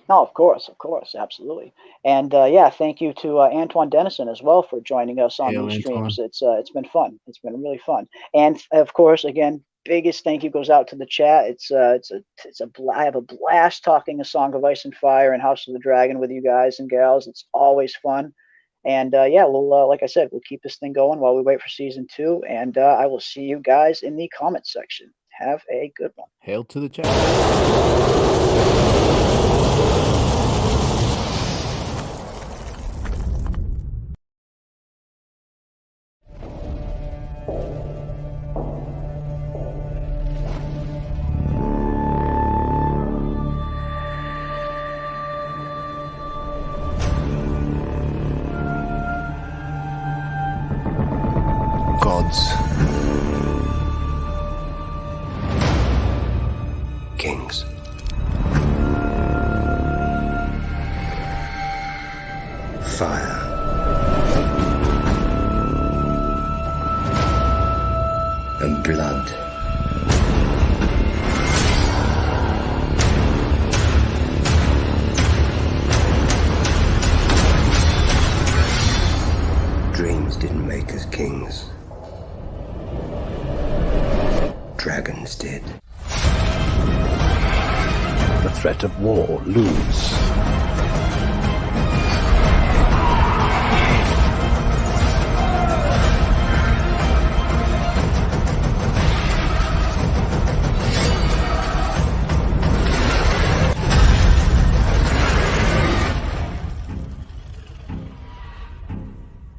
No, of course, absolutely. And yeah, thank you to Antoine Dennison as well for joining us on Hail, these Antoine. streams. It's been fun. It's been really fun. And of course, again, biggest thank you goes out to the chat. I have a blast talking A Song of Ice and Fire and House of the Dragon with you guys and gals. It's always fun. And yeah, we'll like I said, we'll keep this thing going while we wait for season 2. And I will see you guys in the comments section. Have a good one. Hail to the chat. Gods, kings, fire, and blood. Dreams didn't make us kings. Dragons did. The threat of war looms.